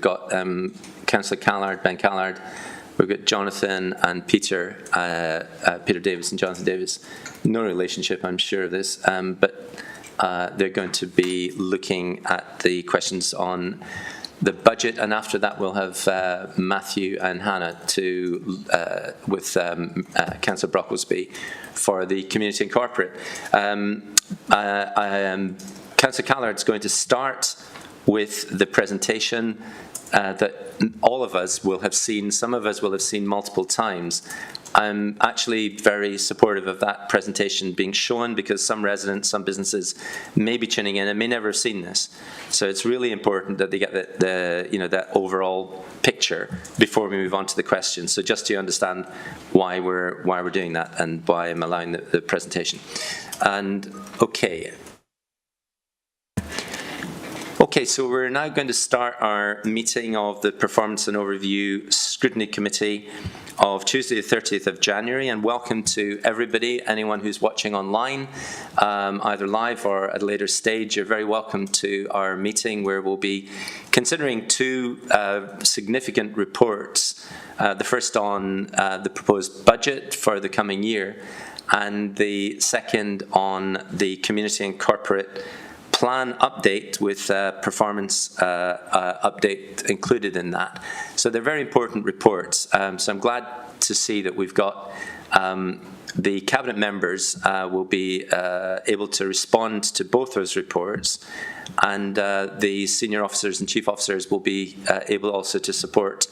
got Councillor Callard, Ben Callard, we've got Jonathan and Peter, Peter Davis and Jonathan Davis. No relationship, I'm sure of this, but they're going to be looking at the questions on the budget, and after that we'll have Matthew and Hannah with Councillor Brocklesby for the community and corporate. Councillor Callard's going to start with the presentation that all of us will have seen, some of us will have seen multiple times. I'm actually very supportive of that presentation being shown because some residents, some businesses may be tuning in and may never have seen this. So it's really important that they get that overall picture before we move on to the questions. So just to understand why we're doing that and why I'm allowing the presentation. And okay. Okay, so we're now going to start our meeting of the Performance and Overview Scrutiny Committee of Tuesday the 30th of January, and welcome to everybody, anyone who's watching online, either live or at a later stage. You're very welcome to our meeting where we'll be considering two significant reports. The first on the proposed budget for the coming year, and the second on the community and corporate plan update with performance update included in that. So they're very important reports. So I'm glad to see that we've got the cabinet members will be able to respond to both those reports, and the senior officers and chief officers will be able also to support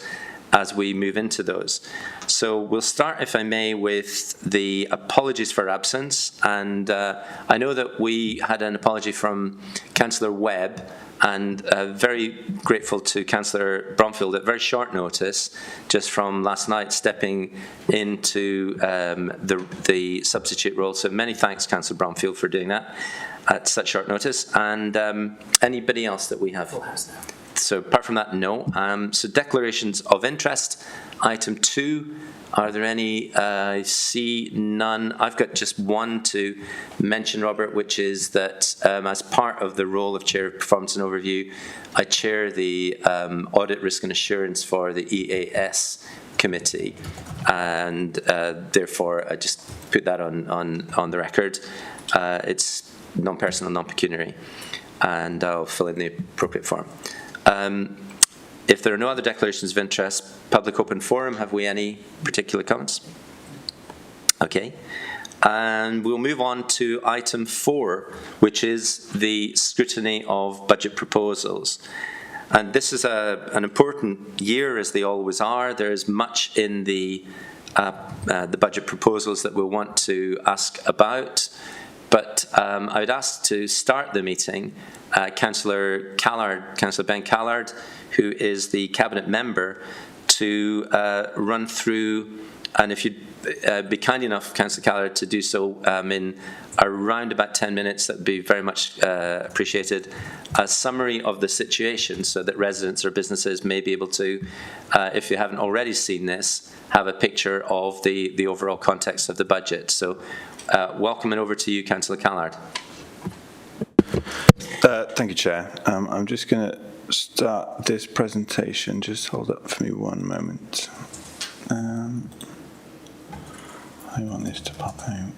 as we move into those. So we'll start, if I may, with the apologies for absence. And I know that we had an apology from Councillor Webb, and very grateful to Councillor Bromfield at very short notice, just from last night, stepping into the substitute role. So many thanks, Councillor Bromfield, for doing that at such short notice. And anybody else that we have? So apart from that, no. So declarations of interest, item 2. Are there any? I see none. I've got just one to mention, Robert, which is that as part of the role of Chair of Performance and Overview, I chair the Audit, Risk and Assurance for the EAS Committee, and therefore I just put that on the record. It's non-personal, non-pecuniary, and I'll fill in the appropriate form. If there are no other declarations of interest, public open forum, have we any particular comments? Okay. And we'll move on to item 4, which is the scrutiny of budget proposals. And this is an important year, as they always are. There is much in the budget proposals that we'll want to ask about. But I would ask to start the meeting Councillor Ben Callard, who is the Cabinet member, to run through, and if you'd be kind enough, Councillor Callard, to do so in around about 10 minutes, that would be very much appreciated, a summary of the situation so that residents or businesses may be able to, if you haven't already seen this, have a picture of the overall context of the budget. So welcome, and over to you, Councillor Callard. Thank you, Chair. I'm just going to start this presentation. Just hold up for me one moment. I want this to pop out.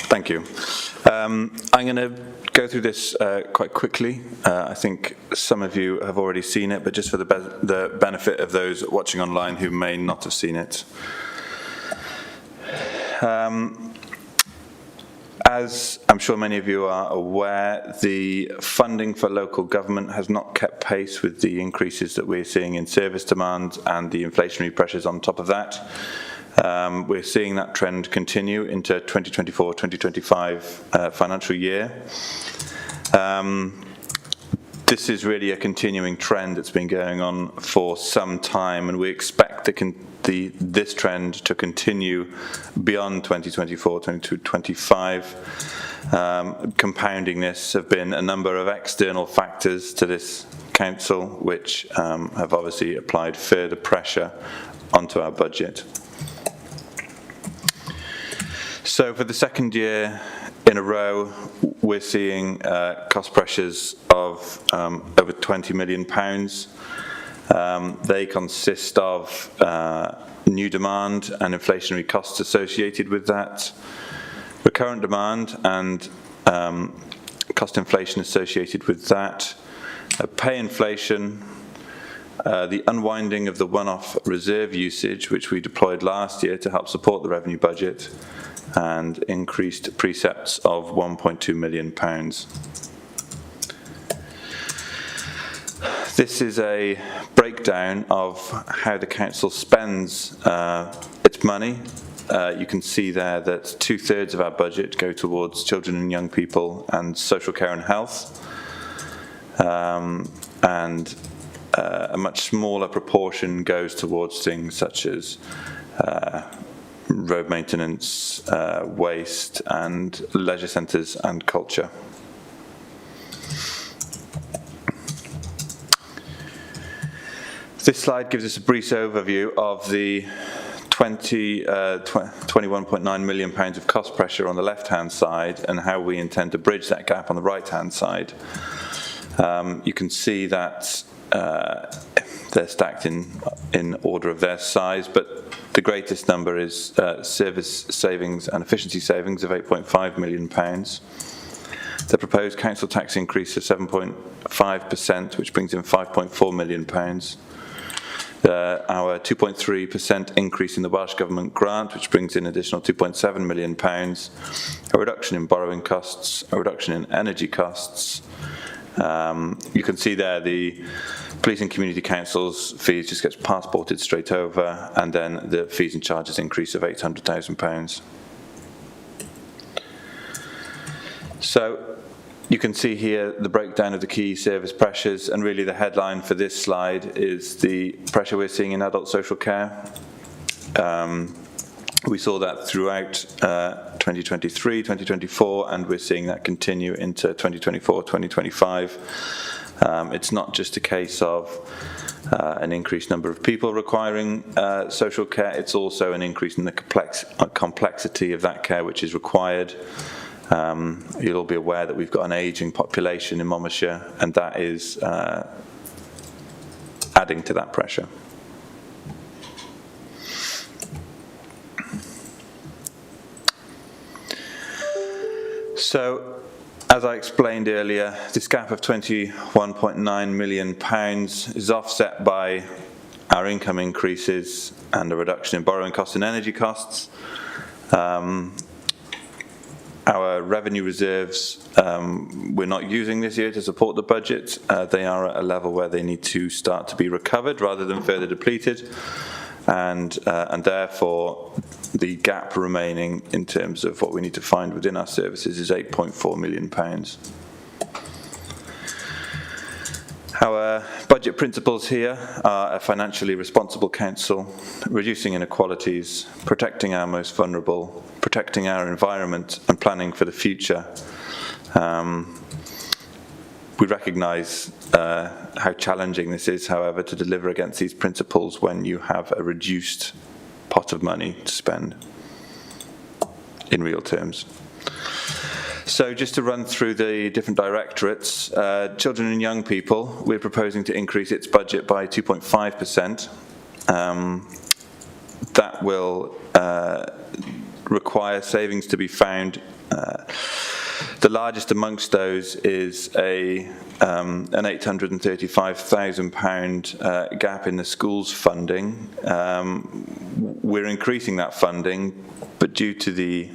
Thank you. I'm going to go through this quite quickly. I think some of you have already seen it, but just for the benefit of those watching online who may not have seen it. As I'm sure many of you are aware, the funding for local government has not kept pace with the increases that we're seeing in service demand and the inflationary pressures on top of that. We're seeing that trend continue into 2024-2025 financial year. This is really a continuing trend that's been going on for some time, and we expect this trend to continue beyond 2024, 2025. Compounding this have been a number of external factors to this council, which have obviously applied further pressure onto our budget. So for the second year in a row, we're seeing cost pressures of over £20 million. They consist of new demand and inflationary costs associated with that, recurrent demand and cost inflation associated with that, pay inflation, the unwinding of the one-off reserve usage, which we deployed last year to help support the revenue budget, and increased precepts of £1.2 million. This is a breakdown of how the council spends its money. You can see there that 2/3 of our budget go towards children and young people and social care and health, and a much smaller proportion goes towards things such as road maintenance, waste, and leisure centres and culture. This slide gives us a brief overview of the £21.9 million of cost pressure on the left-hand side and how we intend to bridge that gap on the right-hand side. You can see that they're stacked in order of their size, but the greatest number is service savings and efficiency savings of £8.5 million. The proposed council tax increase of 7.5%, which brings in £5.4 million. Our 2.3% increase in the Welsh Government grant, which brings in additional £2.7 million, a reduction in borrowing costs, a reduction in energy costs. You can see there the police and community councils fees just gets passported straight over, and then the fees and charges increase of £800,000. So you can see here the breakdown of the key service pressures, and really the headline for this slide is the pressure we're seeing in adult social care. We saw that throughout 2023, 2024, and we're seeing that continue into 2024, 2025. It's not just a case of an increased number of people requiring social care, it's also an increase in the complexity of that care which is required. You'll all be aware that we've got an ageing population in Monmouthshire, and that is adding to that pressure. So, as I explained earlier, this gap of £21.9 million is offset by our income increases and a reduction in borrowing costs and energy costs. Our revenue reserves, we're not using this year to support the budget. They are at a level where they need to start to be recovered rather than further depleted, and therefore the gap remaining in terms of what we need to find within our services is £8.4 million. Our budget principles here are a financially responsible council, reducing inequalities, protecting our most vulnerable, protecting our environment, and planning for the future. We recognise how challenging this is, however, to deliver against these principles when you have a reduced pot of money to spend in real terms. So just to run through the different directorates, children and young people, we're proposing to increase its budget by 2.5%. That will require savings to be found. The largest amongst those is an £835,000 gap in the schools funding. We're increasing that funding, but due to the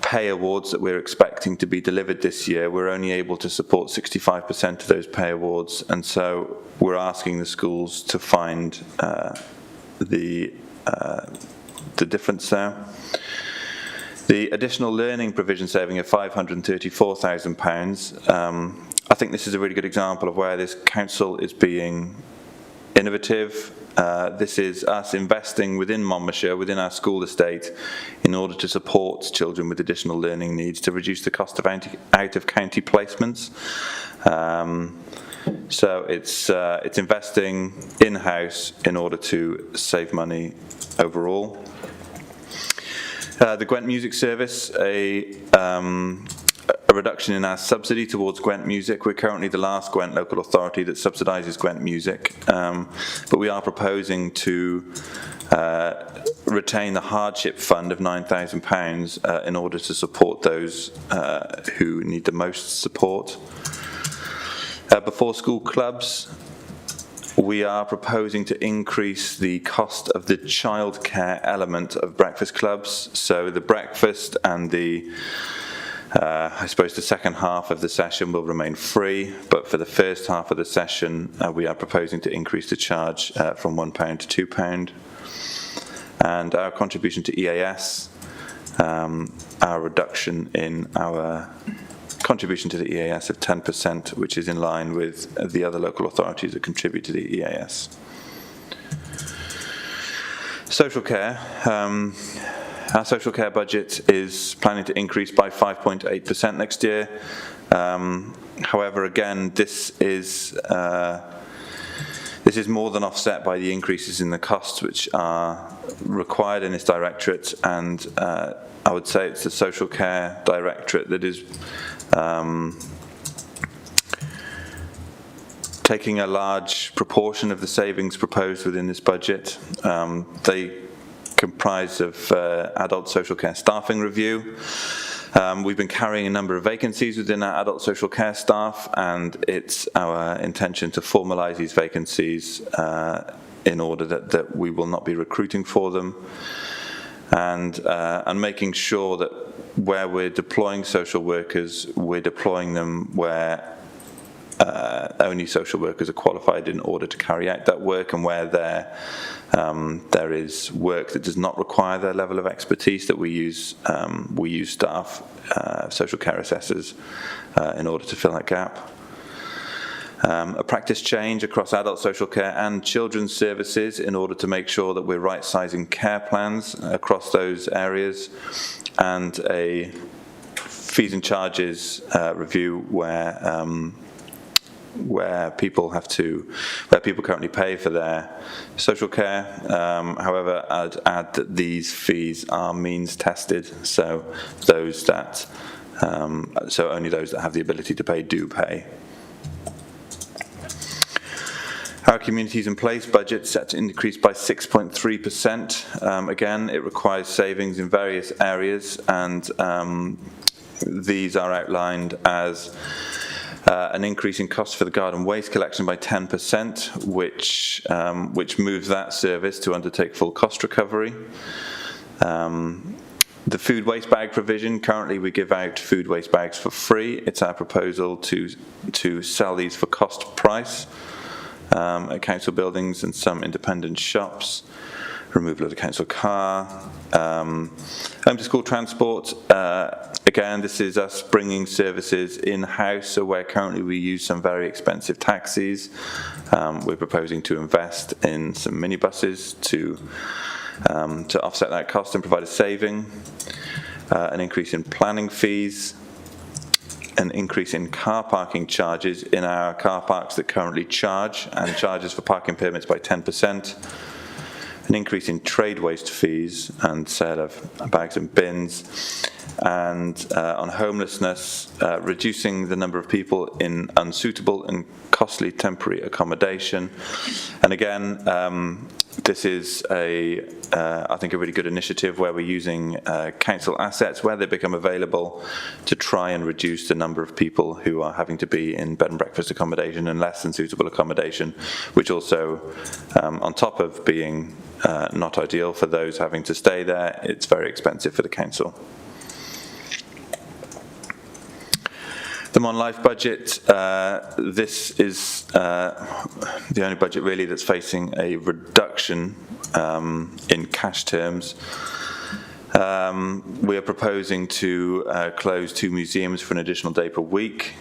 pay awards that we're expecting to be delivered this year, we're only able to support 65% of those pay awards, and so we're asking the schools to find the difference there. The additional learning provision saving of £534,000, I think this is a really good example of where this council is being innovative This is us investing within Monmouthshire, within our school estate, in order to support children with additional learning needs, to reduce the cost of out-of-county placements. So it's investing in-house in order to save money overall. The Gwent Music Service, a reduction in our subsidy towards Gwent Music. We're currently the last Gwent local authority that subsidises Gwent Music, but we are proposing to retain the hardship fund of £9,000 in order to support those who need the most support. Before school clubs, we are proposing to increase the cost of the childcare element of breakfast clubs. So the breakfast and I suppose the second half of the session will remain free, but for the first half of the session, we are proposing to increase the charge from £1 to £2. And our contribution to EAS, our reduction in our contribution to the EAS of 10%, which is in line with the other local authorities that contribute to the EAS. Social care. Our social care budget is planning to increase by 5.8% next year. However, again, this is more than offset by the increases in the costs which are required in this directorate, and I would say it's the social care directorate that is taking a large proportion of the savings proposed within this budget. They comprise of adult social care staffing review. We've been carrying a number of vacancies within our adult social care staff, and it's our intention to formalise these vacancies in order that we will not be recruiting for them, and making sure that where we're deploying social workers, we're deploying them where only social workers are qualified in order to carry out that work, and where there is work that does not require their level of expertise, that we use staff, social care assessors, in order to fill that gap. A practice change across adult social care and children's services in order to make sure that we're right-sizing care plans across those areas, and a fees and charges review where people currently pay for their social care. However, I'd add that these fees are means tested, so only those that have the ability to pay do pay. Our communities in place budget set to increase by 6.3%. Again, it requires savings in various areas, and these are outlined as an increase in cost for the garden waste collection by 10%, which moves that service to undertake full cost recovery. The food waste bag provision, currently we give out food waste bags for free. It's our proposal to sell these for cost price at council buildings and some independent shops. Removal of the council car. Home to school transport, again, this is us bringing services in-house, so where currently we use some very expensive taxis, we're proposing to invest in some minibuses to offset that cost and provide a saving. An increase in planning fees, an increase in car parking charges in our car parks that currently charge, and charges for parking permits by 10%. An increase in trade waste fees and sale of bags and bins, and on homelessness, reducing the number of people in unsuitable and costly temporary accommodation. And again, this is I think a really good initiative where we're using council assets where they become available to try and reduce the number of people who are having to be in bed and breakfast accommodation and less than suitable accommodation, which also, on top of being not ideal for those having to stay there, it's very expensive for the council. The Mon Life budget, this is the only budget really that's facing a reduction in cash terms. We are proposing to close 2 museums for an additional day per week.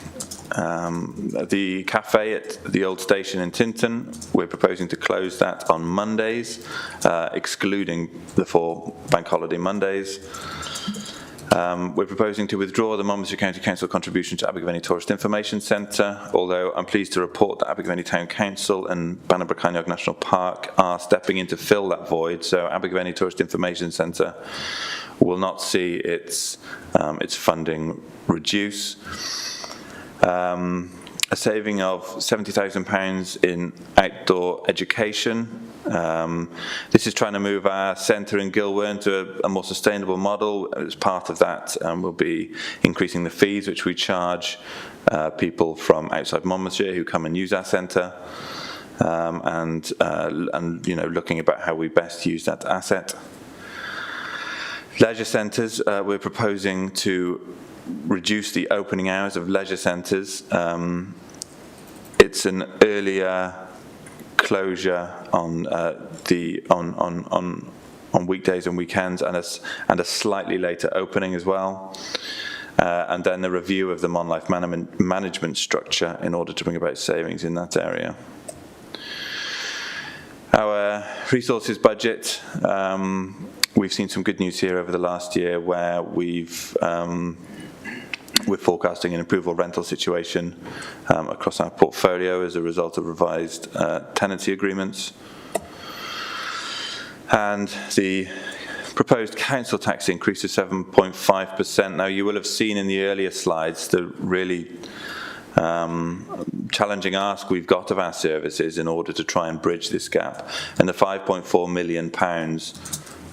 The cafe at the old station in Tinton, we're proposing to close that on Mondays, excluding the 4 bank holiday Mondays. We're proposing to withdraw the Monmouthshire County Council contribution to Abergavenny Tourist Information Centre, although I'm pleased to report that Abergavenny Town Council and Bannockburn National Park are stepping in to fill that void, so Abergavenny Tourist Information Centre will not see its funding reduce. A saving of £70,000 in outdoor education. This is trying to move our centre in Gilwern to a more sustainable model. As part of that, we'll be increasing the fees which we charge people from outside Monmouthshire who come and use our centre, and looking about how we best use that asset. Leisure centres, we're proposing to reduce the opening hours of leisure centres. It's an earlier closure on weekdays and weekends, and a slightly later opening as well. And then the review of the Monlife management structure in order to bring about savings in that area. Our resources budget, we've seen some good news here over the last year where we're forecasting an improved rental situation across our portfolio as a result of revised tenancy agreements. And the proposed council tax increase is 7.5%. Now, you will have seen in the earlier slides the really challenging ask we've got of our services in order to try and bridge this gap. And the £5.4 million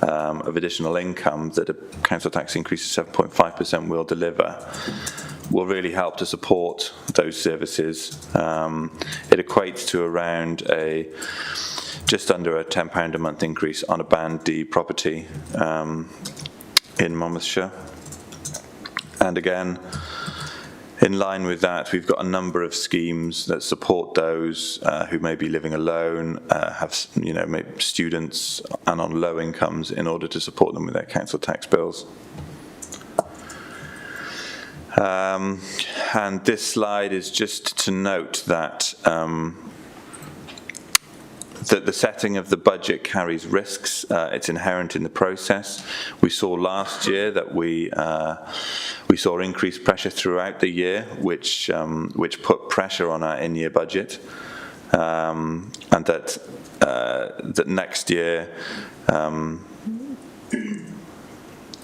of additional income that a council tax increase of 7.5% will deliver will really help to support those services. It equates to around just under a £10 a month increase on a Band D property in Monmouthshire. And again, in line with that, we've got a number of schemes that support those who may be living alone, have maybe students and on low incomes, in order to support them with their council tax bills. And this slide is just to note that that the setting of the budget carries risks. It's inherent in the process. We saw last year that we saw increased pressure throughout the year, which put pressure on our in-year budget, and that next year,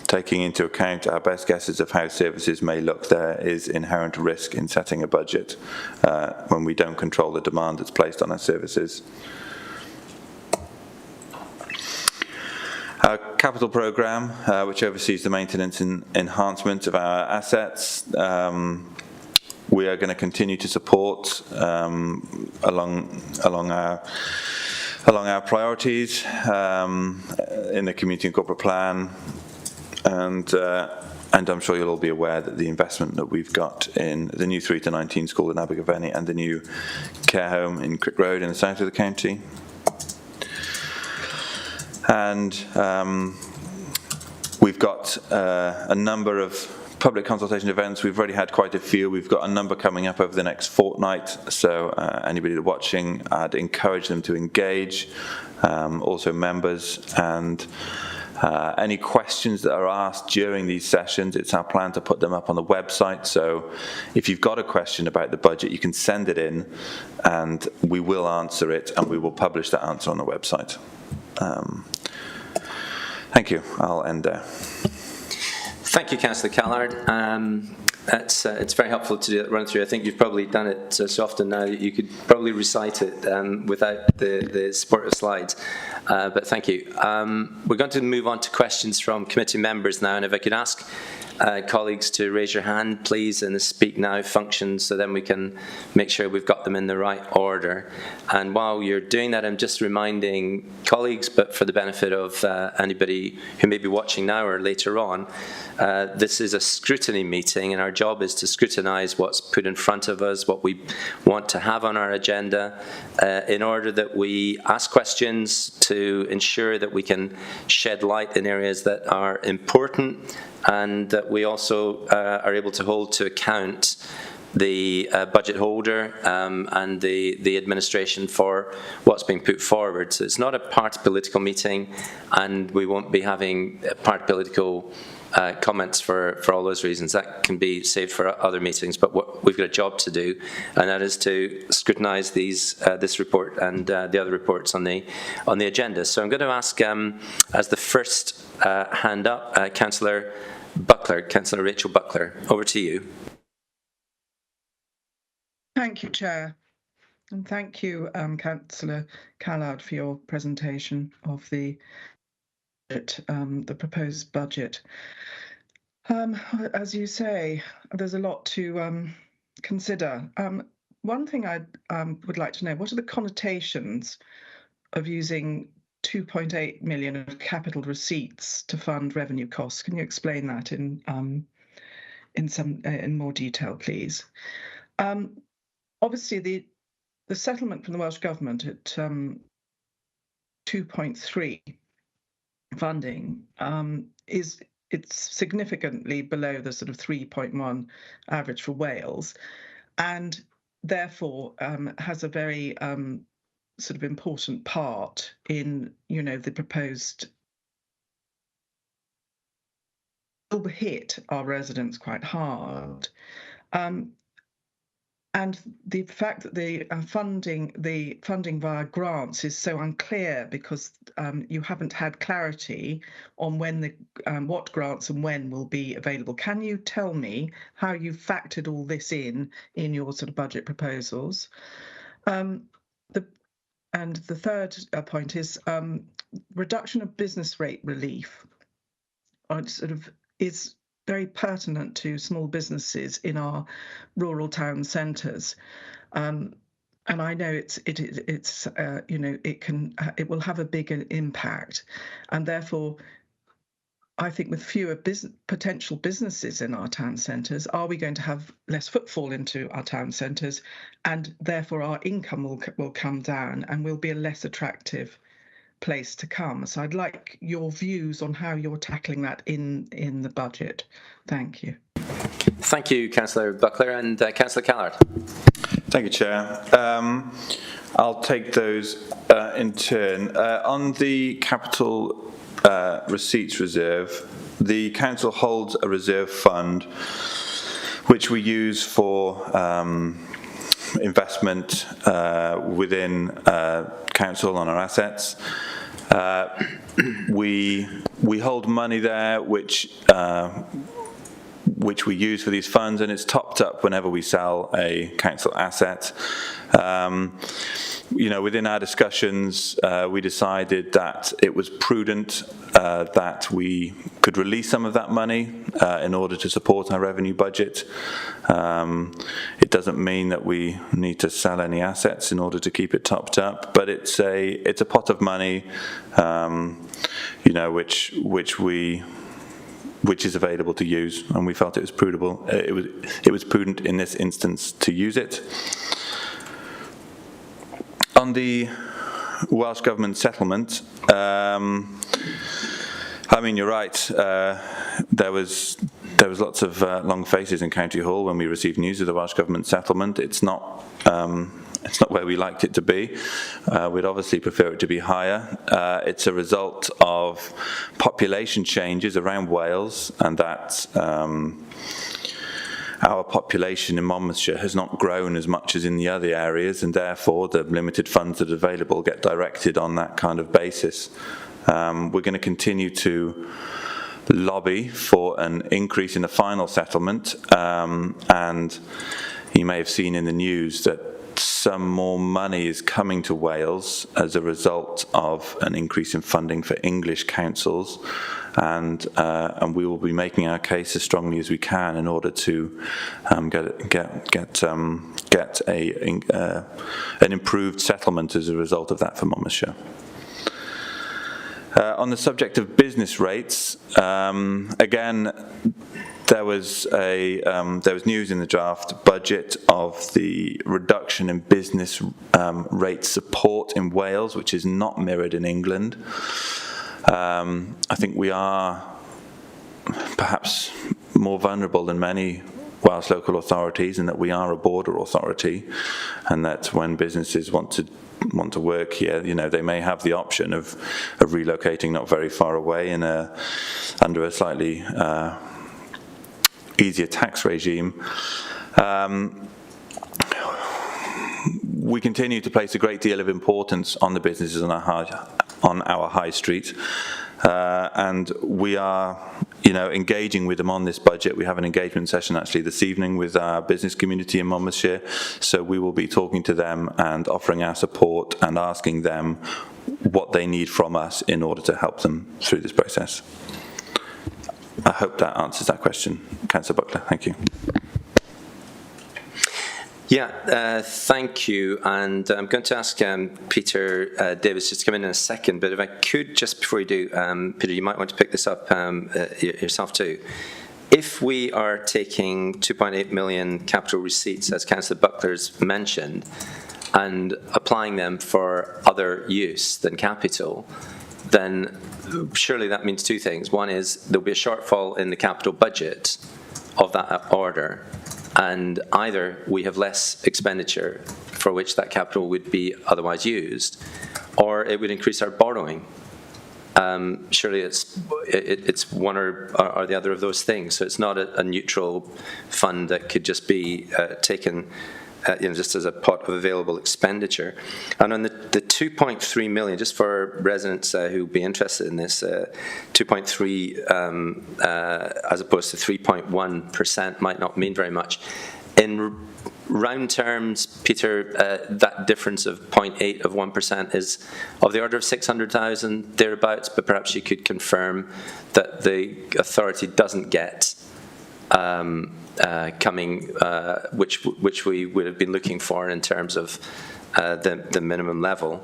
taking into account our best guesses of how services may look, there is inherent risk in setting a budget when we don't control the demand that's placed on our services. Our capital programme, which oversees the maintenance and enhancement of our assets, we are going to continue to support along our priorities in the community and corporate plan, and I'm sure you'll all be aware that the investment that we've got in the new 3 to 19 school in Abergavenny and the new care home in Crick Road in the south of the county. And we've got a number of public consultation events. We've already had quite a few. We've got a number coming up over the next fortnight. So anybody watching, I'd encourage them to engage, also members. And any questions that are asked during these sessions, it's our plan to put them up on the website. So if you've got a question about the budget, you can send it in and we will answer it, and we will publish that answer on the website. Thank you. I'll end there. Thank you, Councillor Callard. It's very helpful to do that run through. I think you've probably done it so often now that you could probably recite it without the support of slides. But thank you. We're going to move on to questions from committee members now, and if I could ask colleagues to raise your hand, please, in the Speak Now function, so then we can make sure we've got them in the right order. And while you're doing that, I'm just reminding colleagues, but for the benefit of anybody who may be watching now or later on, this is a scrutiny meeting, and our job is to scrutinise what's put in front of us, what we want to have on our agenda, in order that we ask questions to ensure that we can shed light in areas that are important, and that we also are able to hold to account the budget holder and the administration for what's being put forward. So it's not a party political meeting, and we won't be having party political comments for all those reasons. That can be saved for other meetings, but we've got a job to do, and that is to scrutinise this report and the other reports on the agenda. So I'm going to ask, as the first hand up, Councillor Rachel Buckler, over to you. Thank you, Chair, and thank you, Councillor Callard, for your presentation of the proposed budget. As you say, there's a lot to consider. One thing I would like to know: what are the connotations of using 2.8 million of capital receipts to fund revenue costs? Can you explain that in more detail, please? Obviously, the settlement from the Welsh Government at 2.3 funding it's significantly below the sort of 3.1 average for Wales, and therefore has a very sort of important part in the proposed. Will hit our residents quite hard. And the fact that the funding via grants is so unclear because you haven't had clarity on when what grants and when will be available. Can you tell me how you factored all this in your sort of budget proposals? And the third point is reduction of business rate relief. Sort of is very pertinent to small businesses in our rural town centres, and I know it will have a bigger impact, and therefore, I think with fewer potential businesses in our town centres, are we going to have less footfall into our town centres, and therefore our income will come down, and will be a less attractive place to come. So I'd like your views on how you're tackling that in the budget. Thank you. Thank you, Councillor Buckler, and Councillor Callard. Thank you, Chair. I'll take those in turn. On the capital receipts reserve, the council holds a reserve fund which we use for investment within council on our assets. We hold money there which we use for these funds, and it's topped up whenever we sell a council asset. Within our discussions, we decided that it was prudent that we could release some of that money in order to support our revenue budget. It doesn't mean that we need to sell any assets in order to keep it topped up, but it's a pot of money, which is available to use, and we felt it was prudent. It was prudent in this instance to use it. On the Welsh Government settlement, you're right. There was lots of long faces in County Hall when we received news of the Welsh Government settlement. It's not where we liked it to be. We'd obviously prefer it to be higher. It's a result of population changes around Wales, and that our population in Monmouthshire has not grown as much as in the other areas, and therefore the limited funds that are available get directed on that kind of basis. We're going to continue to lobby for an increase in the final settlement, and you may have seen in the news that some more money is coming to Wales as a result of an increase in funding for English councils, and we will be making our case as strongly as we can in order to get an improved settlement as a result of that for Monmouthshire. On the subject of business rates, again, there was news in the draft budget of the reduction in business rate support in Wales, which is not mirrored in England. I think we are perhaps more vulnerable than many Welsh local authorities, and that we are a border authority, and that when businesses want to work here, they may have the option of relocating not very far away under a slightly easier tax regime. We continue to place a great deal of importance on the businesses on our high street, and we are engaging with them on this budget. We have an engagement session actually this evening with our business community in Monmouthshire, so we will be talking to them and offering our support and asking them what they need from us in order to help them through this process. I hope that answers that question. Councillor Buckler, thank you. Yeah, thank you. And I'm going to ask Peter Davis just to come in a second, but if I could, just before you do, Peter, you might want to pick this up yourself too. If we are taking 2.8 million capital receipts, as Councillor Buckler's mentioned, and applying them for other use than capital, then surely that means two things. One is there'll be a shortfall in the capital budget of that order, and either we have less expenditure for which that capital would be otherwise used, or it would increase our borrowing. Surely it's one or the other of those things. So it's not a neutral fund that could just be taken just as a pot of available expenditure. And on the 2.3 million, just for residents who would be interested in this, 2.3 as opposed to 3.1% might not mean very much. In round terms, Peter, that difference of 0.8 of 1% is of the order of 600,000 thereabouts, but perhaps you could confirm that the authority doesn't get coming, which we would have been looking for in terms of the minimum level.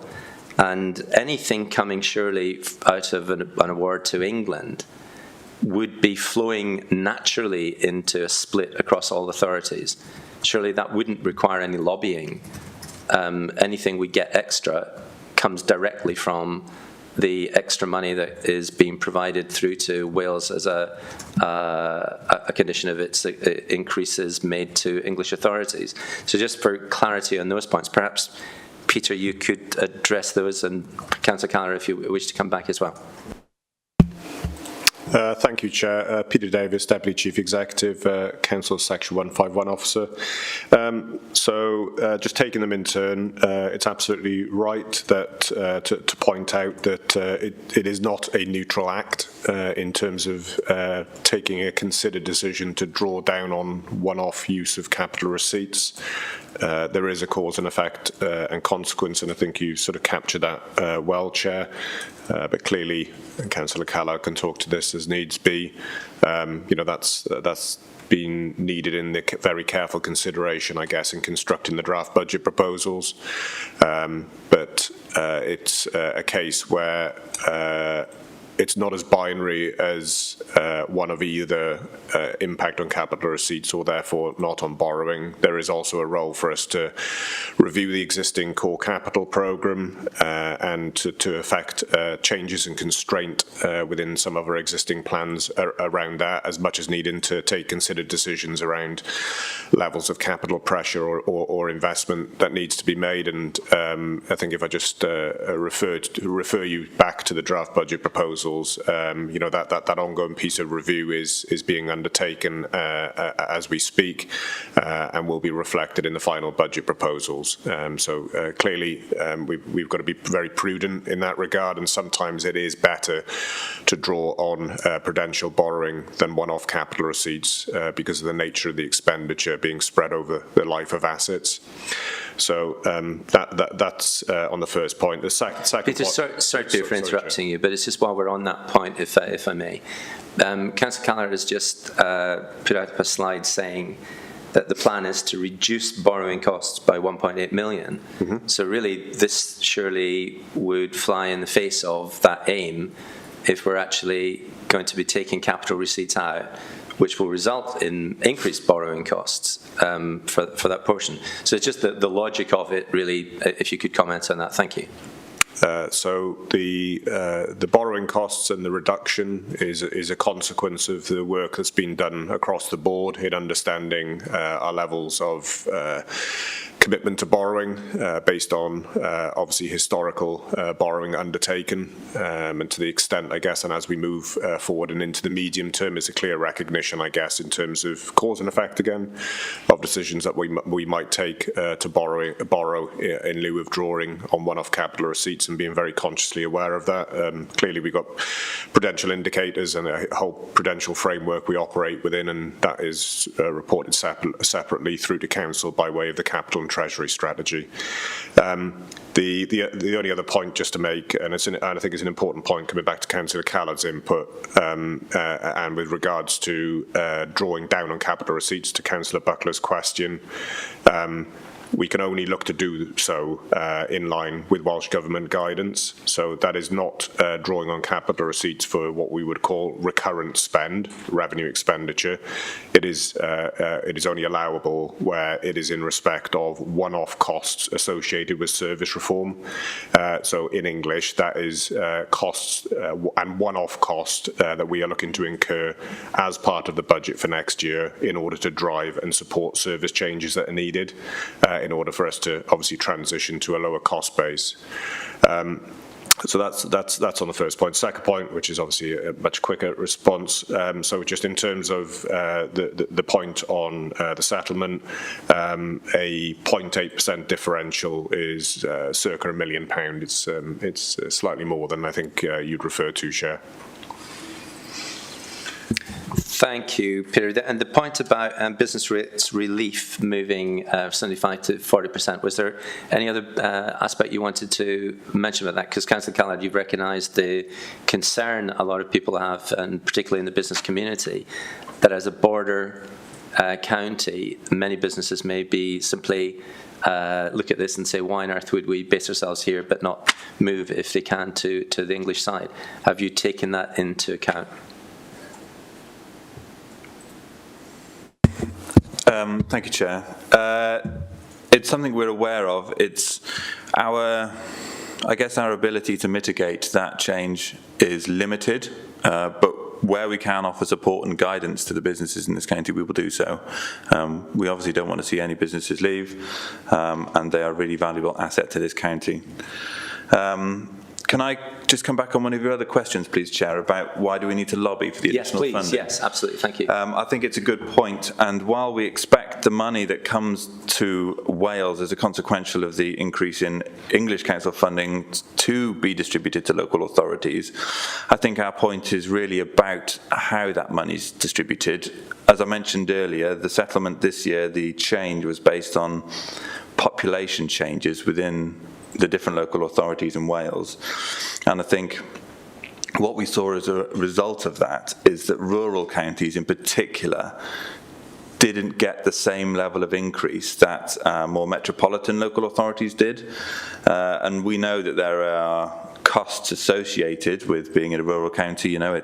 And anything coming surely out of an award to England would be flowing naturally into a split across all authorities. Surely that wouldn't require any lobbying. Anything we get extra comes directly from the extra money that is being provided through to Wales as a condition of its increases made to English authorities. So just for clarity on those points, perhaps, Peter, you could address those, and Councillor Callagher, if you wish to come back as well. Thank you, Chair. Peter Davis, Deputy Chief Executive, Council Section 151 Officer. Just taking them in turn, it's absolutely right that to point out that it is not a neutral act in terms of taking a considered decision to draw down on one-off use of capital receipts. There is a cause and effect and consequence, and I think you sort of captured that well, Chair. But clearly, and Councillor Callagher can talk to this as needs be. That's been needed in the very careful consideration, I guess, in constructing the draft budget proposals. But it's a case where it's not as binary as one of either impact on capital receipts or therefore not on borrowing. There is also a role for us to review the existing core capital programme and to effect changes and constraint within some of our existing plans around that, as much as needing to take considered decisions around levels of capital pressure or investment that needs to be made. And I think if I just refer you back to the draft budget proposals, that ongoing piece of review is being undertaken as we speak and will be reflected in the final budget proposals. Clearly we've got to be very prudent in that regard, and sometimes it is better to draw on prudential borrowing than one-off capital receipts because of the nature of the expenditure being spread over the life of assets. So that's on the first point. The second Peter, sorry for interrupting you, but it's just while we're on that point, if I may. Councillor Callagher has just put out a slide saying that the plan is to reduce borrowing costs by 1.8 million. Mm-hmm. So really, this surely would fly in the face of that aim if we're actually going to be taking capital receipts out, which will result in increased borrowing costs for that portion. So it's just the logic of it, really, if you could comment on that. Thank you. So the borrowing costs and the reduction is a consequence of the work that's been done across the board in understanding our levels of commitment to borrowing based on obviously historical borrowing undertaken, and to the extent, I guess, and as we move forward and into the medium term, is a clear recognition, I guess, in terms of cause and effect again of decisions that we might take to borrow in lieu of drawing on one-off capital receipts, and being very consciously aware of that. Clearly, we've got prudential indicators and a whole prudential framework we operate within, and that is reported separately through to Council by way of the capital and treasury strategy. The only other point just to make, and I think it's an important point coming back to Councillor Callard's input, and with regards to drawing down on capital receipts, to Councillor Buckler's question, we can only look to do so in line with Welsh Government guidance. So that is not drawing on capital receipts for what we would call recurrent spend, revenue expenditure. It is only allowable where it is in respect of one-off costs associated with service reform. So in English, that is costs and one-off cost that we are looking to incur as part of the budget for next year in order to drive and support service changes that are needed in order for us to obviously transition to a lower cost base. So that's on the first point. Second point, which is obviously a much quicker response. So just in terms of the point on the settlement, a 0.8% differential is circa £1 million. It's slightly more than I think you'd refer to, Chair. Thank you, Peter. And the point about business rates relief moving 75 to 40%, was there any other aspect you wanted to mention about that? Because Councillor Callard, you've recognised the concern a lot of people have, and particularly in the business community, that as a border county, many businesses may be simply look at this and say, why on earth would we base ourselves here but not move, if they can, to the English side? Have you taken that into account? Thank you, Chair. It's something we're aware of. It's I guess our ability to mitigate that change is limited, but where we can offer support and guidance to the businesses in this county, we will do so. We obviously don't want to see any businesses leave, and they are a really valuable asset to this county. Can I just come back on one of your other questions, please, Chair, about why do we need to lobby for the additional funding? Yes, absolutely. Thank you. I think it's a good point. And while we expect the money that comes to Wales as a consequential of the increase in English Council funding to be distributed to local authorities, I think our point is really about how that money is distributed. As I mentioned earlier, the settlement this year, the change was based on population changes within the different local authorities in Wales. And I think what we saw as a result of that is that rural counties in particular didn't get the same level of increase that more metropolitan local authorities did. And we know that there are costs associated with being in a rural county. You know,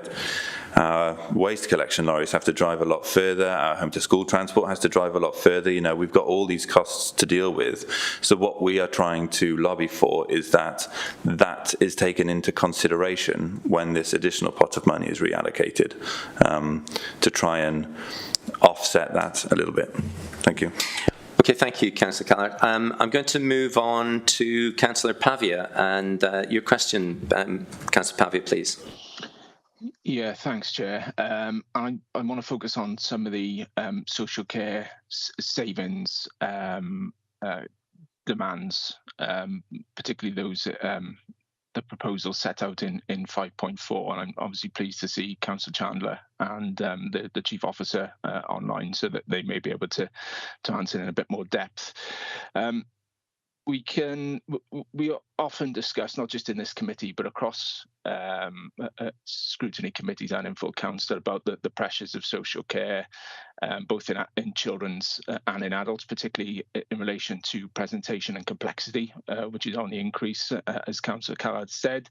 waste collection lorries have to drive a lot further. Our home to school transport has to drive a lot further. You know, we've got all these costs to deal with. So what we are trying to lobby for is that that is taken into consideration when this additional pot of money is reallocated, to try and offset that a little bit. Thank you. Okay, thank you, Councillor Callard. I'm going to move on to Councillor Pavia, and your question, Councillor Pavia, please. Yeah, thanks, Chair. I want to focus on some of the social care savings demands, particularly those the proposal set out in 5.4, and I'm obviously pleased to see Councillor Chandler and the Chief Officer online, so that they may be able to answer in a bit more depth. We often discuss, not just in this committee, but across scrutiny committees and in full council, about the pressures of social care, both in children's and in adults, particularly in relation to presentation and complexity, which is on the increase, as Councillor Callard said,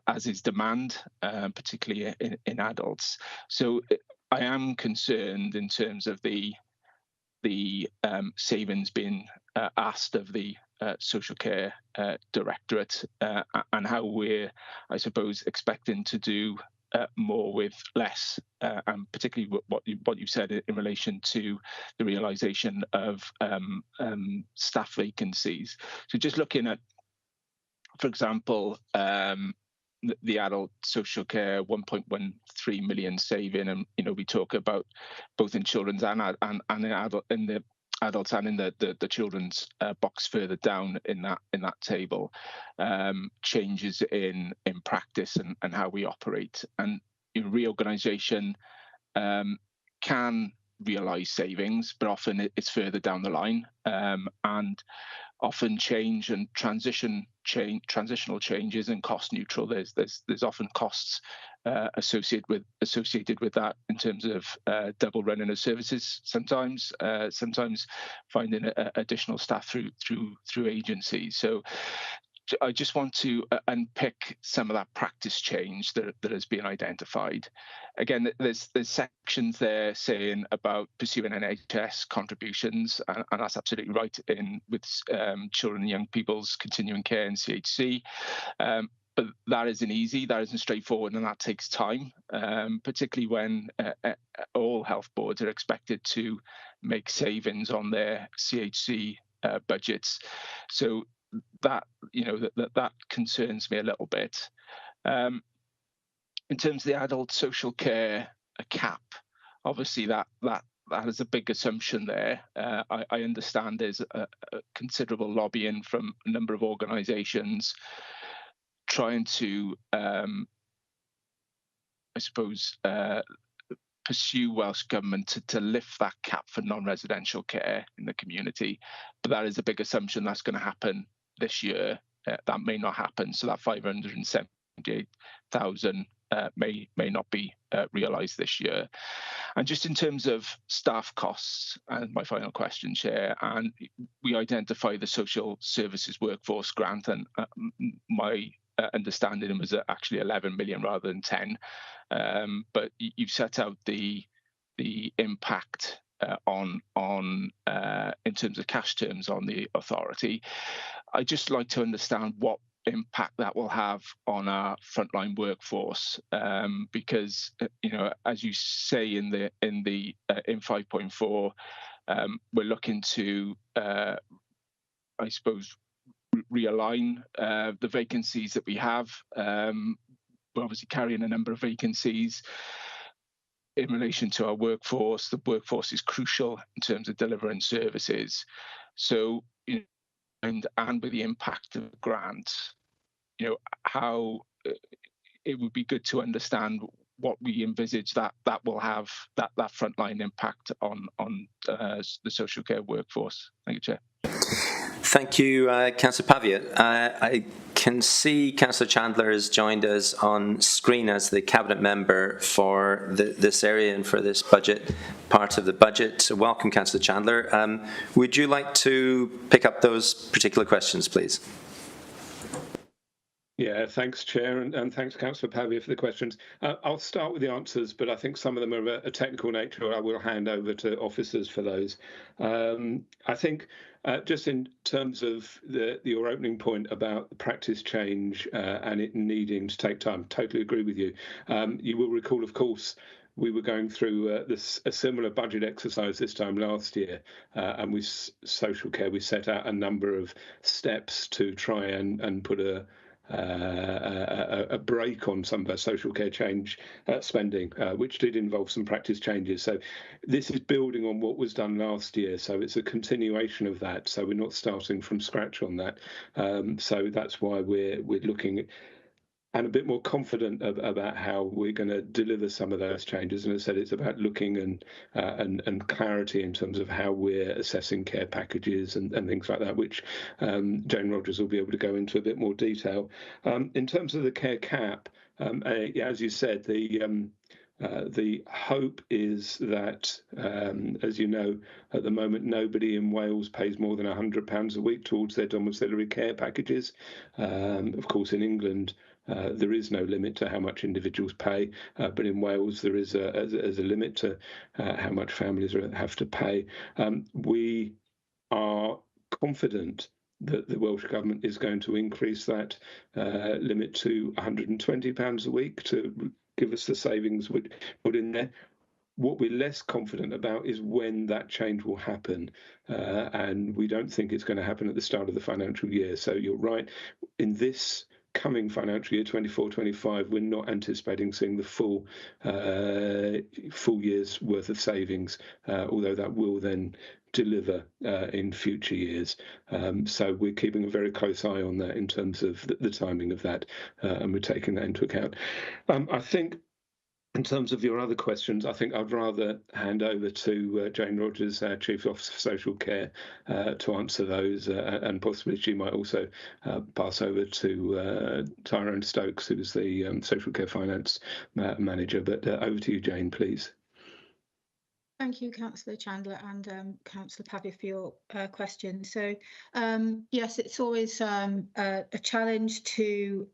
as is demand, particularly in adults. So I am concerned in terms of the savings being asked of the social care directorate and how we're, I suppose, expecting to do more with less, and particularly what you said in relation to the realisation of staff vacancies. So just looking at, for example, the adult social care 1.13 million saving, and we talk about both in children's and in the adults and in the children's box further down in that table, changes in practice and how we operate. And reorganisation can realise savings, but often it's further down the line, and often change and transitional changes and cost neutral. There's often costs associated with that in terms of double running of services. Sometimes finding additional staff through agencies. So I just want to unpick some of that practice change that has been identified. Again, there's sections there saying about pursuing NHS contributions, and that's absolutely right with children and young people's continuing care in CHC. But that isn't easy, that isn't straightforward, and that takes time, particularly when all health boards are expected to make savings on their CHC budgets. So that concerns me a little bit. In terms of the adult social care cap, obviously that is a big assumption there. I understand there's a considerable lobbying from a number of organisations trying to, I suppose, pursue Welsh Government to lift that cap for non-residential care in the community. But that is a big assumption that's going to happen this year. That may not happen, so that 578,000 may not be realised this year. And just in terms of staff costs, and my final question, Chair, and we identify the social services workforce grant, and my understanding was actually 11 million rather than 10. But you've set out the impact on in terms of cash terms on the authority. I'd just like to understand what impact that will have on our frontline workforce, because as you say in 5.4, we're looking to I suppose realign the vacancies that we have. We're obviously carrying a number of vacancies in relation to our workforce. The workforce is crucial in terms of delivering services. So, and with the impact of the grant, how it would be good to understand what we envisage that will have, that frontline impact on the social care workforce. Thank you, Chair. Thank you, Councillor Pavitt. I can see Councillor Chandler has joined us on screen as the Cabinet Member for this area and for this budget, part of the budget. So welcome, Councillor Chandler. Would you like to pick up those particular questions, please? Yeah, thanks, Chair, and thanks, Councillor Pavitt, for the questions. I'll start with the answers, but I think some of them are of a technical nature. I will hand over to officers for those. I think just in terms of your opening point about the practice change and it needing to take time, totally agree with you. You will recall, of course, we were going through a similar budget exercise this time last year, and with social care, we set out a number of steps to try and put a break on some of our social care change spending, which did involve some practice changes. So this is building on what was done last year. So it's a continuation of that. So we're not starting from scratch on that. So that's why we're looking at and a bit more confident about how we're going to deliver some of those changes. And as I said, it's about looking and clarity in terms of how we're assessing care packages and things like that, which Jane Rogers will be able to go into a bit more detail. In terms of the care cap, as you said, the hope is that, as you know, at the moment, nobody in Wales pays more than £100 a week towards their domiciliary care packages. Of course, in England, there is no limit to how much individuals pay, but in Wales there is a limit to how much families have to pay. We are confident that the Welsh Government is going to increase that limit to £120 a week to give us the savings we put in there. What we're less confident about is when that change will happen, and we don't think it's going to happen at the start of the financial year. So you're right, in this coming financial year 24-25, we're not anticipating seeing the full year's worth of savings, although that will then deliver in future years. So we're keeping a very close eye on that in terms of the timing of that, and we're taking that into account. I think in terms of your other questions, I think I'd rather hand over to Jane Rogers, our Chief Officer for Social Care, to answer those, and possibly she might also pass over to Tyrone Stokes, who's the Social Care Finance Manager. But over to you, Jane, please. Thank you, Councillor Chandler and Councillor Pavia, for your question. So, yes, it's always a challenge to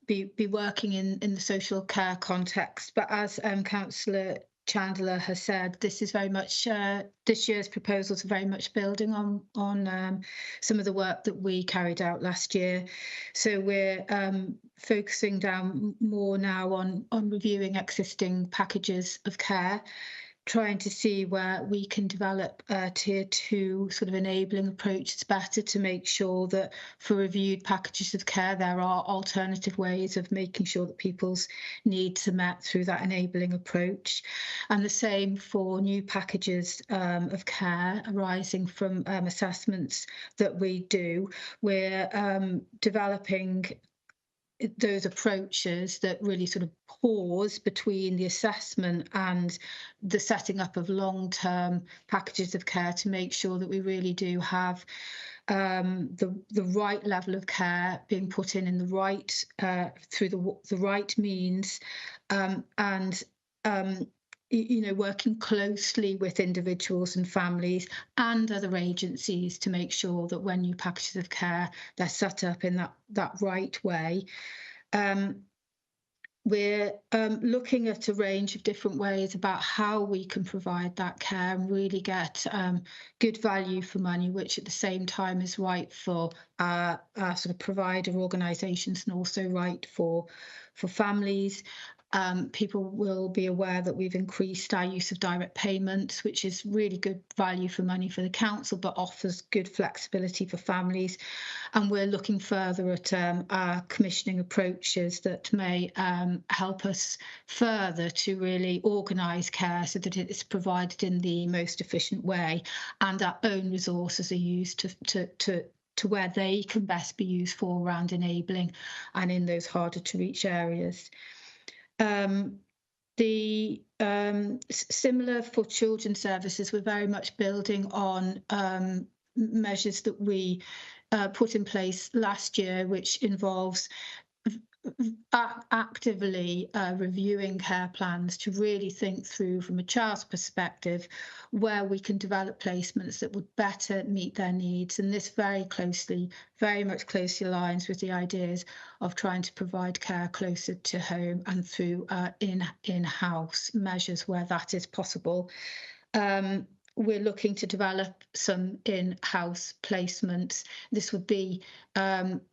be working in the social care context, but as Councillor Chandler has said, this is very much this year's proposals are very much building on some of the work that we carried out last year. So we're focusing down more now on reviewing existing packages of care, trying to see where we can develop tier 2 sort of enabling approaches better to make sure that for reviewed packages of care there are alternative ways of making sure that people's needs are met through that enabling approach. And the same for new packages of care arising from assessments that we do. We're developing those approaches that really sort of pause between the assessment and the setting up of long-term packages of care to make sure that we really do have the right level of care being put in the right through the right means, and you know, working closely with individuals and families and other agencies to make sure that when new packages of care, they're set up in that right way. We're looking at a range of different ways about how we can provide that care and really get good value for money, which at the same time is right for our sort of provider organisations and also right for families. People will be aware that we've increased our use of direct payments, which is really good value for money for the council, but offers good flexibility for families. And we're looking further at our commissioning approaches that may help us further to really organise care so that it's provided in the most efficient way, and our own resources are used to where they can best be used for around enabling and in those harder to reach areas. Similar for children's services, we're very much building on measures that we put in place last year, which involves actively reviewing care plans to really think through from a child's perspective where we can develop placements that would better meet their needs. And this very much closely aligns with the ideas of trying to provide care closer to home and through in-house measures where that is possible. We're looking to develop some in-house placements. This would be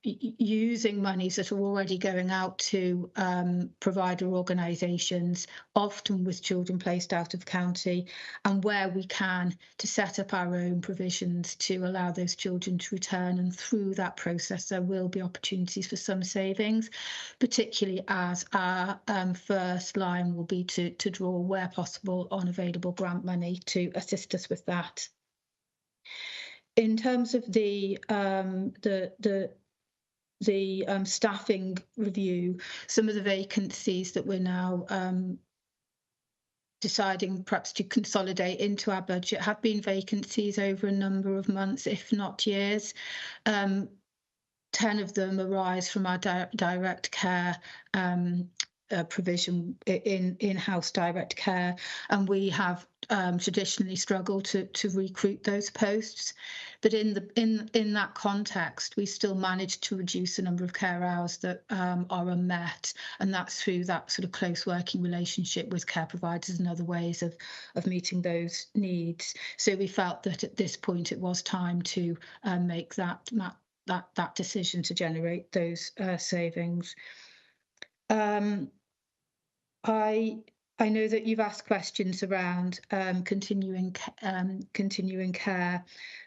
using monies that are already going out to provider organisations, often with children placed out of county, and where we can to set up our own provisions to allow those children to return. And through that process, there will be opportunities for some savings, particularly as our first line will be to draw, where possible, on available grant money to assist us with that. In terms of the staffing review, some of the vacancies that we're now deciding perhaps to consolidate into our budget have been vacancies over a number of months, if not years. 10 of them arise from our direct care provision in-house direct care, and we have traditionally struggle to recruit those posts. But in that context, we still managed to reduce the number of care hours that are unmet, and that's through that sort of close working relationship with care providers and other ways of meeting those needs. So we felt that at this point it was time to make that decision to generate those savings. I know that you've asked questions around continuing care,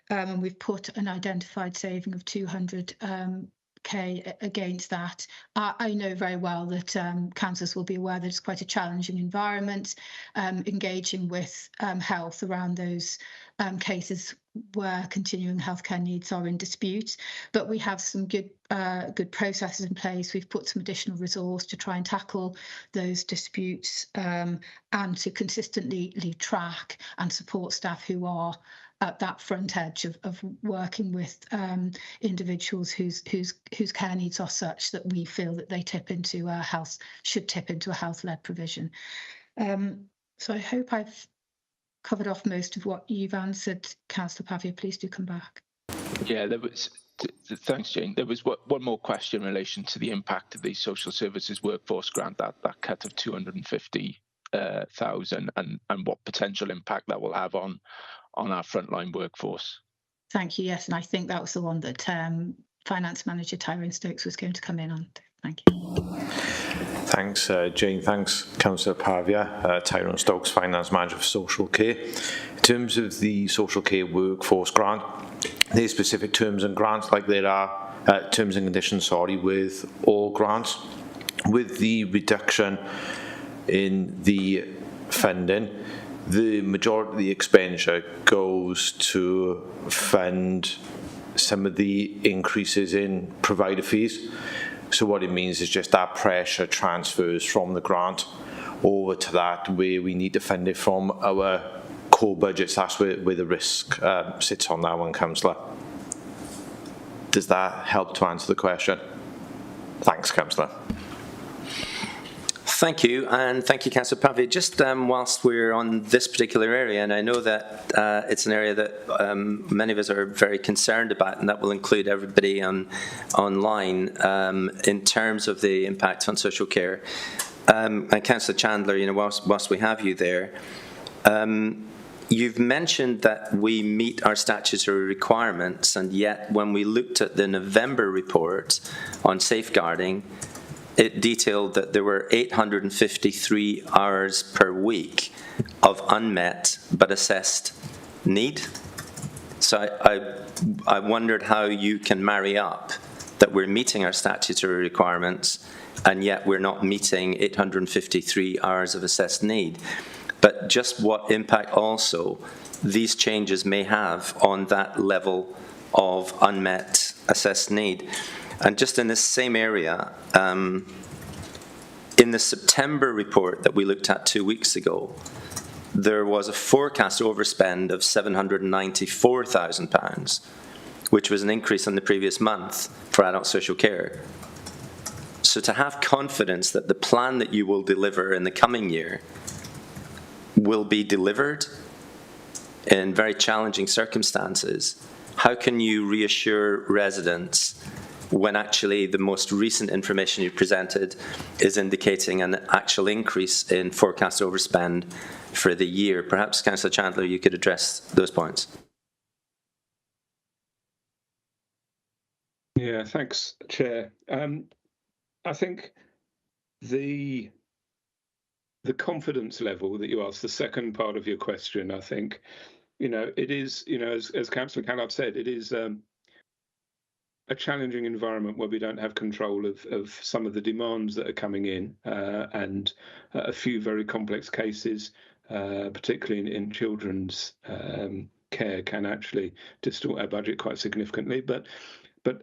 and we've put an identified saving of 200k against that. I know very well that councillors will be aware that it's quite a challenging environment, engaging with health around those cases where continuing healthcare needs are in dispute, but we have some good processes in place. We've put some additional resource to try and tackle those disputes and to consistently track and support staff who are at that front edge of working with individuals whose care needs are such that we feel that they should tip into a health-led provision. So I hope I've covered off most of what you've answered. Councillor Pavia, please do come back. Yeah, there was. Thanks, Jane. There was one more question in relation to the impact of the social services workforce grant, that cut of 250,000, and what potential impact that will have on our frontline workforce. Thank you. Yes, and I think that was the one that Finance Manager Tyrone Stokes was going to come in on. Thank you. Thanks, Jane. Thanks, Councillor Pavia. Tyrone Stokes, Finance Manager for Social Care. In terms of the social care workforce grant, there's specific terms and grants, like there are terms and conditions, with all grants. With the reduction in the funding, the majority of the expenditure goes to fund some of the increases in provider fees. So what it means is just that pressure transfers from the grant over to that where we need to fund it from our core budgets. That's where the risk sits on that one, Councillor. Does that help to answer the question? Thanks, Councillor. Thank you, and thank you, Councillor Pavia. Just whilst we're on this particular area, and I know that it's an area that many of us are very concerned about, and that will include everybody online in terms of the impact on social care. And Councillor Chandler, whilst we have you there, you've mentioned that we meet our statutory requirements, and yet when we looked at the November report on safeguarding, it detailed that there were 853 hours per week of unmet but assessed need. So I wondered how you can marry up that we're meeting our statutory requirements and yet we're not meeting 853 hours of assessed need. But just what impact also these changes may have on that level of unmet assessed need. And just in this same area, in the September report that we looked at 2 weeks ago, there was a forecast overspend of £794,000, which was an increase on the previous month for adult social care. So to have confidence that the plan that you will deliver in the coming year will be delivered in very challenging circumstances, how can you reassure residents when actually the most recent information you presented is indicating an actual increase in forecast overspend for the year? Perhaps, Councillor Chandler, you could address those points. Yeah, thanks, Chair. I think the confidence level that you asked, the second part of your question, I think, it is, as Councillor Callard said, it is a challenging environment where we don't have control of some of the demands that are coming in, and a few very complex cases, particularly in children's care, can actually distort our budget quite significantly. But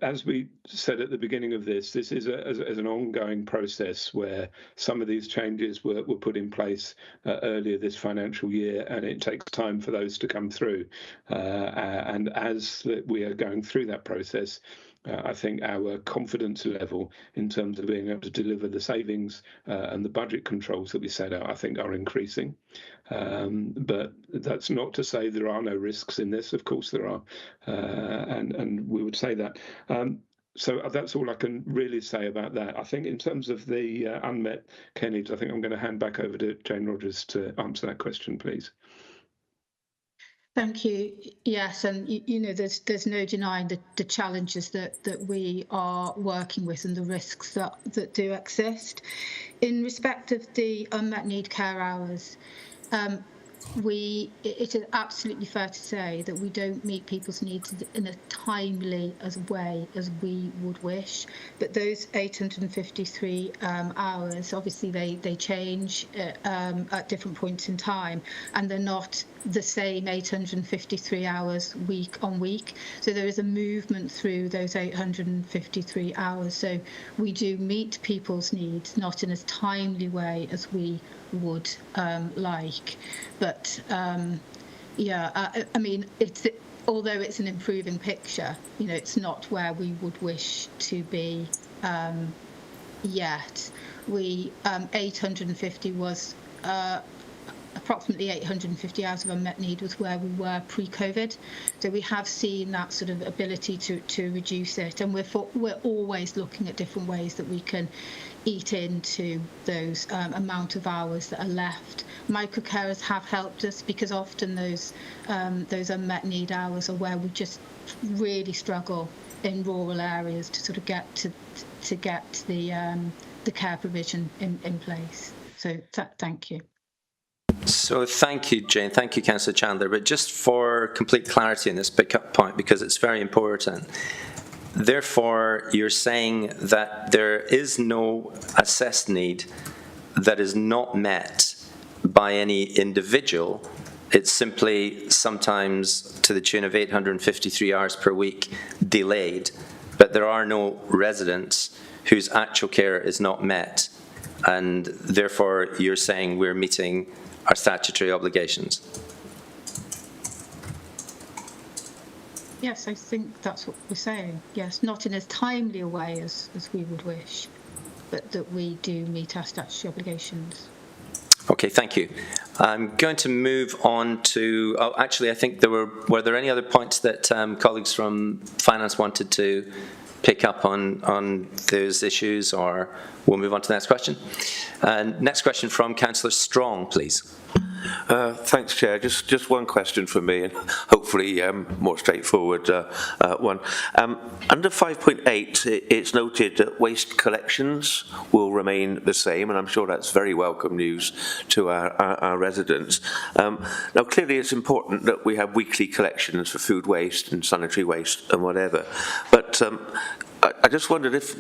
as we said at the beginning of this is an ongoing process where some of these changes were put in place earlier this financial year, and it takes time for those to come through. And as we are going through that process, I think our confidence level in terms of being able to deliver the savings and the budget controls that we set out, I think, are increasing. But that's not to say there are no risks in this. Of course there are, and we would say that. So that's all I can really say about that. I think in terms of the unmet care needs, I think I'm going to hand back over to Jane Rogers to answer that question, please. Thank you. Yes, and you know, there's no denying the challenges that we are working with and the risks that do exist. In respect of the unmet need care hours, it is absolutely fair to say that we don't meet people's needs in a timely way as we would wish. But those 853 hours, obviously they change at different points in time, and they're not the same 853 hours week on week. So there is a movement through those 853 hours. So we do meet people's needs, not in as timely way as we would like, but I mean, although it's an improving picture, you know, it's not where we would wish to be yet. 850 was approximately 850 hours of unmet need was where we were pre-COVID. So we have seen that sort of ability to reduce it, and we're always looking at different ways that we can eat into those amount of hours that are left. Microcarers have helped us, because often those unmet need hours are where we just really struggle in rural areas to sort of get the care provision in place. So thank you. So thank you, Jane. Thank you, Councillor Chandler. But just for complete clarity in this pickup point, because it's very important, therefore, you're saying that there is no assessed need that is not met by any individual. It's simply sometimes to the tune of 853 hours per week delayed, but there are no residents whose actual care is not met. And therefore, you're saying we're meeting our statutory obligations. Yes, I think that's what we're saying. Yes, not in as timely a way as we would wish, but that we do meet our statutory obligations. Okay, thank you. I'm going to move on to, actually, I think were there any other points that colleagues from Finance wanted to pick up on those issues, or we'll move on to the next question? Next question from Councillor Strong, please. Thanks, Chair. Just one question from me, and hopefully more straightforward one. Under 5.8, it's noted that waste collections will remain the same, and I'm sure that's very welcome news to our residents. Now, clearly it's important that we have weekly collections for food waste and sanitary waste and whatever, but I just wondered if,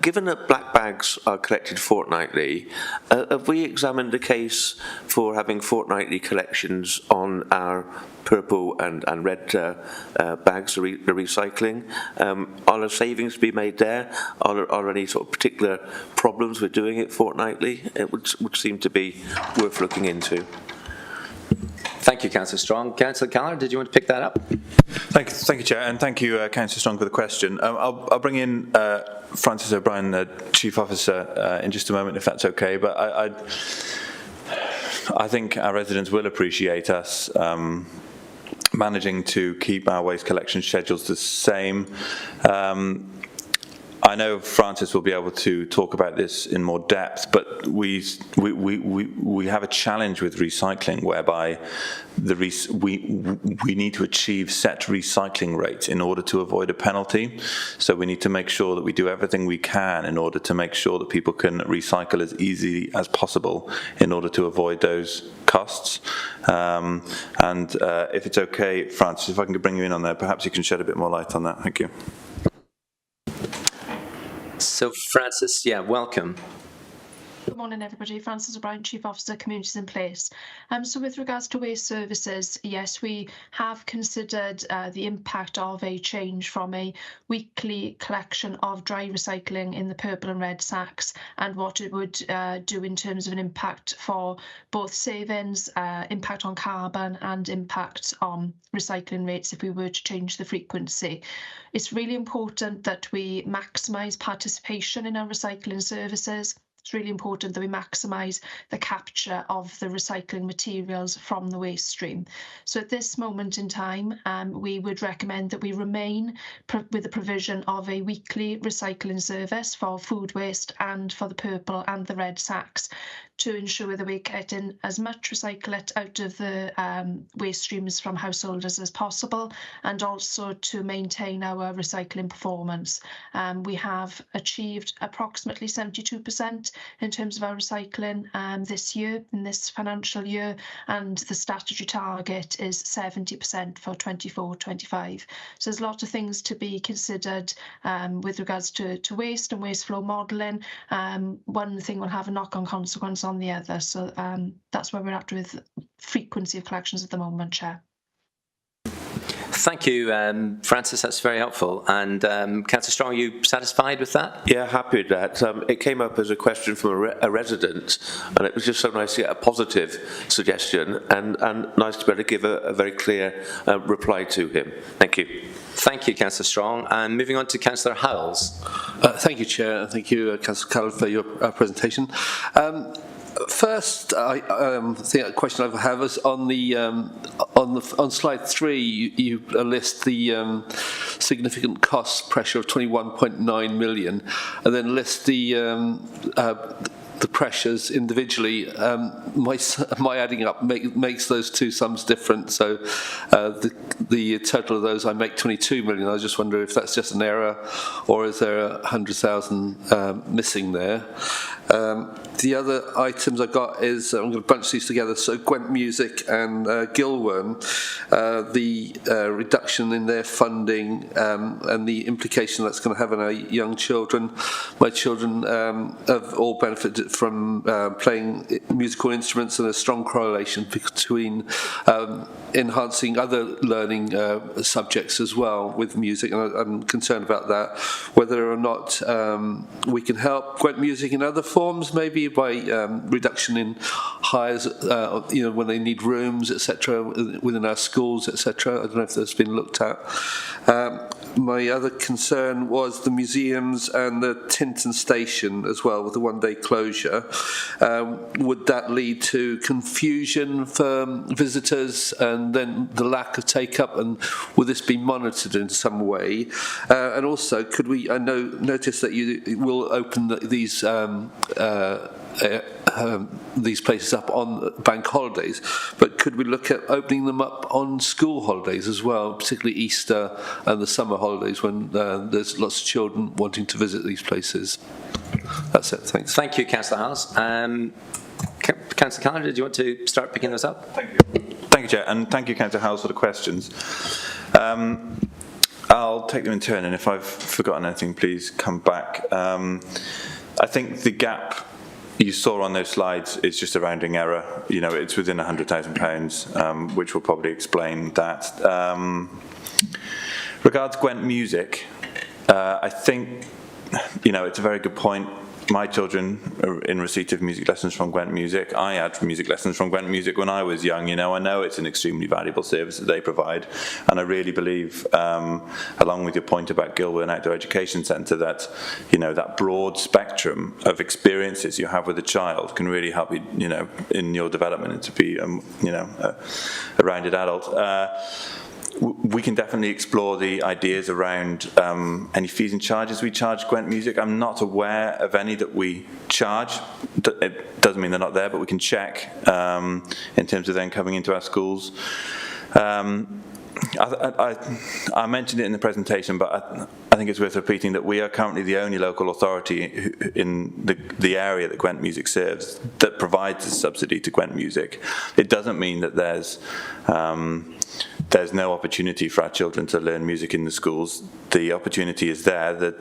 given that black bags are collected fortnightly, have we examined the case for having fortnightly collections on our purple and red bags, the recycling? Are there savings to be made there? Are there any sort of particular problems with doing it fortnightly? It would seem to be worth looking into. Thank you, Councillor Strong. Councillor Callagher, did you want to pick that up? Thank you, Chair, and thank you, Councillor Strong, for the question. I'll bring in Francis O'Brien, the Chief Officer, in just a moment, if that's okay. But I think our residents will appreciate us managing to keep our waste collection schedules the same. I know Francis will be able to talk about this in more depth, but we have a challenge with recycling, whereby we need to achieve set recycling rates in order to avoid a penalty. So we need to make sure that we do everything we can in order to make sure that people can recycle as easily as possible in order to avoid those costs. If it's okay, Francis, if I can bring you in on there, perhaps you can shed a bit more light on that. Thank you. So, Francis, yeah, welcome. Good morning, everybody. Frances O'Brien, Chief Officer, Communities in Place. So with regards to waste services, yes, we have considered the impact of a change from a weekly collection of dry recycling in the purple and red sacks and what it would do in terms of an impact for both savings, impact on carbon and impact on recycling rates if we were to change the frequency. It's really important that we maximise participation in our recycling services. It's really important that we maximise the capture of the recycling materials from the waste stream. So at this moment in time, we would recommend that we remain with the provision of a weekly recycling service for food waste and for the purple and the red sacks to ensure that we're getting as much recyclate out of the waste streams from householders as possible, and also to maintain our recycling performance. We have achieved approximately 72% in terms of our recycling this year, in this financial year, and the statutory target is 70% for 24-25. So there's a lot of things to be considered with regards to waste and waste flow modelling. One thing will have a knock-on consequence on the other. So that's where we're at with frequency of collections at the moment, Chair. Thank you, Francis. That's very helpful. And Councillor Strong, are you satisfied with that? Yeah, happy with that. It came up as a question from a resident, and it was just so nice to get a positive suggestion and nice to be able to give a very clear reply to him. Thank you. Thank you, Councillor Strong. And moving on to Councillor Howells. Thank you, Chair. Thank you, Councillor Carroll, for your presentation. First, I think a question I have is on slide 3. You list the significant cost pressure of 21.9 million, and then list the pressures individually. My adding up makes those two sums different. So the total of those, I make 22 million. I just wonder if that's just an error, or is there 100,000 missing there? The other items I got is, I'm going to bunch these together, so Gwent Music and Gilwern, the reduction in their funding and the implication that's going to have on our young children. My children have all benefited from playing musical instruments, and a strong correlation between enhancing other learning subjects as well with music, and I'm concerned about that. Whether or not we can help Gwent Music in other forms, maybe by reduction in hires, when they need rooms, etc., within our schools, etc. I don't know if that's been looked at. My other concern was the museums and the Tinton station as well, with the one-day closure. Would that lead to confusion for visitors and then the lack of take-up, and will this be monitored in some way? And also, could we, I notice that you will open these places up on bank holidays, but could we look at opening them up on school holidays as well, particularly Easter and the summer holidays when there's lots of children wanting to visit these places? That's it, thanks. Thank you, Councillor Howells. Councillor Callender, do you want to start picking those up? Thank you. Thank you, Chair, and thank you, Councillor Howells, for the questions. I'll take them in turn, and if I've forgotten anything, please come back. I think the gap you saw on those slides is just a rounding error. It's within £100,000, which will probably explain that. Regards Gwent Music, I think, it's a very good point. My children are in receipt of music lessons from Gwent Music. I had music lessons from Gwent Music when I was young. I know it's an extremely valuable service that they provide, and I really believe, along with your point about Gilwern Outdoor Education Centre, that that broad spectrum of experiences you have with a child can really help you, in your development and to be, a rounded adult. We can definitely explore the ideas around any fees and charges we charge Gwent Music. I'm not aware of any that we charge. It doesn't mean they're not there, but we can check in terms of them coming into our schools. I mentioned it in the presentation, but I think it's worth repeating that we are currently the only local authority in the area that Gwent Music serves that provides a subsidy to Gwent Music. It doesn't mean that there's there's no opportunity for our children to learn music in the schools. The opportunity is there that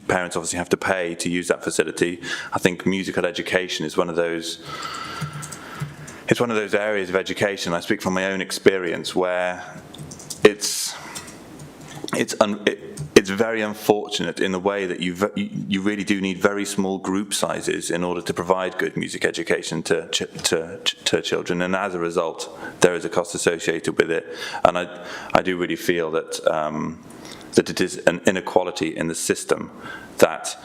parents obviously have to pay to use that facility. I think musical education is one of those. It's one of those areas of education. I speak from my own experience where it's very unfortunate in the way that you really do need very small group sizes in order to provide good music education to children, and as a result, there is a cost associated with it. And I do really feel that that it is an inequality in the system that.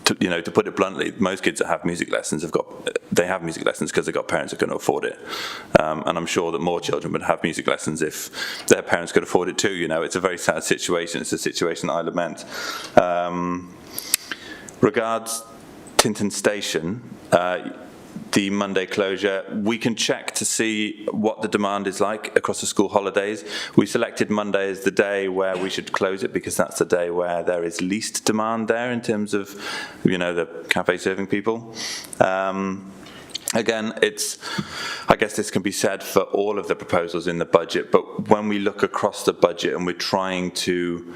To put it bluntly, most kids that have music lessons have music lessons because they've got parents that can afford it, and I'm sure that more children would have music lessons if their parents could afford it too. It's a very sad situation. It's a situation that I lament. Regards Tinton Station, the Monday closure, we can check to see what the demand is like across the school holidays. We selected Monday as the day where we should close it because that's the day where there is least demand there in terms of, the cafe serving people. Again, I guess this can be said for all of the proposals in the budget, but when we look across the budget and we're trying to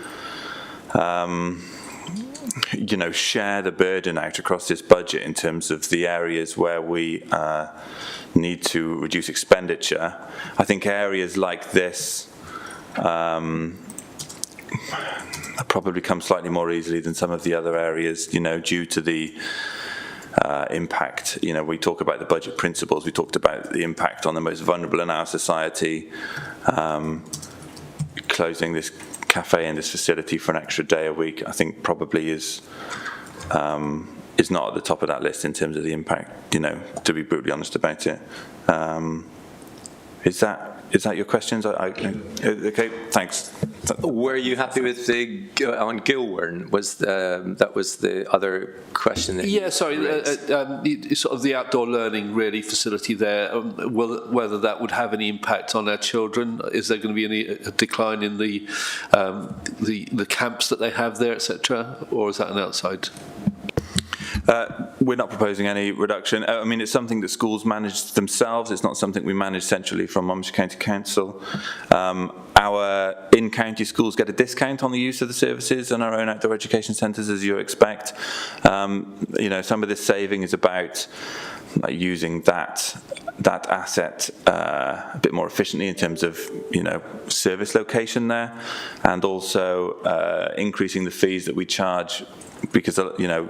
share the burden out across this budget in terms of the areas where we need to reduce expenditure, I think areas like this probably come slightly more easily than some of the other areas, due to the impact. We talk about the budget principles, we talked about the impact on the most vulnerable in our society. Closing this cafe and this facility for an extra day a week, I think probably is not at the top of that list in terms of the impact, to be brutally honest about it. Is that your questions? Okay, thanks. Were you happy with on Gilwern? That was the other question that sort of the outdoor learning really facility there, whether that would have any impact on our children. Is there going to be any decline in the camps that they have there, etc., or is that an outside? We're not proposing any reduction. It's something that schools manage themselves. It's not something we manage centrally from Monmouthshire County Council. Our in-county schools get a discount on the use of the services and our own outdoor education centres, as you expect. Some of this saving is about using that asset a bit more efficiently in terms of service location there, and also increasing the fees that we charge, because I'm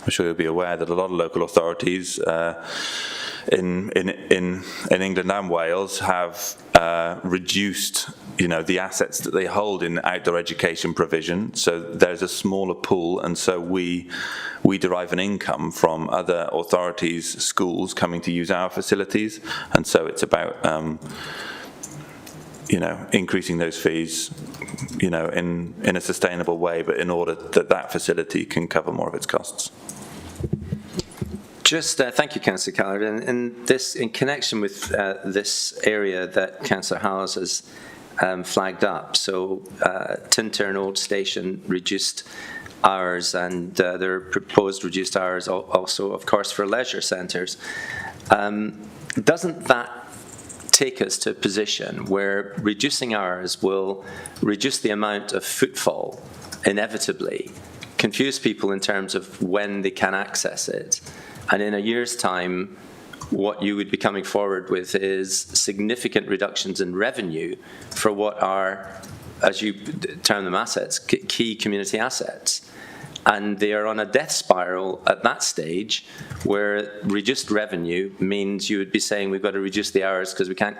sure you'll be aware that a lot of local authorities in England and Wales have reduced the assets that they hold in outdoor education provision, so there's a smaller pool, and so we derive an income from other authorities' schools coming to use our facilities, and so it's about increasing those fees in a sustainable way, but in order that facility can cover more of its costs. Just thank you, Councillor Callard. In connection with this area that Councillor Howes has flagged up, so Tintern Old Station reduced hours, and there are proposed reduced hours also, of course, for leisure centres. Doesn't that take us to a position where reducing hours will reduce the amount of footfall, inevitably, confuse people in terms of when they can access it, and in a year's time, what you would be coming forward with is significant reductions in revenue for what are, as you term them, assets, key community assets. And they are on a death spiral at that stage, where reduced revenue means you would be saying we've got to reduce the hours because we can't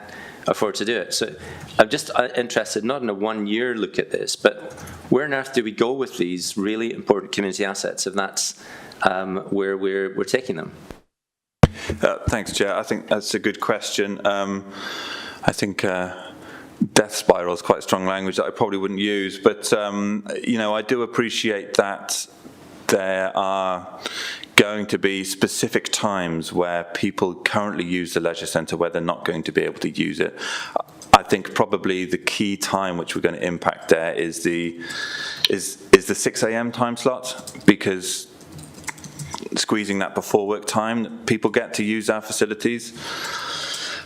afford to do it. So I'm just interested, not in a one-year look at this, but where on earth do we go with these really important community assets if that's where we're taking them? Thanks, Chair. I think that's a good question. I think death spiral is quite strong language that I probably wouldn't use, but I do appreciate that there are going to be specific times where people currently use the leisure centre where they're not going to be able to use it. I think probably the key time which we're going to impact there is the 6 a.m. time slot, because squeezing that before work time, people get to use our facilities.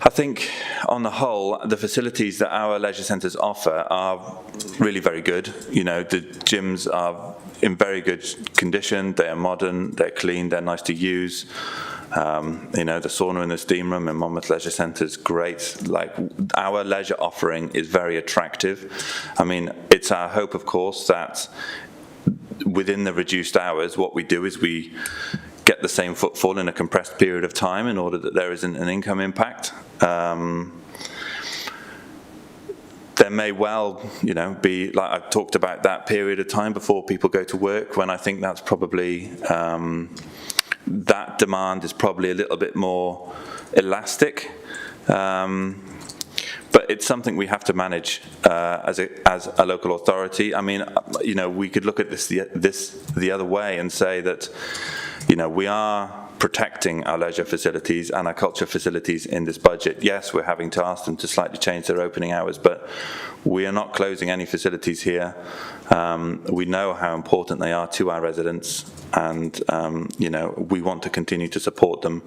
I think on the whole, the facilities that our leisure centres offer are really very good. You know, the gyms are in very good condition, they are modern, they're clean, they're nice to use. You know, the sauna and the steam room in Monmouth Leisure Centre is great. Like, our leisure offering is very attractive. I mean, it's our hope, of course, that within the reduced hours, what we do is we get the same footfall in a compressed period of time in order that there isn't an income impact. There may well, you know, be, like I've talked about, that period of time before people go to work, when I think that's probably, that demand is probably a little bit more elastic. But it's something we have to manage as a local authority. I mean, you know, we could look at this the other way and say that, you know, we are protecting our leisure facilities and our culture facilities in this budget. Yes, we're having to ask them to slightly change their opening hours, but we are not closing any facilities here. We know how important they are to our residents, and you know, we want to continue to support them,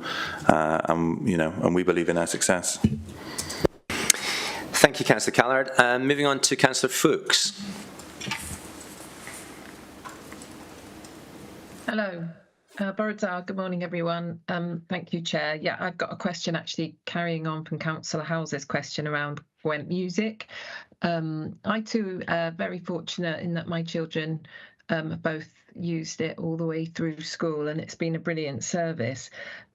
you know, and we believe in their success. Thank you, Councillor Callard. Moving on to Councillor Fuchs. Hello. Borodar, good morning, everyone. Thank you, Chair. Yeah, I've got a question actually carrying on from Councillor House's question around Gwent Music. I too are very fortunate in that my children have both used it all the way through school, and it's been a brilliant service.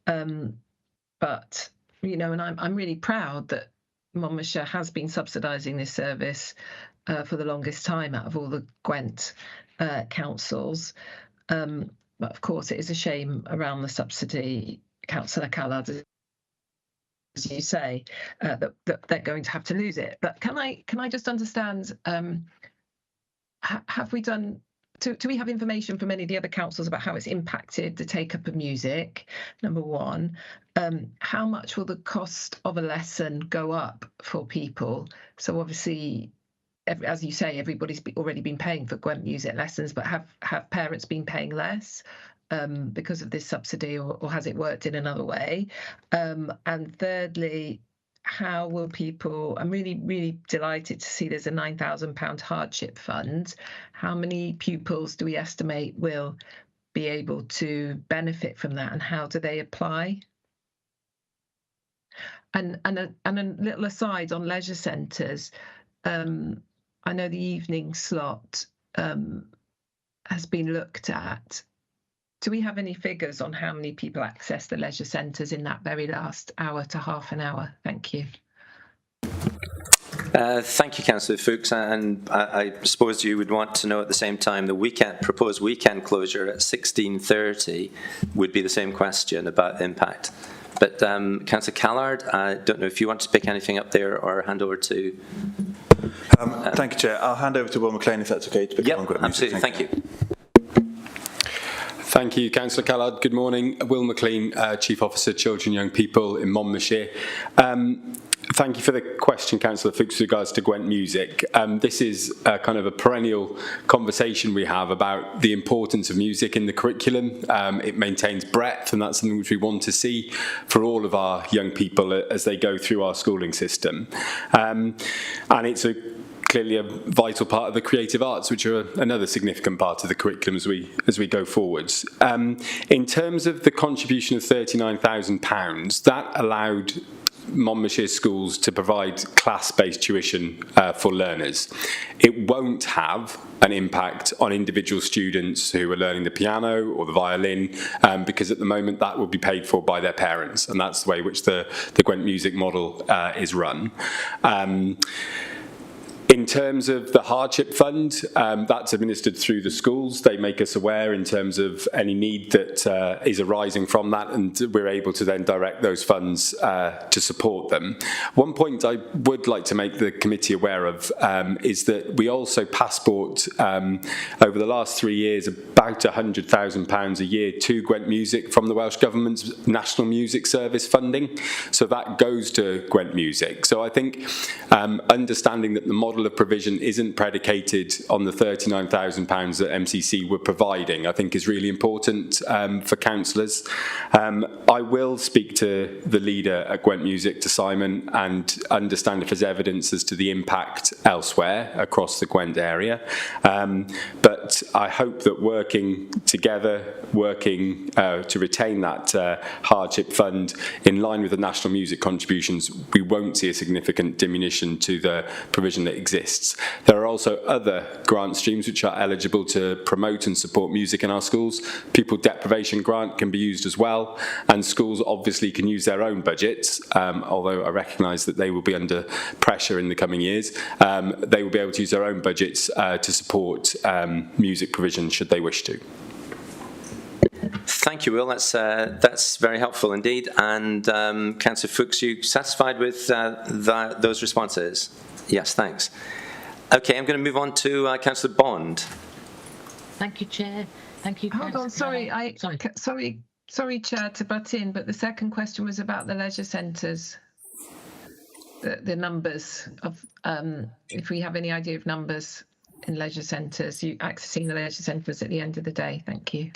But, you know, and I'm really proud that Monmouthshire has been subsidising this service for the longest time out of all the Gwent councils. But of course, it is a shame around the subsidy, Councillor Callard, as you say, that they're going to have to lose it. But can I just understand? Have we done? Do we have information from any of the other councils about how it's impacted the take-up of music? Number one, how much will the cost of a lesson go up for people? So obviously, as you say, everybody's already been paying for Gwent music lessons, but have parents been paying less because of this subsidy, or has it worked in another way? And thirdly, how will people, I'm really, really delighted to see there's a £9,000 hardship fund. How many pupils do we estimate will be able to benefit from that, and how do they apply? And a little aside on leisure centres, I know the evening slot has been looked at. Do we have any figures on how many people access the leisure centres in that very last hour to half an hour? Thank you. Thank you, Councillor Fuchs, and I suppose you would want to know at the same time the proposed weekend closure at 16:30 would be the same question about impact. But Councillor Callard, I don't know if you want to pick anything up there or hand over to... Thank you, Chair. I'll hand over to Will McLean if that's okay to pick up on Gwent Music. Absolutely, thank you. Thank you, Councillor Callard. Good morning. Will McLean, Chief Officer, Children and Young People in Monmouthshire. Thank you for the question, Councillor Fuchs, with regards to Gwent Music. This is kind of a perennial conversation we have about the importance of music in the curriculum. It maintains breadth, and that's something which we want to see for all of our young people as they go through our schooling system. And it's clearly a vital part of the creative arts, which are another significant part of the curriculum as we go forwards. In terms of the contribution of £39,000, that allowed Monmouthshire schools to provide class-based tuition for learners. It won't have an impact on individual students who are learning the piano or the violin, because at the moment that will be paid for by their parents, and that's the way which the Gwent Music model is run. In terms of the hardship fund, that's administered through the schools. They make us aware in terms of any need that is arising from that, and we're able to then direct those funds to support them. One point I would like to make the committee aware of is that we also passport, over the last 3 years, about £100,000 a year to Gwent Music from the Welsh Government's National Music Service funding. So that goes to Gwent Music. So I think understanding that the model level of provision isn't predicated on the £39,000 that MCC were providing, I think is really important for councillors. I will speak to the leader at Gwent Music, to Simon, and understand if there's evidence as to the impact elsewhere across the Gwent area. But I hope that working together, working to retain that hardship fund in line with the national music contributions, we won't see a significant diminution to the provision that exists. There are also other grant streams which are eligible to promote and support music in our schools. Pupil deprivation grant can be used as well, and schools obviously can use their own budgets, although I recognise that they will be under pressure in the coming years. They will be able to use their own budgets to support music provision should they wish to. Thank you, Will. That's very helpful indeed. And Councillor Fuchs, you satisfied with those responses? Yes, thanks. Okay, I'm going to move on to Councillor Bond. Thank you, Chair. Thank you. Hold on, sorry, sorry, Chair, to butt in, but the second question was about the leisure centres. The numbers of, if we have any idea of numbers in leisure centres, accessing the leisure centres at the end of the day. Thank you.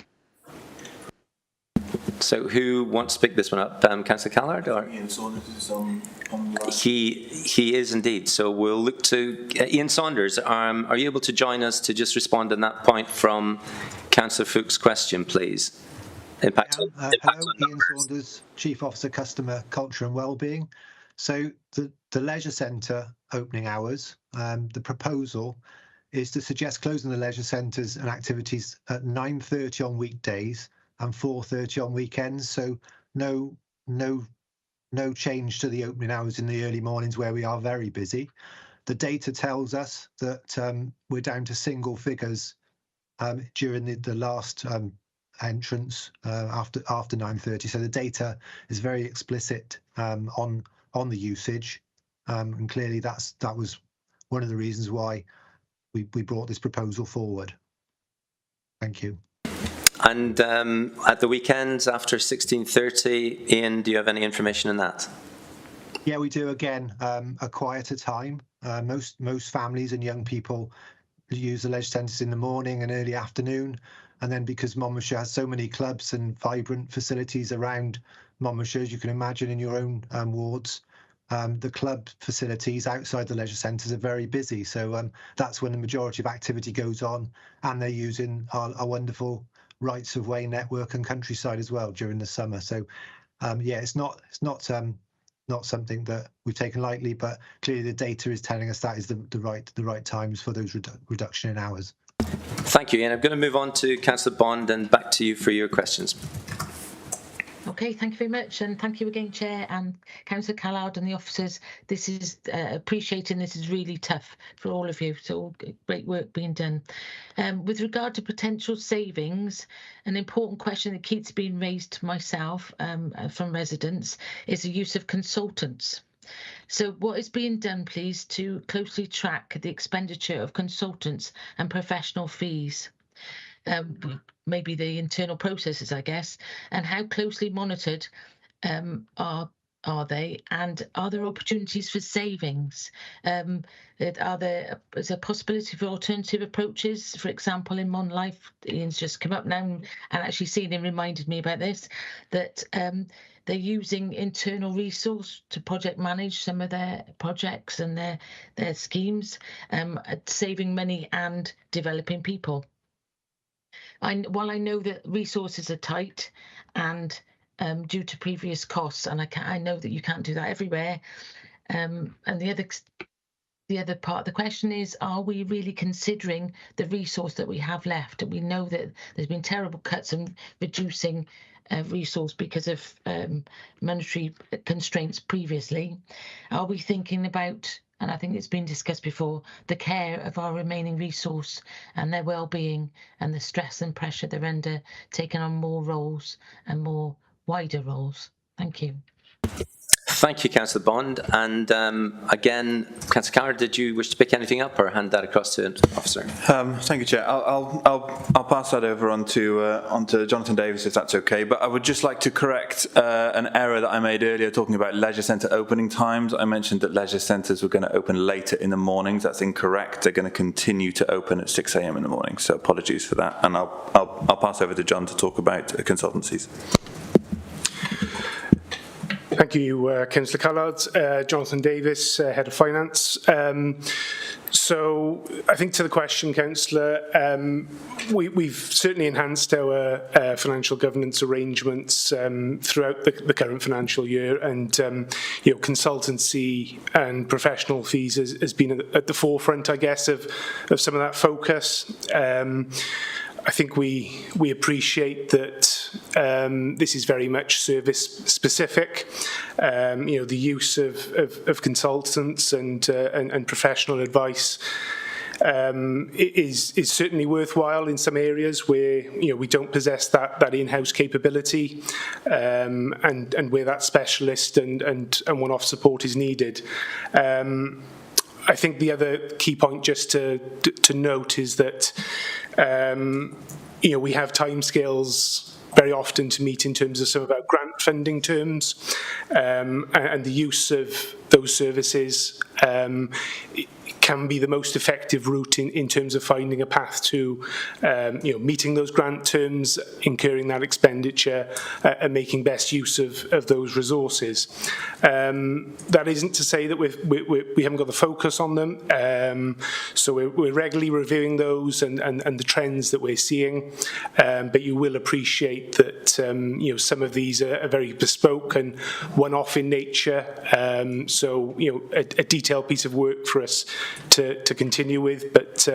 So who wants to pick this one up? Councillor Callard? Or? Ian Saunders is on the line. He is indeed. So we'll look to Ian Saunders. Are you able to join us to just respond on that point from Councillor Fuchs' question, please? Impact Hello, Ian Saunders, Chief Officer Customer Culture and Wellbeing. So the leisure centre opening hours, the proposal is to suggest closing the leisure centres and activities at 9:30 on weekdays and 4:30 on weekends. So no change to the opening hours in the early mornings where we are very busy. The data tells us that we're down to single figures during the last entrance after 9:30. So the data is very explicit on the usage, and clearly that was one of the reasons why we brought this proposal forward. Thank you. And at the weekends after 16:30, Ian, do you have any information on that? Yeah, we do. Again, a quieter time. Most families and young people use the leisure centres in the morning and early afternoon, and then because Monmouthshire has so many clubs and vibrant facilities around Monmouthshire, as you can imagine in your own wards, the club facilities outside the leisure centres are very busy. So that's when the majority of activity goes on, and they're using our wonderful rights of way network and countryside as well during the summer. So yeah, it's not something that we've taken lightly, but clearly the data is telling us that is the right times for those reduction in hours. Thank you, Ian. I'm going to move on to Councillor Bond and back to you for your questions. Okay, thank you very much, and thank you again, Chair and Councillor Callard and the officers. This is appreciating. This is really tough for all of you. So great work being done. With regard to potential savings, an important question that keeps being raised to myself from residents is the use of consultants. So what is being done, please, to closely track the expenditure of consultants and professional fees? Maybe the internal processes, I guess, and how closely monitored are they, and are there opportunities for savings? Is there a possibility for alternative approaches? For example, in Mon Life, Ian's just come up now and actually seen him reminded me about this, that they're using internal resource to project manage some of their projects and their schemes, saving money and developing people. While I know that resources are tight and due to previous costs, and I know that you can't do that everywhere. And the other part of the question is, are we really considering the resource that we have left? And we know that there's been terrible cuts and reducing resource because of monetary constraints previously. Are we thinking about, and I think it's been discussed before, the care of our remaining resource and their well-being and the stress and pressure they're under, taking on more roles and more wider roles? Thank you. Thank you, Councillor Bond. And again, Councillor Callard, did you wish to pick anything up or hand that across to an officer? Thank you, Chair. I'll pass that over onto Jonathan Davis, if that's okay. But I would just like to correct an error that I made earlier talking about leisure centre opening times. I mentioned that leisure centres were going to open later in the mornings. That's incorrect. They're going to continue to open at 6 a.m. in the morning. So apologies for that. And I'll pass over to John to talk about consultancies. Thank you, Councillor Callard. Jonathan Davis, Head of Finance. So I think to the question, Councillor, we've certainly enhanced our financial governance arrangements throughout the current financial year, and consultancy and professional fees has been at the forefront, I guess, of some of that focus. I think we appreciate that this is very much service specific. The use of consultants and professional advice is certainly worthwhile in some areas where we don't possess that in-house capability, and where that specialist and one-off support is needed. I think the other key point just to note is that we have timescales very often to meet in terms of some of our grant funding terms, and the use of those services can be the most effective route in terms of finding a path to meeting those grant terms, incurring that expenditure, and making best use of those resources. That isn't to say that we haven't got the focus on them, so we're regularly reviewing those and the trends that we're seeing, but you will appreciate that some of these are very bespoke and one-off in nature, so a detailed piece of work for us to continue with, but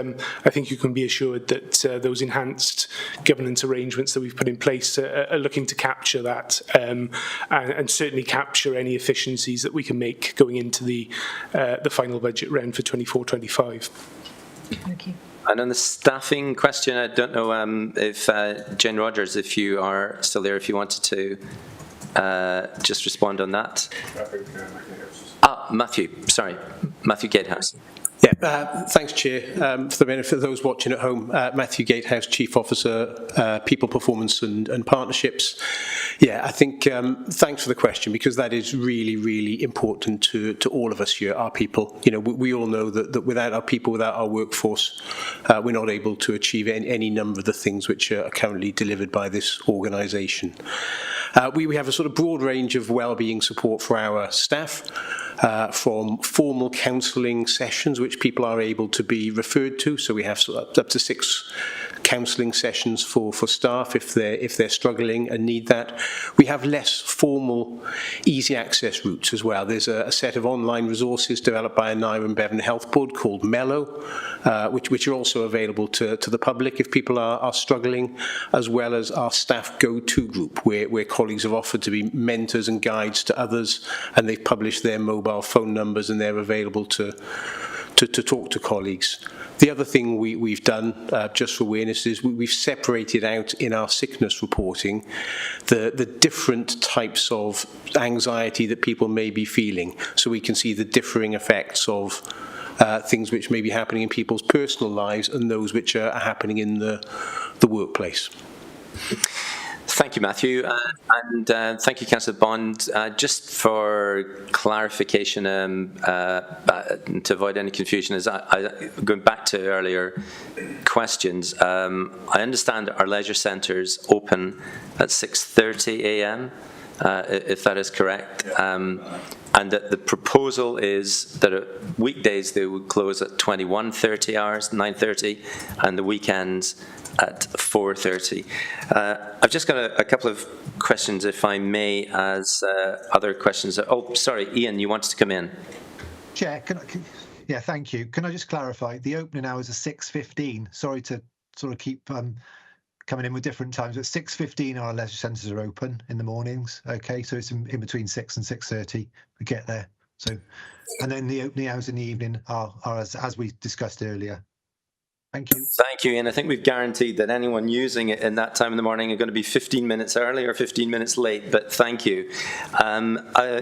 I think you can be assured that those enhanced governance arrangements that we've put in place are looking to capture that, and certainly capture any efficiencies that we can make going into the final budget round for 24-25. Thank you. And on the staffing question, I don't know if Jane Rogers, if you are still there, if you wanted to just respond on that. Matthew Gatehouse. Yeah, thanks, Chair. For the benefit of those watching at home, Matthew Gatehouse, Chief Officer, People Performance and Partnerships. Yeah, I think thanks for the question, because that is really, really important to all of us here, our people. We all know that without our people, without our workforce, we're not able to achieve any number of the things which are currently delivered by this organisation. We have a sort of broad range of wellbeing support for our staff, from formal counselling sessions which people are able to be referred to. So we have up to 6 counselling sessions for staff if they're struggling and need that. We have less formal, easy access routes as well. There's a set of online resources developed by Naira and Bevan Health Board called Mellow, which are also available to the public if people are struggling, as well as our staff go-to group, where colleagues have offered to be mentors and guides to others, and they've published their mobile phone numbers and they're available to talk to colleagues. The other thing we've done, just for awareness, is we've separated out in our sickness reporting the different types of anxiety that people may be feeling, so we can see the differing effects of things which may be happening in people's personal lives and those which are happening in the workplace. Thank you, Matthew, and thank you, Councillor Bond. Just for clarification, to avoid any confusion, going back to earlier questions, I understand our leisure centres open at 6:30 a.m, if that is correct, and that the proposal is that weekdays they would close at 21:30 hours, 9:30, and the weekends at 4:30. I've just got a couple of questions, if I may, as other questions. Oh, sorry, Ian, you wanted to come in. Chair, yeah, thank you. Can I just clarify? The opening hours are 6:15. Sorry to sort of keep coming in with different times, but 6:15 our leisure centres are open in the mornings. Okay, so it's in between 6 and 6:30. We get there. So, and then the opening hours in the evening are as we discussed earlier. Thank you. Thank you, Ian. I think we've guaranteed that anyone using it in that time in the morning are going to be 15 minutes early or 15 minutes late, but thank you.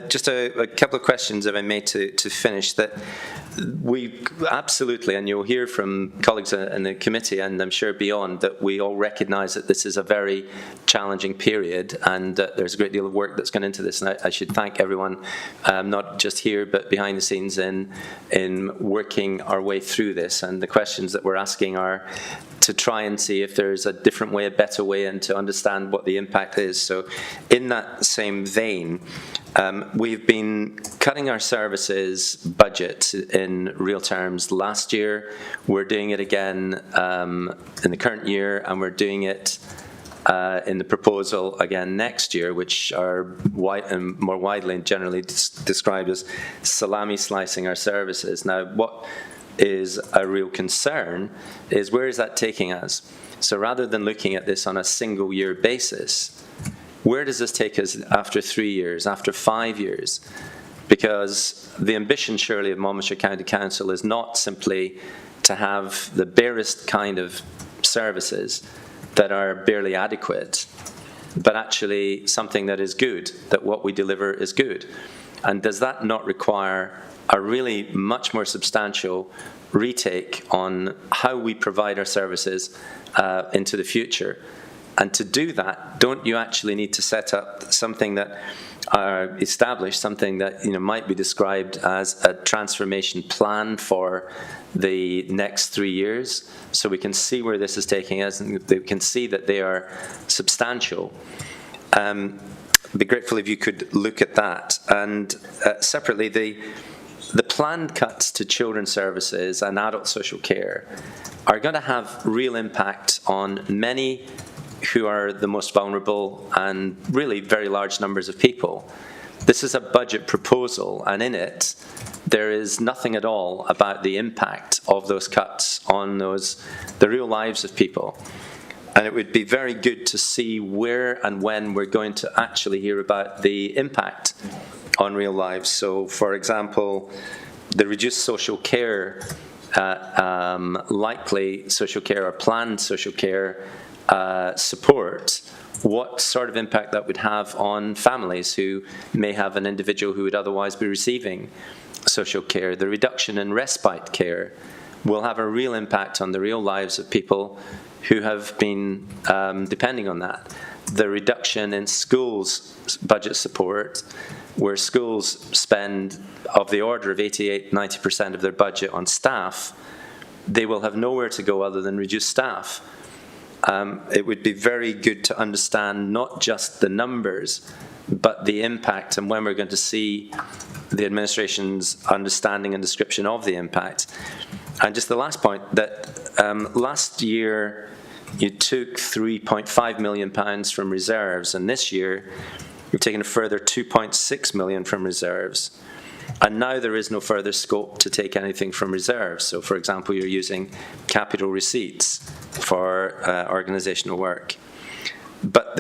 Just a couple of questions, if I may, to finish. That we absolutely, and you'll hear from colleagues in the committee and I'm sure beyond, that we all recognise that this is a very challenging period and there's a great deal of work that's gone into this. And I should thank everyone, not just here, but behind the scenes in working our way through this. And the questions that we're asking are to try and see if there's a different way, a better way, and to understand what the impact is. So in that same vein, we've been cutting our services budget in real terms last year. We're doing it again in the current year, and we're doing it in the proposal again next year, which are more widely and generally described as salami slicing our services. Now, what is a real concern is where is that taking us? So rather than looking at this on a single year basis, where does this take us after 3 years, after 5 years? Because the ambition surely of Monmouthshire County Council is not simply to have the barest kind of services that are barely adequate, but actually something that is good, that what we deliver is good. And does that not require a really much more substantial retake on how we provide our services into the future? And to do that, don't you actually need to set up something that establish something that might be described as a transformation plan for the next 3 years, so we can see where this is taking us and we can see that they are substantial. I'd be grateful if you could look at that. And separately, the planned cuts to children's services and adult social care are going to have real impact on many who are the most vulnerable and really very large numbers of people. This is a budget proposal, and in it there is nothing at all about the impact of those cuts on the real lives of people. And it would be very good to see where and when we're going to actually hear about the impact on real lives. So, for example, the reduced social care, likely social care or planned social care support, what sort of impact that would have on families who may have an individual who would otherwise be receiving social care. The reduction in respite care will have a real impact on the real lives of people who have been depending on that. The reduction in schools' budget support, where schools spend of the order of 88-90% of their budget on staff, they will have nowhere to go other than reduce staff. It would be very good to understand not just the numbers, but the impact and when we're going to see the administration's understanding and description of the impact. And just the last point, that last year you took £3.5 million from reserves, and this year you've taken a further £2.6 million from reserves. And now there is no further scope to take anything from reserves. So, for example, you're using capital receipts for organisational work. But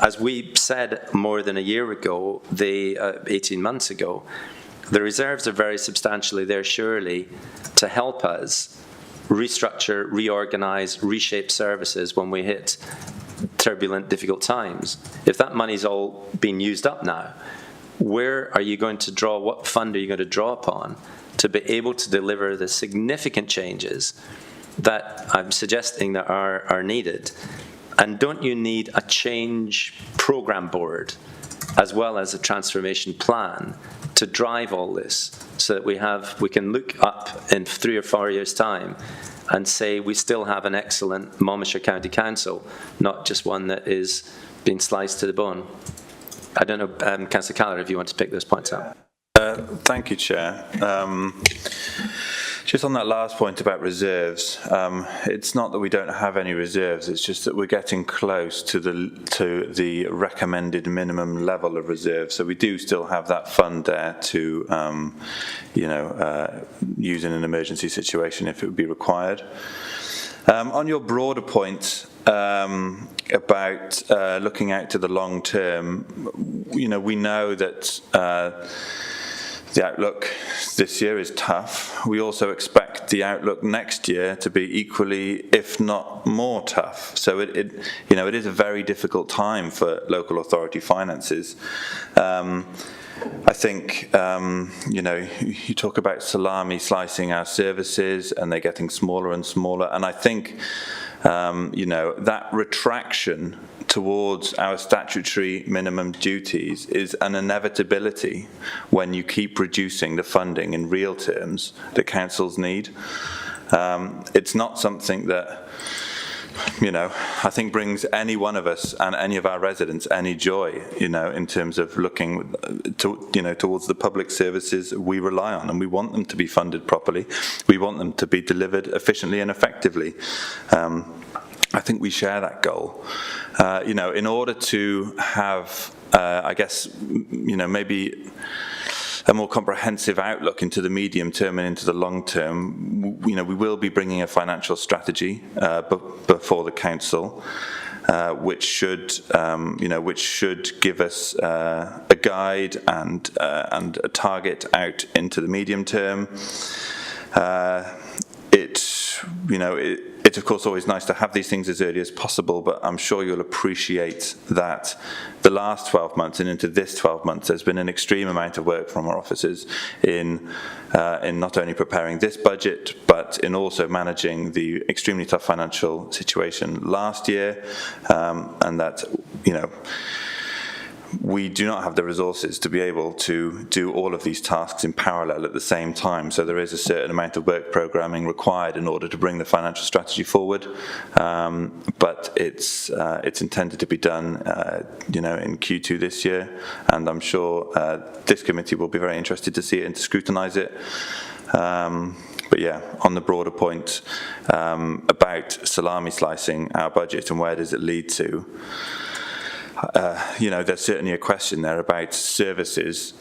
as we said more than a year ago, 18 months ago, the reserves are very substantially there, surely, to help us restructure, reorganise, reshape services when we hit turbulent, difficult times. If that money's all been used up now, where are you going to draw, what fund are you going to draw upon to be able to deliver the significant changes that I'm suggesting that are needed? And don't you need a change programme board as well as a transformation plan to drive all this, so that we can look up in 3 or 4 years' time and say we still have an excellent Monmouthshire County Council, not just one that is being sliced to the bone? I don't know, Councillor Callagher, if you want to pick those points up. Thank you, Chair. Just on that last point about reserves, it's not that we don't have any reserves, it's just that we're getting close to the recommended minimum level of reserves. So we do still have that fund there to use in an emergency situation if it would be required. On your broader point about looking out to the long term, we know that the outlook this year is tough. We also expect expect the outlook next year to be equally, if not more tough. So it is a very difficult time for local authority finances. I think, you talk about salami slicing our services and they're getting smaller and smaller. And I think, that retraction towards our statutory minimum duties is an inevitability when you keep reducing the funding in real terms that councils need. It's not something that, I think brings any one of us and any of our residents any joy, in terms of looking towards the public services we rely on, and we want them to be funded properly. We want them to be delivered efficiently and effectively. I think we share that goal. In order to have, maybe a more comprehensive outlook into the medium term and into the long term, we will be bringing a financial strategy before the council, which should give us a guide and a target out into the medium term. It's of course always nice to have these things as early as possible, but I'm sure you'll appreciate that the last 12 months and into this 12 months there's been an extreme amount of work from our officers in not only preparing this budget but in also managing the extremely tough financial situation last year, and that we do not have the resources to be able to do all of these tasks in parallel at the same time. So there is a certain amount of work programming required in order to bring the financial strategy forward. But it's intended to be done, in Q2 this year, and I'm sure this committee will be very interested to see it and to scrutinise it. But yeah, on the broader point about salami slicing our budget and where does it lead to, there's certainly a question there about services.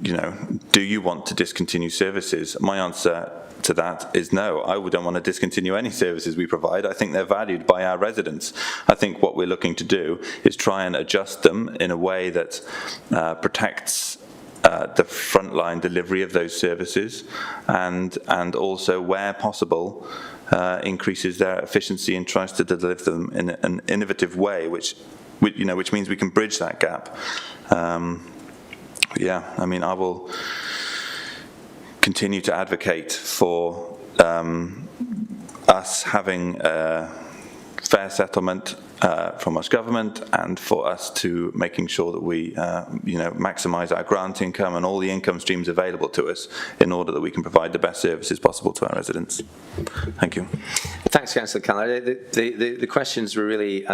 Do you want to discontinue services? My answer to that is no. I don't want to discontinue any services we provide. I think they're valued by our residents. I think what we're looking to do is try and adjust them in a way that protects the frontline delivery of those services, and also where possible increases their efficiency and tries to deliver them in an innovative way, which means we can bridge that gap. I will continue to advocate for us having a fair settlement from us government, and for us to making sure that we maximise our grant income and all the income streams available to us in order that we can provide the best services possible to our residents. Thank you. Thanks, Councillor Callard. The questions were really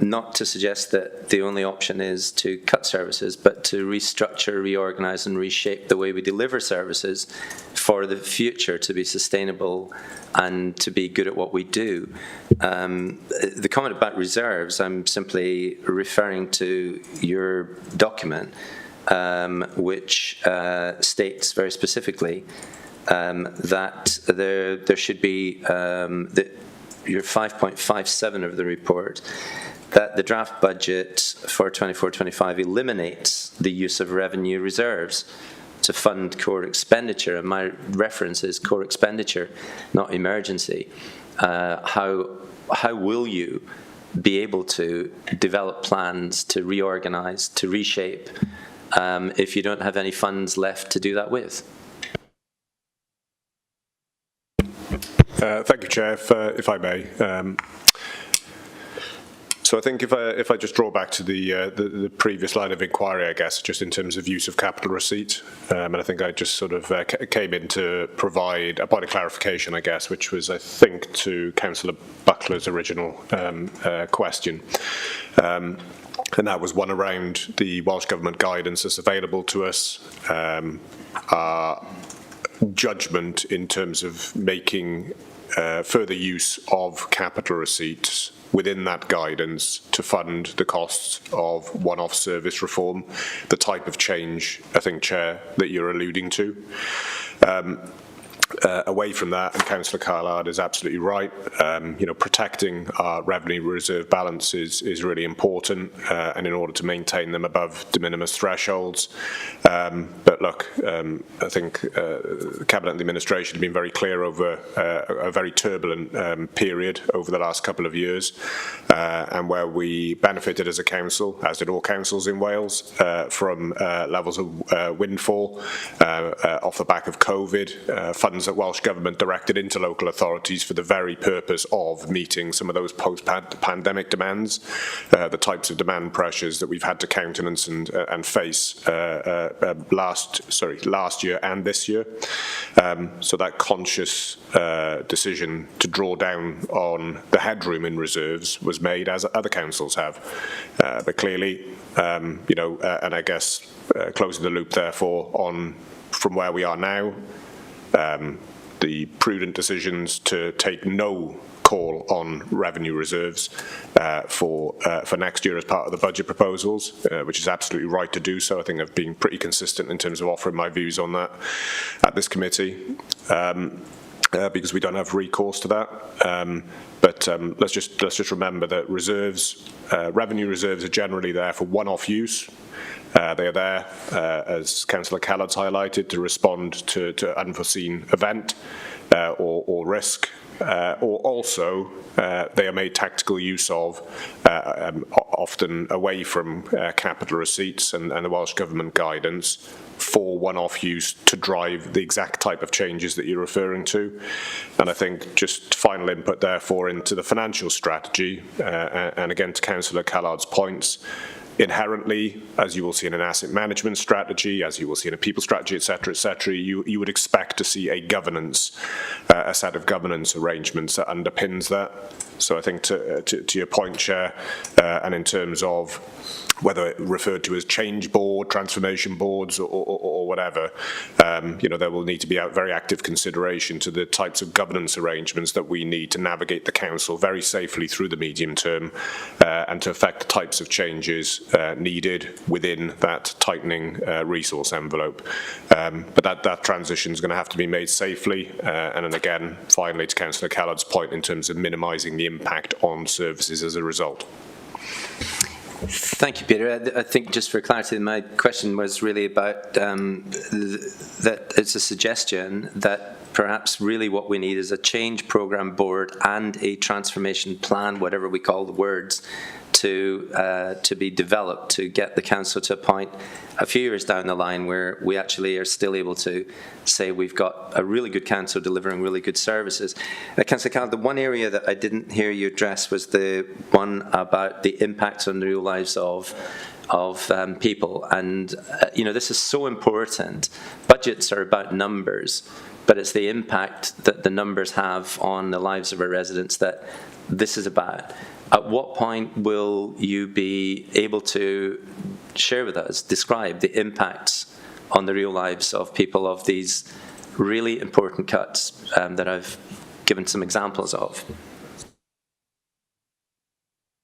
not to suggest that the only option is to cut services, but to restructure, reorganise and reshape the way we deliver services for the future to be sustainable and to be good at what we do. The comment about reserves, I'm simply referring to your document, which states very specifically that there should be your 5.57 of the report, that the draft budget for 24-25 eliminates the use of revenue reserves to fund core expenditure, and my reference is core expenditure, not emergency. How will you be able to develop plans to reorganise, to reshape, if you don't have any funds left to do that with? Thank you, Chair. If I may. So I think if I just draw back to the previous line of inquiry, I guess, just in terms of use of capital receipt, and I think I just sort of came in to provide a point of clarification, I guess, which was, I think, to Councillor Buckler's original question. And that was one around the Welsh Government guidance that's available to us, our judgment in terms of making further use of capital receipts within that guidance to fund the costs of one-off service reform, the type of change, I think, Chair, that you're alluding to. away from that, and Councillor Carlard is absolutely right. Protecting our revenue reserve balance is really important, and in order to maintain them above de minimis thresholds. But look, I think the Cabinet and the administration have been very clear over a very turbulent period over the last couple of years, and where we benefited as a council, as did all councils in Wales, from levels of windfall off the back of COVID, funds that Welsh Government directed into local authorities for the very purpose of meeting some of those post-pandemic demands, the types of demand pressures that we've had to countenance and face last year and this year. So that conscious decision to draw down on the headroom in reserves was made, as other councils have. But clearly, and I guess closing the loop, therefore, on from where we are now, the prudent decisions to take no call on revenue reserves for next year as part of the budget proposals, which is absolutely right to do so. I think I've been pretty consistent in terms of offering my views on that at this committee, because we don't have recourse to that. But let's just remember that reserves, revenue reserves, are generally there for one-off use. They are there, as Councillor Callard's highlighted, to respond to unforeseen event or risk, or also they are made tactical use of, often away from capital receipts and the Welsh Government guidance, for one-off use to drive the exact type of changes that you're referring to. And I think just final input, therefore, into the financial strategy, and again to Councillor Callard's points, inherently, as you will see in an asset management strategy, as you will see in a people strategy, etc., you would expect to see a set of governance arrangements that underpins that. So I think to your point, Chair, and in terms of whether it referred to as change board, transformation boards, or whatever, there will need to be a very active consideration to the types of governance arrangements that we need to navigate the council very safely through the medium term, and to affect the types of changes needed within that tightening resource envelope. But that transition is going to have to be made safely, and then again, finally, to Councillor Callard's point in terms of minimising the impact on services as a result. Thank you, Peter. I think, just for clarity, my question was really about that it's a suggestion that perhaps really what we need is a change programme board and a transformation plan, whatever we call the words, to be developed to get the council to a point a few years down the line where we actually are still able to say we've got a really good council delivering really good services. Councillor Callaghan, the one area that I didn't hear you address was the one about the impacts on the real lives of people, and this is so important. Budgets are about numbers, but it's the impact that the numbers have on the lives of our residents that this is about. At what point will you be able to share with us, describe the impacts on the real lives of people of these really important cuts that I've given some examples of?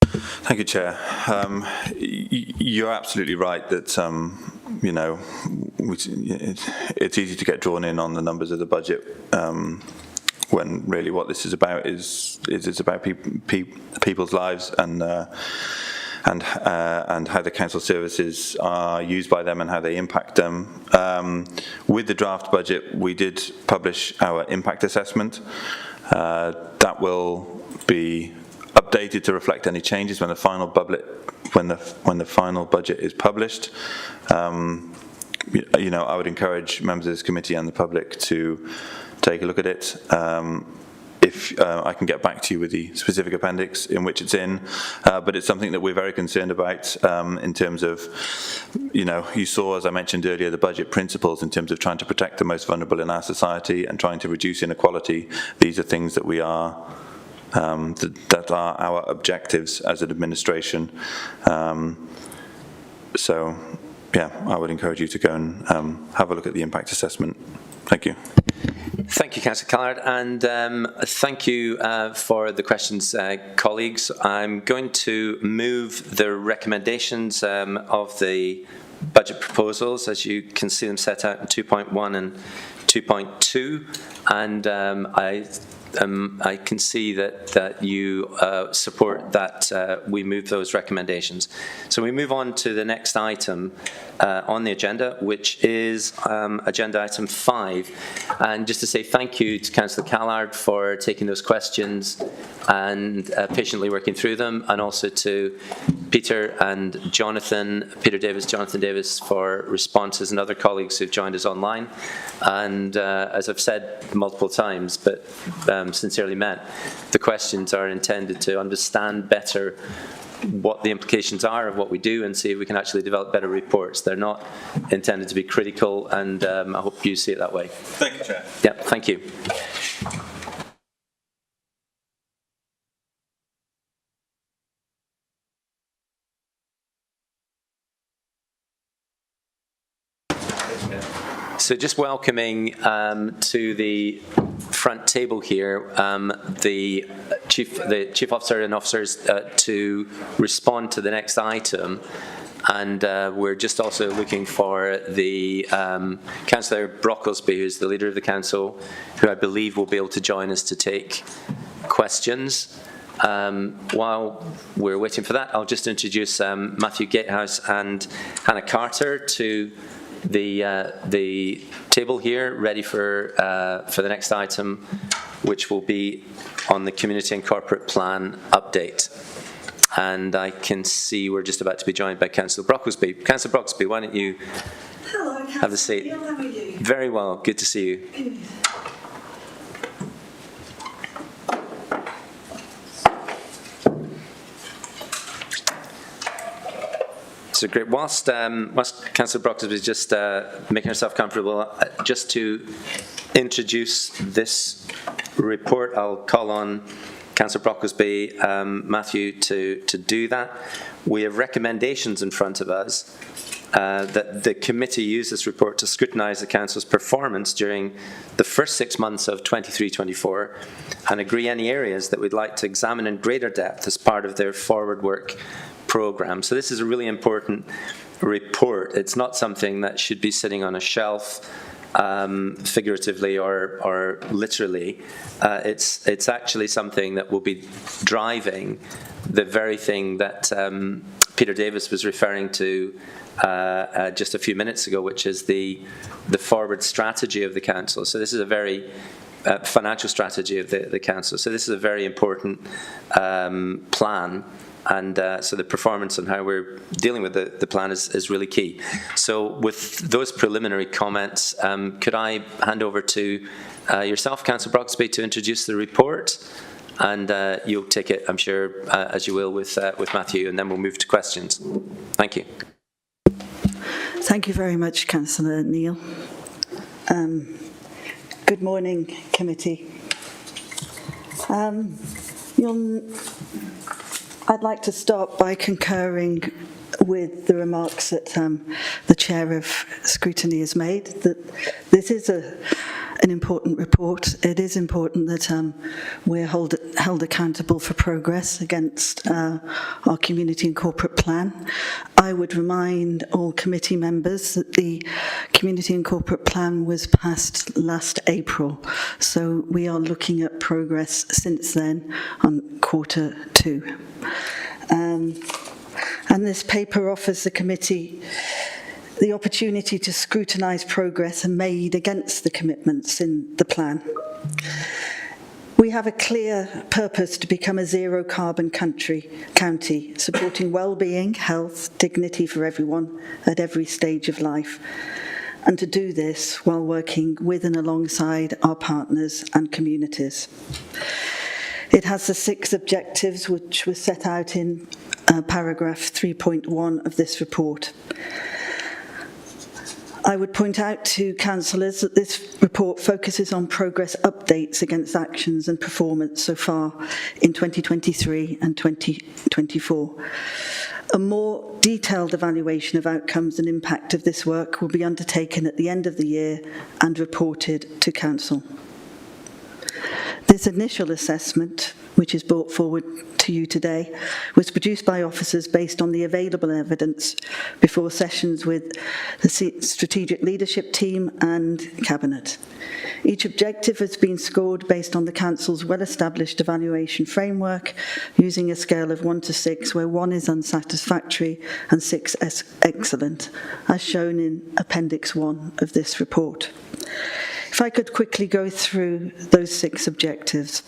Thank you, Chair. You're absolutely right that it's easy to get drawn in on the numbers of the budget, when really what this is about is about people's lives and how the council services are used by them and how they impact them. With the draft budget, we did publish our impact assessment. That will be updated to reflect any changes when the final budget is published. I would encourage members of this committee and the public to take a look at it. If I can get back to you with the specific appendix in which it's in, but it's something that we're very concerned about in terms of, you saw, as I mentioned earlier, the budget principles in terms of trying to protect the most vulnerable in our society and trying to reduce inequality. These are things that we are that are our objectives as an administration. So, yeah, I would encourage you to go and have a look at the impact assessment. Thank you. Thank you, Councillor Callard, and thank you for the questions, colleagues. I'm going to move the recommendations of the budget proposals, as you can see them set out in 2.1 and 2.2, and I can see that you support that we move those recommendations. So we move on to the next item on the agenda, which is agenda item 5. And just to say thank you to Councillor Callard for taking those questions and patiently working through them, and also to Peter and Jonathan, Jonathan Davis for responses, and other colleagues who've joined us online. And as I've said multiple times, but sincerely meant, the questions are intended to understand better what the implications are of what we do and see if we can actually develop better reports. They're not intended to be critical, and I hope you see it that way. Thank you, Chair. Yeah, thank you. So just welcoming to the front table here the chief officer and officers to respond to the next item, and we're just also looking for the Councillor Brocklesby, who's the leader of the council, who I believe will be able to join us to take questions. While we're waiting for that, I'll just introduce Matthew Gatehouse and Hannah Carter to the table here, ready for the next item, which will be on the Community and Corporate Plan update. And I can see we're just about to be joined by Councillor Brocklesby. Councillor Brocklesby, why don't you have a seat? How are you? Very well, good to see you. Good. So great. Whilst Councillor Brocklesby is just making herself comfortable, just to introduce this report, I'll call on Councillor Brocklesby, Matthew, to do that. We have recommendations in front of us that the committee use this report to scrutinise the Council's performance during the first 6 months of 23-24 and agree any areas that we'd like to examine in greater depth as part of their forward work programme. So this is a really important report. It's not something that should be sitting on a shelf, figuratively or literally. It's actually something that will be driving the very thing that Peter Davis was referring to just a few minutes ago, which is the forward strategy of the council. So this is a very financial strategy of the council. So this is a very important plan. And so the performance and how we're dealing with the plan is really key. So with those preliminary comments, could I hand over to yourself, Councillor Brocklesby, to introduce the report? And you'll take it, I'm sure, as you will, with Matthew, and then we'll move to questions. Thank you. Thank you very much, Councillor Neil. Good morning, committee. I'd like to start by concurring with the remarks that the Chair of Scrutiny has made, that this is an important report. It is important that we're held accountable for progress against our community and corporate plan. I would remind all committee members that the community and corporate plan was passed last April, so we are looking at progress since then on Q2. And this paper offers the committee the opportunity to scrutinise progress made against the commitments in the plan. We have a clear purpose to become a zero-carbon county, supporting well-being, health, dignity for everyone at every stage of life, and to do this while working with and alongside our partners and communities. It has the 6 objectives which were set out in paragraph 3.1 of this report. I would point out to councillors that this report focuses on progress updates against actions and performance so far in 2023 and 2024. A more detailed evaluation of outcomes and impact of this work will be undertaken at the end of the year and reported to Council. This initial assessment, which is brought forward to you today, was produced by officers based on the available evidence before sessions with the strategic leadership team and Cabinet. Each objective has been scored based on the Council's well-established evaluation framework using a scale of 1 to 6, where 1 is unsatisfactory and 6 is excellent, as shown in Appendix 1 of this report. If I could quickly go through those 6 objectives.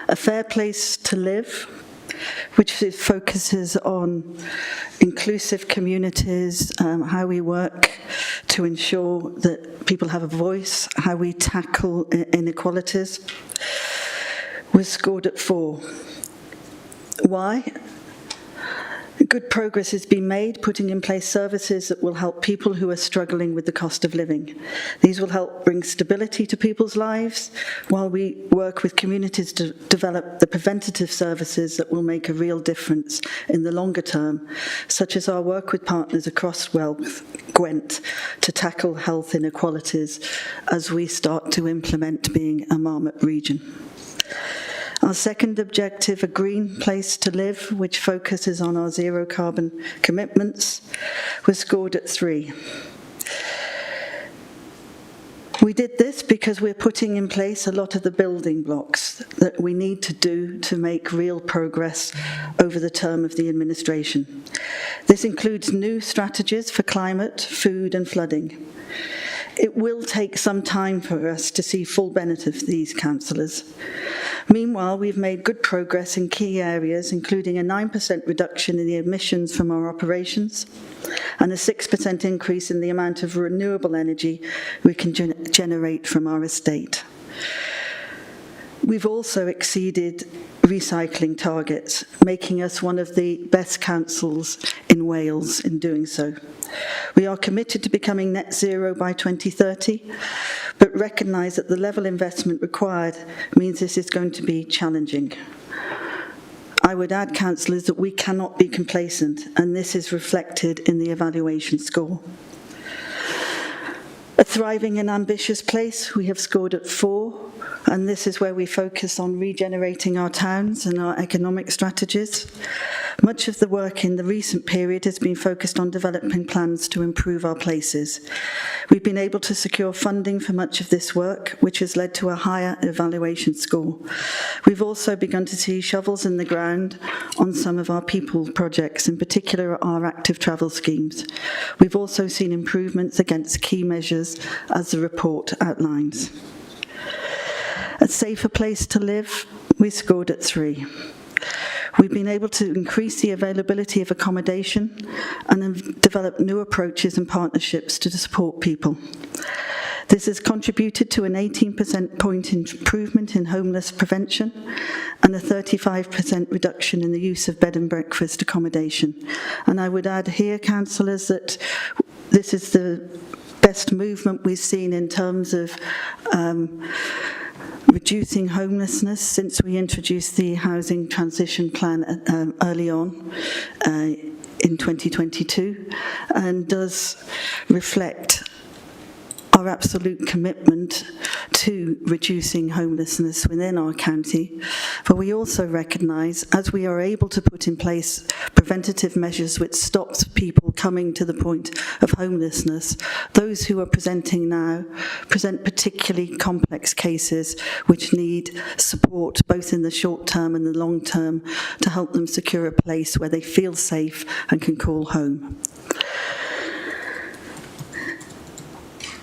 A fair place to live, which focuses on inclusive communities, how we work to ensure that people have a voice, how we tackle inequalities, was scored at 4. Why? Good progress has been made putting in place services that will help people who are struggling with the cost of living. These will help bring stability to people's lives while we work with communities to develop the preventative services that will make a real difference in the longer term, such as our work with partners across Gwent to tackle health inequalities as we start to implement being a Marmot region. Our second objective, a green place to live, which focuses on our zero carbon commitments, was scored at 3. We did this because we're putting in place a lot of the building blocks that we need to do to make real progress over the term of the administration. This includes new strategies for climate, food and flooding. It will take some time for us to see full benefit of these, councillors. Meanwhile, we've made good progress in key areas, including a 9% reduction in the emissions from our operations and a 6% increase in the amount of renewable energy we can generate from our estate. We've also exceeded recycling targets, making us one of the best councils in Wales in doing so. We are committed to becoming net zero by 2030, but recognise that the level of investment required means this is going to be challenging. I would add, councillors, that we cannot be complacent, and this is reflected in the evaluation score. A thriving and ambitious place, we have scored at 4, and this is where we focus on regenerating our towns and our economic strategies. Much of the work in the recent period has been focused on developing plans to improve our places. We've been able to secure funding for much of this work, which has led to a higher evaluation score. We've also begun to see shovels in the ground on some of our people projects, in particular our active travel schemes. We've also seen improvements against key measures as the report outlines. A safer place to live, we scored at 3. We've been able to increase the availability of accommodation and have developed new approaches and partnerships to support people. This has contributed to an 18% point improvement in homeless prevention and a 35% reduction in the use of bed and breakfast accommodation. And I would add here, councillors, that this is the best movement we've seen in terms of reducing homelessness since we introduced the housing transition plan early on in 2022, and does reflect our absolute commitment to reducing homelessness within our county. But we also recognise, as we are able to put in place preventative measures which stops people coming to the point of homelessness, those who are presenting now present particularly complex cases which need support both in the short term and the long term to help them secure a place where they feel safe and can call home.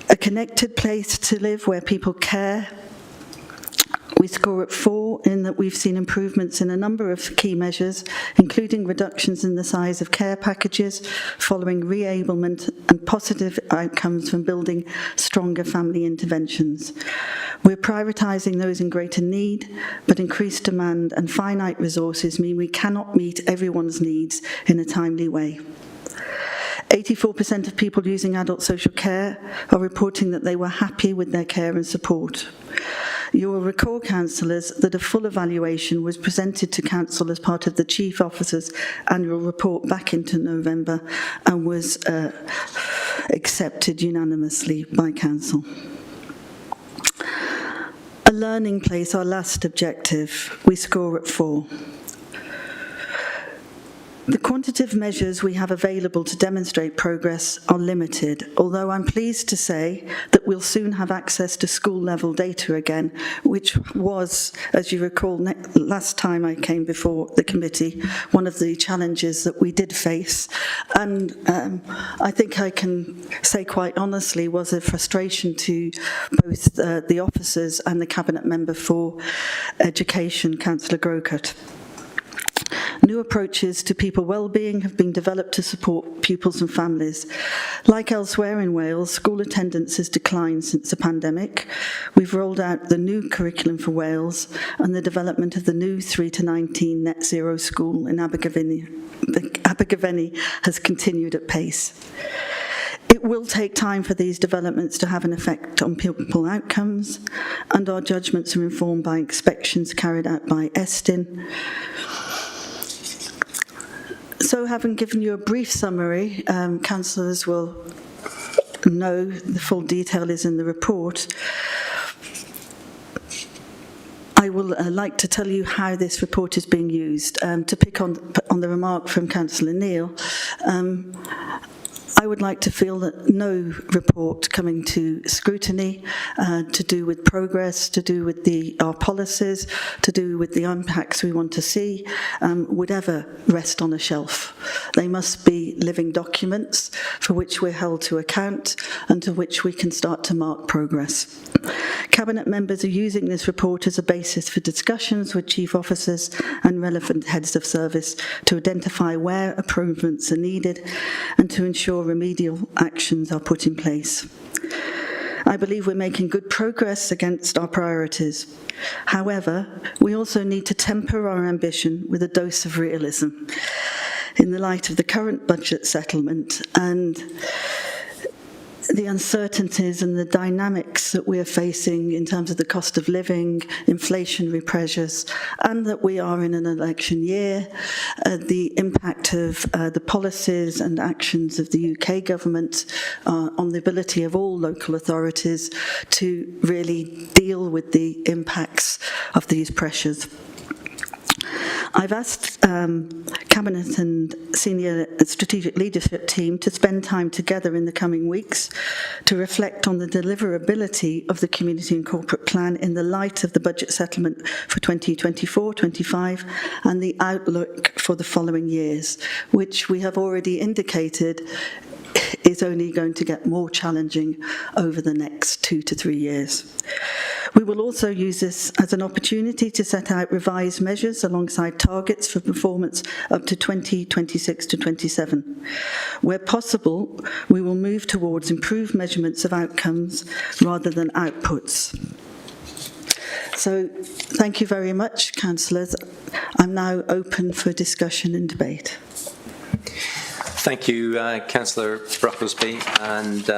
A connected place to live where people care. We score at 4 in that we've seen improvements in a number of key measures, including reductions in the size of care packages following re-ablement and positive outcomes from building stronger family interventions. We're prioritising those in greater need, but increased demand and finite resources mean we cannot meet everyone's needs in a timely way. 84% of people using adult social care are reporting that they were happy with their care and support. You will recall, councillors, that a full evaluation was presented to council as part of the Chief Officer's annual report back into November and was accepted unanimously by council. A learning place, our last objective, we score at 4. The quantitative measures we have available to demonstrate progress are limited, although I'm pleased to say that we'll soon have access to school-level data again, which was, as you recall, last time I came before the committee, one of the challenges that we did face. And I think I can say quite honestly was a frustration to both the officers and the Cabinet Member for Education, Councillor Grocott. New approaches to people well-being have been developed to support pupils and families. Like elsewhere in Wales, school attendance has declined since the pandemic. We've rolled out the new curriculum for Wales and the development of the new 3 to 19 net zero school in Abergavenny has continued at pace. It will take time for these developments to have an effect on pupil outcomes, and our judgments are informed by inspections carried out by Estin. So, having given you a brief summary, councillors will know the full detail is in the report. I will like to tell you how this report is being used. To pick on the remark from Councillor Neil, I would like to feel that no report coming to scrutiny to do with progress, to do with our policies, to do with the impacts we want to see, would ever rest on a shelf. They must be living documents for which we're held to account and to which we can start to mark progress. Cabinet members are using this report as a basis for discussions with chief officers and relevant heads of service to identify where improvements are needed and to ensure remedial actions are put in place. I believe we're making good progress against our priorities. However, we also need to temper our ambition with a dose of realism in the light of the current budget settlement and the uncertainties and the dynamics that we are facing in terms of the cost of living, inflationary pressures, and that we are in an election year, the impact of the policies and actions of the UK government on the ability of all local authorities to really deal with the impacts of these pressures. I've asked Cabinet and Senior Strategic Leadership Team to spend time together in the coming weeks to reflect on the deliverability of the Community and Corporate Plan in the light of the budget settlement for 2024-25 and the outlook for the following years, which we have already indicated is only going to get more challenging over the next 2 to 3 years. We will also use this as an opportunity to set out revised measures alongside targets for performance up to 2026 to 27. Where possible, we will move towards improved measurements of outcomes rather than outputs. So, thank you very much, councillors. I'm now open for discussion and debate. Thank you, Councillor Brocklesby, and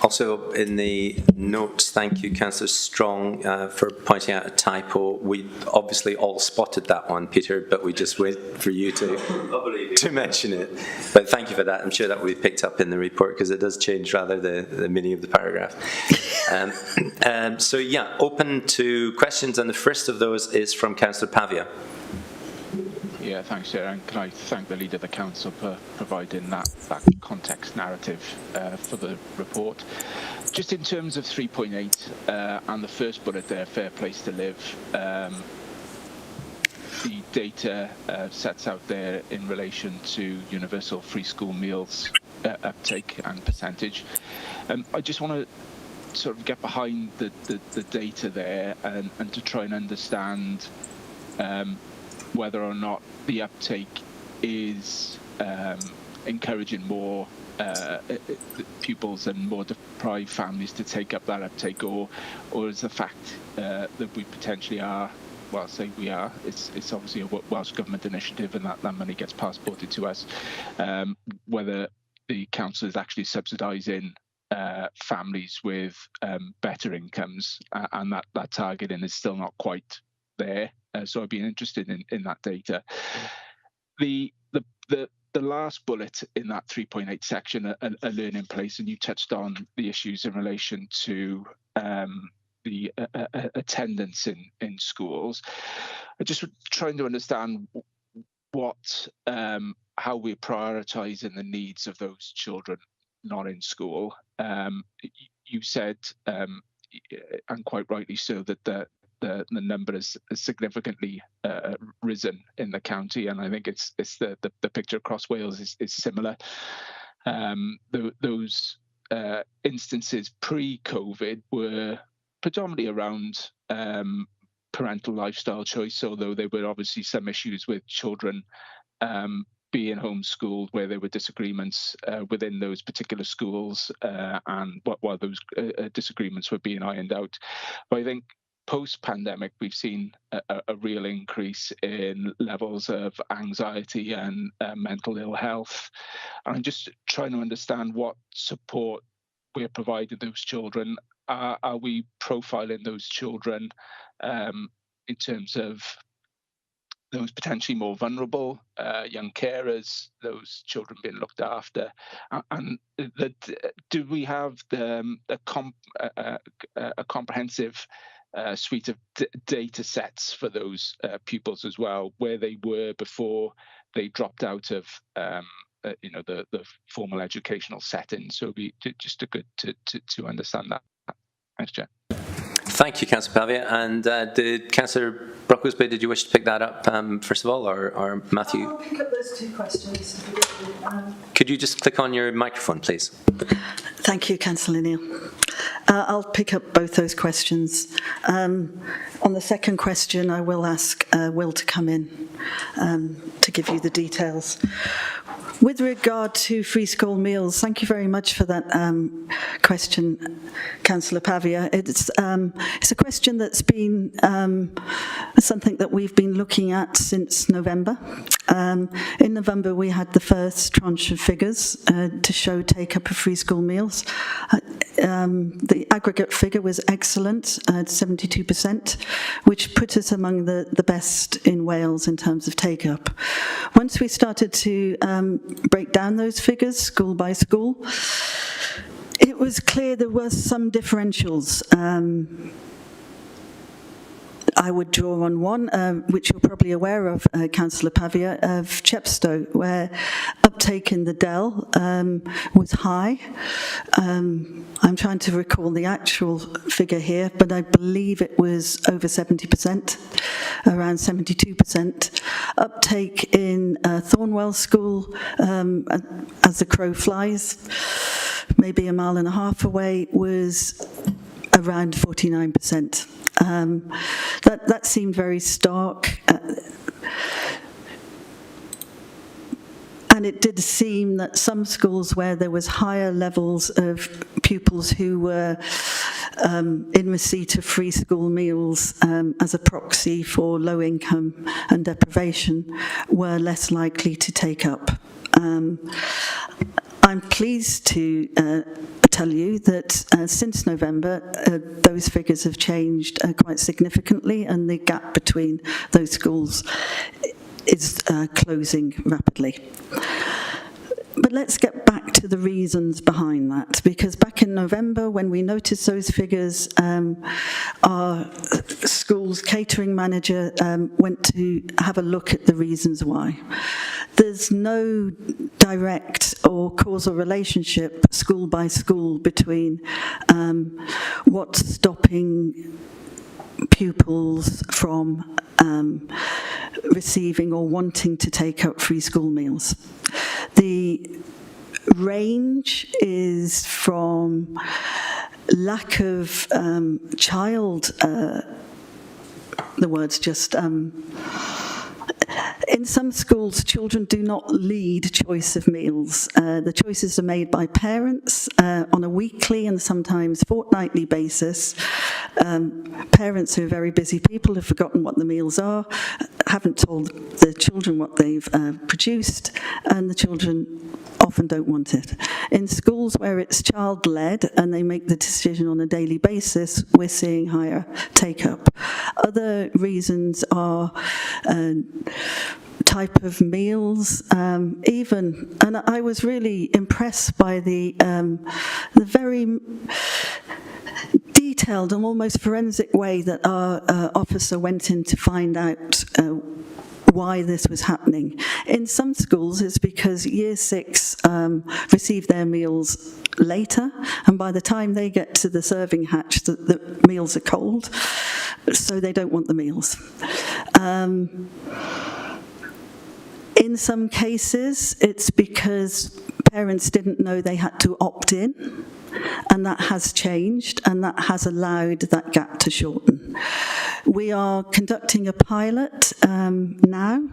also in the notes, thank you, Councillor Strong, for pointing out a typo. We obviously all spotted that one, Peter, but we just wait for you to mention it. But thank you for that. I'm sure that will be picked up in the report because it does change rather the meaning of the paragraph. So yeah, open to questions, and the first of those is from Councillor Pavia. Yeah, thanks, Chair, and can I thank the Leader of the Council for providing that context narrative for the report. Just in terms of 3.8 and the first bullet there, fair place to live, the data sets out there in relation to universal free school meals uptake and percentage. I just want to sort of get behind the data there and to try and understand whether or not the uptake is encouraging more pupils and more deprived families to take up that uptake, or is the fact that we potentially are, well, say we are, it's obviously a Welsh Government initiative and that money gets passported to us, whether the council is actually subsidising families with better incomes, and that targeting is still not quite there. So I'd be interested in that data. The last bullet in that 3.8 section, a learning place, and you touched on the issues in relation to the attendance in schools. I'm just trying to understand how we're prioritising the needs of those children not in school. You said, and quite rightly so, that the number has significantly risen in the county, and I think it's the picture across Wales is similar. Those instances pre-COVID were predominantly around parental lifestyle choice, although there were obviously some issues with children being homeschooled where there were disagreements within those particular schools, and while those disagreements were being ironed out. But I think post-pandemic, we've seen a real increase in levels of anxiety and mental ill health. And I'm just trying to understand what support we're providing those children. Are we profiling those children in terms of those potentially more vulnerable young carers, those children being looked after, and do we have a comprehensive suite of data sets for those pupils as well, where they were before they dropped out of the formal educational setting? So it'd be just good to understand that. Thanks, Chair. Thank you, Councillor Pavia. And did Councillor Brocklesby, did you wish to pick that up first of all, or Matthew? I'll pick up those two questions. Could you just click on your microphone, please? Thank you, Councillor Neil. I'll pick up both those questions. On the second question, I will ask Will to come in to give you the details. With regard to free school meals, thank you very much for that question, Councillor Pavia. It's a question that's been something that we've been looking at since November. In November, we had the first tranche of figures to show take-up of free school meals. The aggregate figure was excellent at 72%, which put us among the best in Wales in terms of take-up. Once we started to break down those figures school by school, it was clear there were some differentials. I would draw on one, which you're probably aware of, Councillor Pavia, of Chepstow, where uptake in the Dell was high. I'm trying to recall the actual figure here, but I believe it was over 70%, around 72%. Uptake in Thornwell School, as the crow flies, maybe a mile and a half away, was around 49%. That seemed very stark, and it did seem that some schools where there was higher levels of pupils who were in receipt of free school meals as a proxy for low income and deprivation were less likely to take up. I'm pleased to tell you that since November, those figures have changed quite significantly, and the gap between those schools is closing rapidly. But let's get back to the reasons behind that, because back in November, when we noticed those figures, our school's catering manager went to have a look at the reasons why. There's no direct or causal relationship, school by school, between what's stopping pupils from receiving or wanting to take up free school meals. The range is from lack of the word's just... in some schools, children do not lead choice of meals. The choices are made by parents on a weekly and sometimes fortnightly basis. Parents who are very busy people have forgotten what the meals are, haven't told the children what they've produced, and the children often don't want it. In schools where it's child-led and they make the decision on a daily basis, we're seeing higher take-up. Other reasons are type of meals, even, and I was really impressed by the very detailed and almost forensic way that our officer went in to find out why this was happening. In some schools, it's because Year 6 receive their meals later, and by the time they get to the serving hatch, the meals are cold, so they don't want the meals. In some cases, it's because parents didn't know they had to opt in, and that has changed, and that has allowed that gap to shorten. We are conducting a pilot now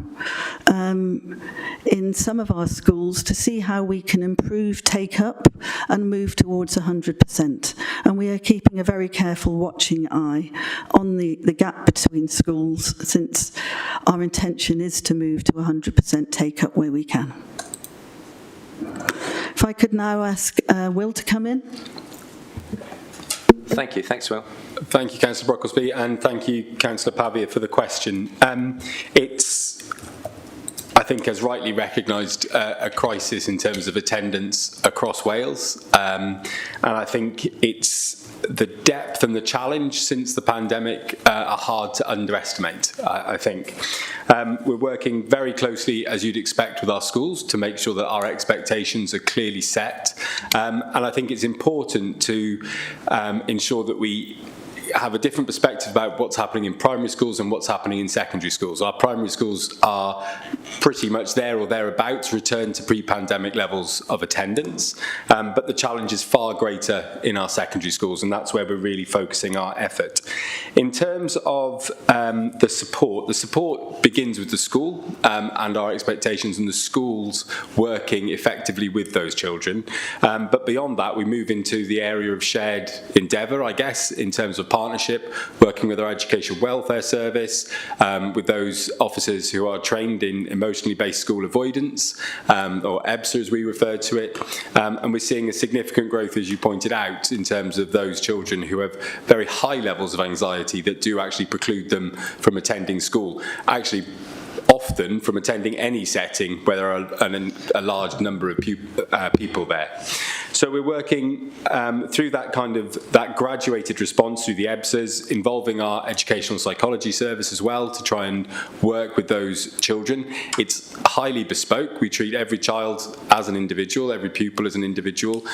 in some of our schools to see how we can improve take-up and move towards 100%. And we are keeping a very careful watching eye on the gap between schools, since our intention is to move to 100% take-up where we can. If I could now ask Will to come in. Thank you. Thanks, Will. Thank you, Councillor Brocklesby, and thank you, Councillor Pavia, for the question. It's, I think, as rightly recognised, a crisis in terms of attendance across Wales, and I think it's the depth and the challenge since the pandemic are hard to underestimate, I think. We're working very closely, as you'd expect, with our schools to make sure that our expectations are clearly set. And I think it's important to ensure that we have a different perspective about what's happening in primary schools and what's happening in secondary schools. Our primary schools are pretty much there or thereabouts, return to pre-pandemic levels of attendance, but the challenge is far greater in our secondary schools, and that's where we're really focusing our effort. In terms of the support begins with the school and our expectations and the schools working effectively with those children, but beyond that we move into the area of shared endeavour, I guess, in terms of partnership, working with our education welfare service, with those officers who are trained in emotionally based school avoidance, or EBSA as we refer to it, and we're seeing a significant growth, as you pointed out, in terms of those children who have very high levels of anxiety that do actually preclude them from attending school. Actually, often from attending any setting where there are a large number of people there. So we're working through that graduated response through the EBSAs, involving our educational psychology service as well to try and work with those children. It's highly bespoke. We treat every child as an individual, every pupil as an individual,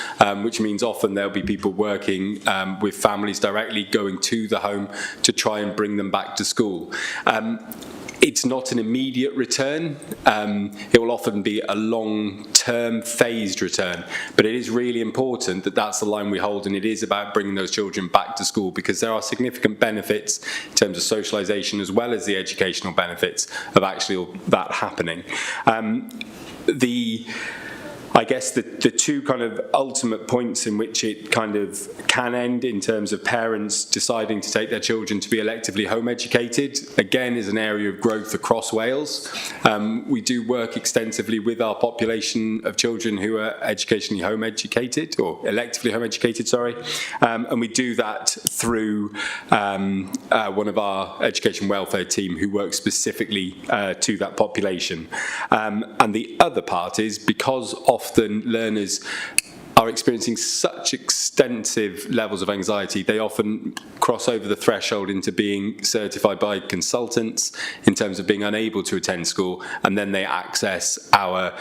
which means often there'll be people working with families directly, going to the home to try and bring them back to school. It's not an immediate return. It will often be a long-term phased return, but it is really important that that's the line we hold, and it is about bringing those children back to school, because there are significant benefits in terms of socialisation as well as the educational benefits of actually that happening. I guess the two kind of ultimate points in which it kind of can end in terms of parents deciding to take their children to be electively home educated, again, is an area of growth across Wales. We do work extensively with our population of children who are educationally home educated, or electively home educated, sorry, and we do that through one of our education welfare team who works specifically to that population. And the other part is, because often learners are experiencing such extensive levels of anxiety, they often cross over the threshold into being certified by consultants in terms of being unable to attend school, and then they access our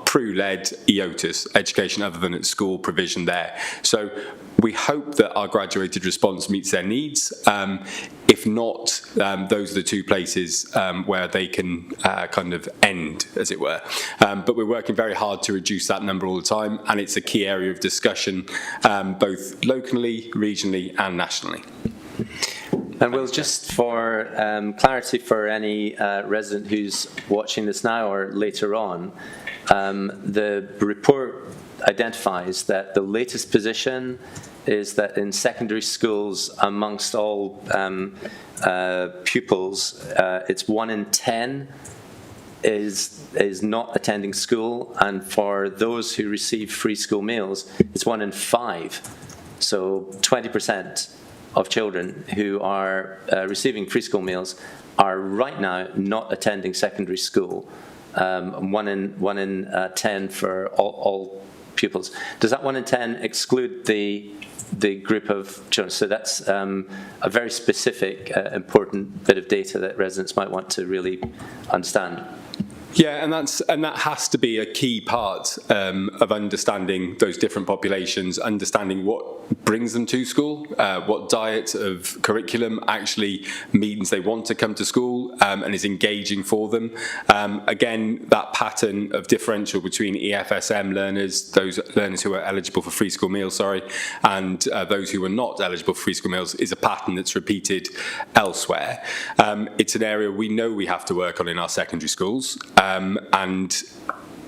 PRU-led EOTAS, education other than at school provision there. So we hope that our graduated response meets their needs. If not, those are the two places where they can kind of end, as it were. But we're working very hard to reduce that number all the time, and it's a key area of discussion, both locally, regionally, and nationally. And Will, just for clarity for any resident who's watching this now or later on, the report identifies that the latest position is that in secondary schools, amongst all pupils, it's 1 in 10 is not attending school, and for those who receive free school meals, it's 1 in 5. So 20% of children who are receiving free school meals are right now not attending secondary school. 1 in 10 for all pupils. Does that 1 in 10 exclude the group of children? So that's a very specific, important bit of data that residents might want to really understand. Yeah, and that has to be a key part of understanding those different populations, understanding what brings them to school, what diet of curriculum actually means they want to come to school and is engaging for them. Again, that pattern of differential between EFSM learners, those learners who are eligible for free school meals, and those who are not eligible for free school meals, is a pattern that's repeated elsewhere. It's an area we know we have to work on in our secondary schools. And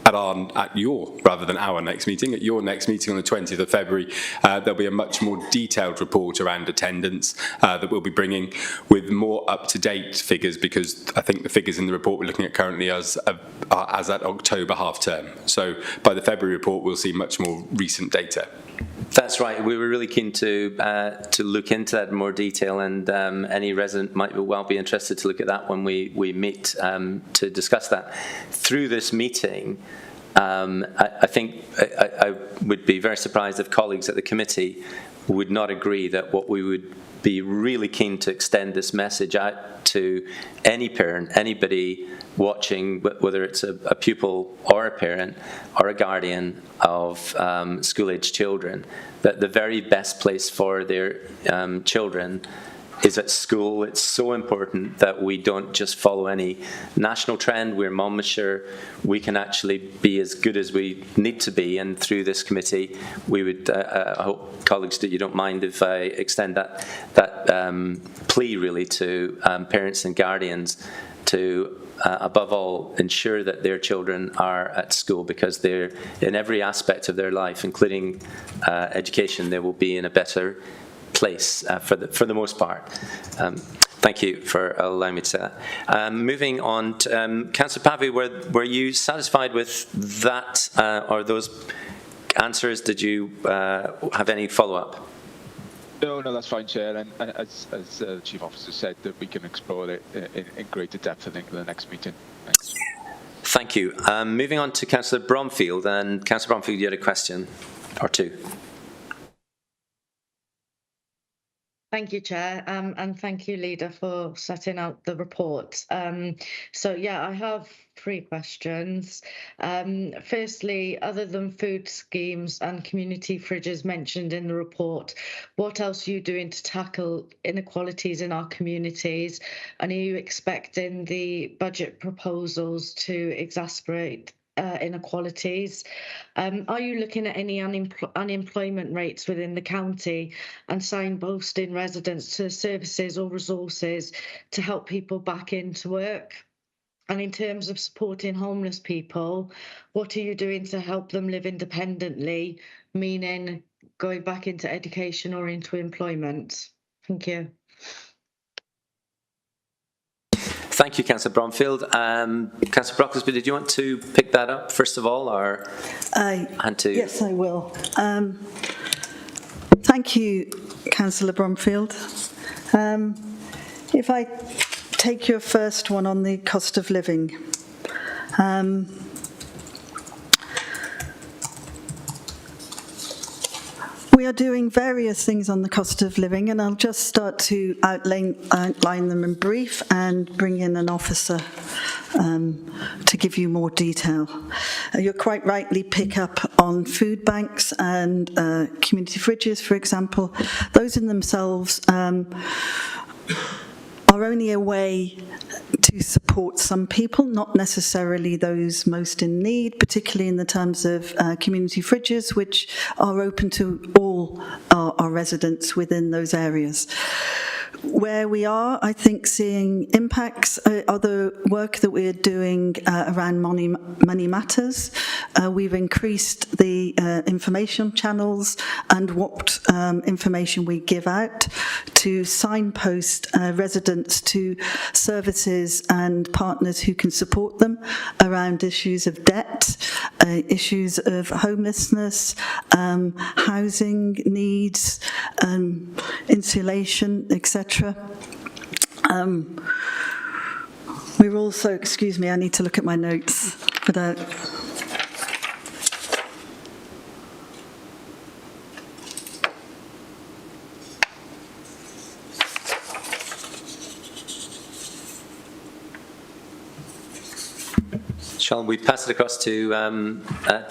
at your, rather than our next meeting, at your next meeting on the 20th of February, there'll be a much more detailed report around attendance that we'll be bringing with more up-to-date figures, because I think the figures in the report we're looking at currently are as at October half term. So by the February report, we'll see much more recent data. That's right. We were really keen to look into that in more detail, and any resident might well be interested to look at that when we meet to discuss that. Through this meeting, I think I would be very surprised if colleagues at the committee would not agree that what we would be really keen to extend this message out to any parent, anybody watching, whether it's a pupil or a parent or a guardian of school-age children, that the very best place for their children is at school. It's so important that we don't just follow any national trend. We're Monmouthshire. We can actually be as good as we need to be, and through this committee, we would, I hope, colleagues, that you don't mind if I extend that plea really to parents and guardians to above all ensure that their children are at school, because they're in every aspect of their life, including education, they will be in a better place for the most part. Thank you for allowing me to say that. Moving on, to, Councillor Pavey, were you satisfied with that or those answers? Did you have any follow-up? No, that's fine, Chair. And as the Chief Officer said, that we can explore it in greater depth, I think, in the next meeting. Thanks. Thank you. Moving on to Councillor Bromfield. And Councillor Bromfield, you had a question or two. Thank you, Chair, and thank you, Leader, for setting out the report. So, yeah, I have 3 questions. Firstly, other than food schemes and community fridges mentioned in the report, what else are you doing to tackle inequalities in our communities? And are you expecting the budget proposals to exacerbate inequalities? Are you looking at any unemployment rates within the county and signposting residents to services or resources to help people back into work? And in terms of supporting homeless people, what are you doing to help them live independently, meaning going back into education or into employment? Thank you. Thank you, Councillor Bromfield. Councillor Brocklesby, did you want to pick that up first of all, or Yes, I will. Thank you, Councillor Bromfield. If I take your first one on the cost of living. We are doing various things on the cost of living, and I'll just start to outline them in brief and bring in an officer to give you more detail. You're quite rightly pick up on food banks and community fridges, for example. Those in themselves are only a way to support some people, not necessarily those most in need, particularly in the terms of community fridges, which are open to all our residents within those areas. Where we are, I think, seeing impacts are the work that we're doing around money matters. We've increased the information channels and what information we give out to signpost residents to services and partners who can support them around issues of debt, issues of homelessness, housing needs, insulation, etc. We're also, excuse me, I need to look at my notes, but Shall we pass it across to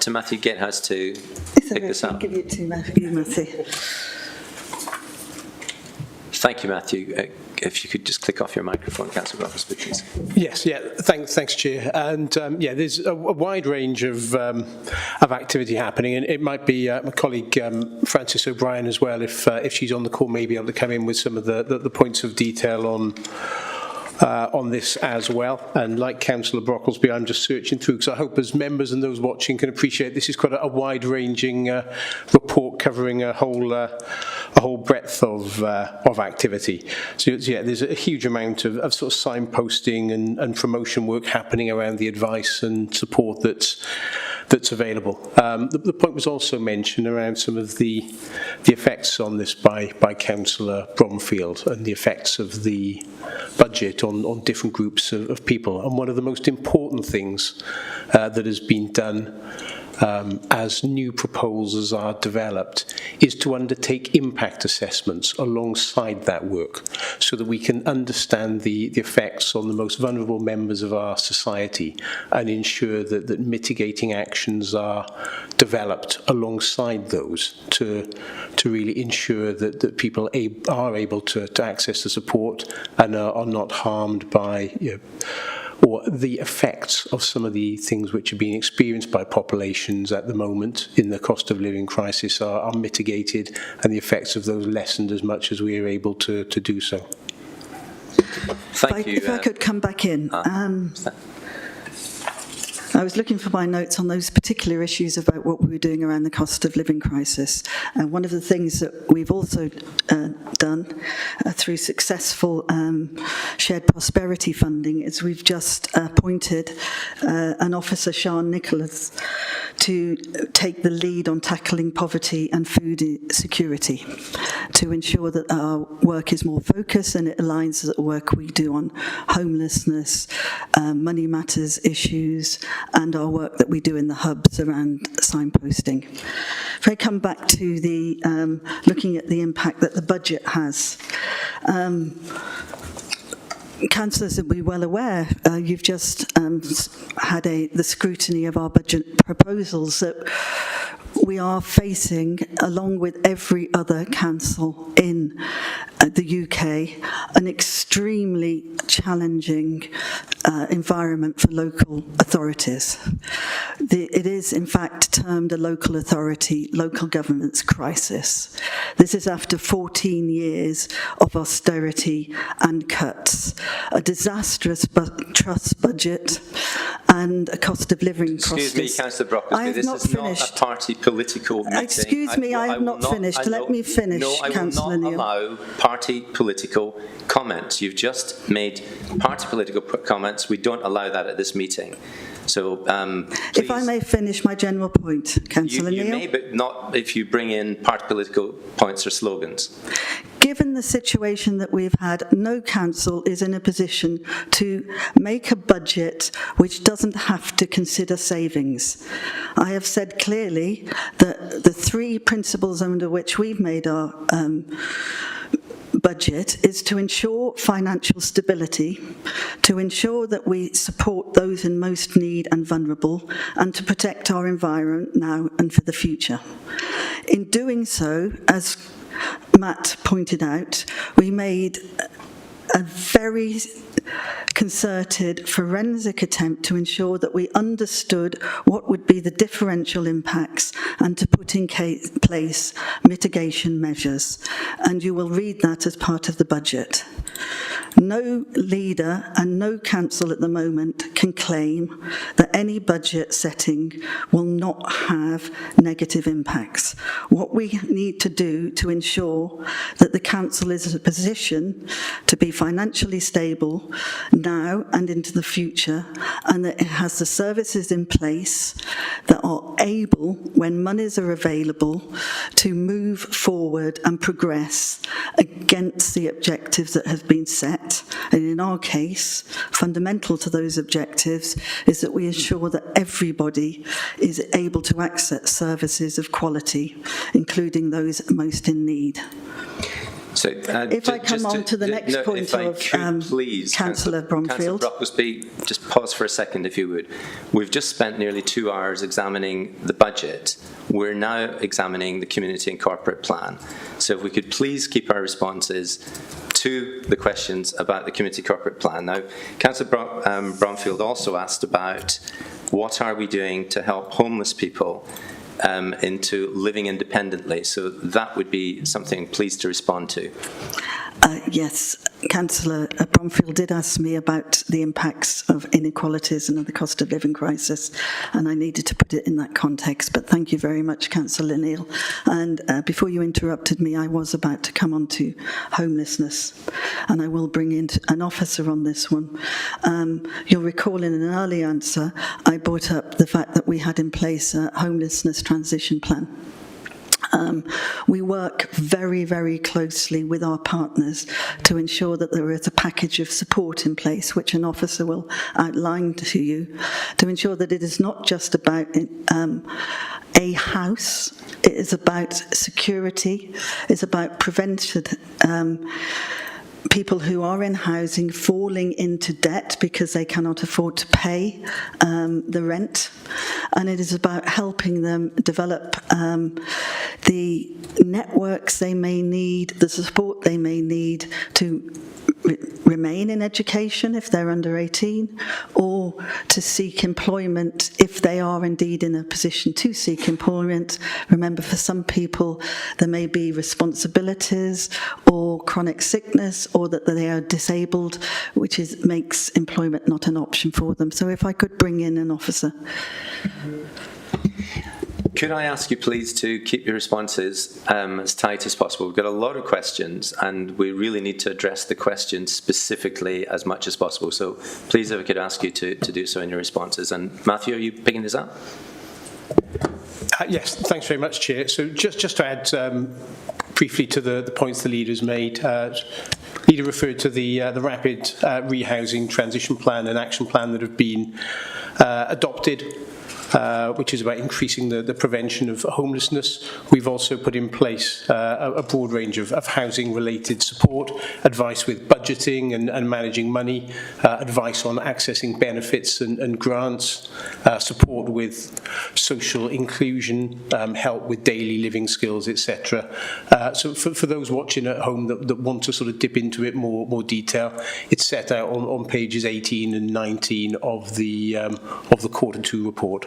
Matthew Gatehouse to pick this up? I'll give you to Matthew. Thank you, Matthew. If you could just click off your microphone, Councillor Roberts, please. Yes, yeah, thanks, Chair. And yeah, there's a wide range of activity happening, and it might be my colleague Frances O'Brien as well, if she's on the call, maybe able to come in with some of the points of detail on this as well. And like Councillor Brocklesby, I'm just searching through, because I hope as members and those watching can appreciate this is quite a wide-ranging report covering a whole breadth of activity. So yeah, there's a huge amount of sort of signposting and promotion work happening around the advice and support that's available. The point was also mentioned around some of the effects on this by Councillor Bromfield, and the effects of the budget on different groups of people. And one of the most important things that has been done as new proposals are developed is to undertake impact assessments alongside that work, so that we can understand the effects on the most vulnerable members of our society and ensure that mitigating actions are developed alongside those to really ensure that people are able to access the support and are not harmed by or the effects of some of the things which are being experienced by populations at the moment in the cost of living crisis are mitigated, and the effects of those lessened as much as we are able to do so. Thank you. If I could come back in. I was looking for my notes on those particular issues about what we were doing around the cost of living crisis. And one of the things that we've also done through successful shared prosperity funding is we've just appointed an officer, Sian Nicholas, to take the lead on tackling poverty and food security, to ensure that our work is more focused and it aligns with the work we do on homelessness, money matters issues, and our work that we do in the hubs around signposting. If I come back to the looking at the impact that the budget has, councillors will be well aware, you've just had the scrutiny of our budget proposals that we are facing, along with every other council in the UK, an extremely challenging environment for local authorities. It is, in fact, termed a local authority, local governance crisis. This is after 14 years of austerity and cuts, a disastrous trust budget, and a cost of living crisis. Excuse me, Councillor Brocklesby, this is not a party political meeting. Excuse me, I have not finished. Let me finish, Councillor Neal. No, I will not allow party political comments. You've just made party political comments. We don't allow that at this meeting. So, please. If I may finish my general point, Councillor Neal. You may, but not if you bring in party political points or slogans. Given the situation that we've had, no council is in a position to make a budget which doesn't have to consider savings. I have said clearly that the three principles under which we've made our budget is to ensure financial stability, to ensure that we support those in most need and vulnerable, and to protect our environment now and for the future. In doing so, as Matt pointed out, we made a very concerted forensic attempt to ensure that we understood what would be the differential impacts and to put in place mitigation measures. And you will read that as part of the budget. No leader and no council at the moment can claim that any budget setting will not have negative impacts. What we need to do to ensure that the council is in a position to be financially stable now and into the future, and that it has the services in place that are able, when monies are available, to move forward and progress against the objectives that have been set. And in our case, fundamental to those objectives is that we ensure that everybody is able to access services of quality, including those most in need. So, if I come on to the next point of Councillor Bromfield. Councillor Brocklesby, just pause for a second if you would. We've just spent nearly 2 hours examining the budget. We're now examining the community and corporate plan. So if we could please keep our responses to the questions about the community corporate plan. Now, Councillor Bromfield also asked about what are we doing to help homeless people into living independently. So that would be something pleased to respond to. Yes, Councillor Bromfield did ask me about the impacts of inequalities and of the cost of living crisis, and I needed to put it in that context, but thank you very much, Councillor Neil. And before you interrupted me, I was about to come on to homelessness, and I will bring in an officer on this one. You'll recall in an early answer, I brought up the fact that we had in place a homelessness transition plan. We work very, very closely with our partners to ensure that there is a package of support in place, which an officer will outline to you, to ensure that it is not just about a house, it is about security, it's about prevented people who are in housing falling into debt because they cannot afford to pay the rent, and it is about helping them develop the networks they may need, the support they may need to remain in education if they're under 18, or to seek employment if they are indeed in a position to seek employment. Remember, for some people there may be responsibilities or chronic sickness, or that they are disabled, which makes employment not an option for them. So if I could bring in an officer. Could I ask you please to keep your responses as tight as possible? We've got a lot of questions and we really need to address the questions specifically as much as possible. So please, if I could ask you to do so in your responses. And Matthew, are you picking this up? Yes, thanks very much, Chair. So just to add briefly to the points the leader's made, Leader referred to the rapid rehousing transition plan and action plan that have been adopted, which is about increasing the prevention of homelessness. We've also put in place a broad range of housing-related support, advice with budgeting and managing money, advice on accessing benefits and grants, support with social inclusion, help with daily living skills, etc. So for those watching at home that want to sort of dip into it more detail, it's set out on pages 18 and 19 of the Q2 report.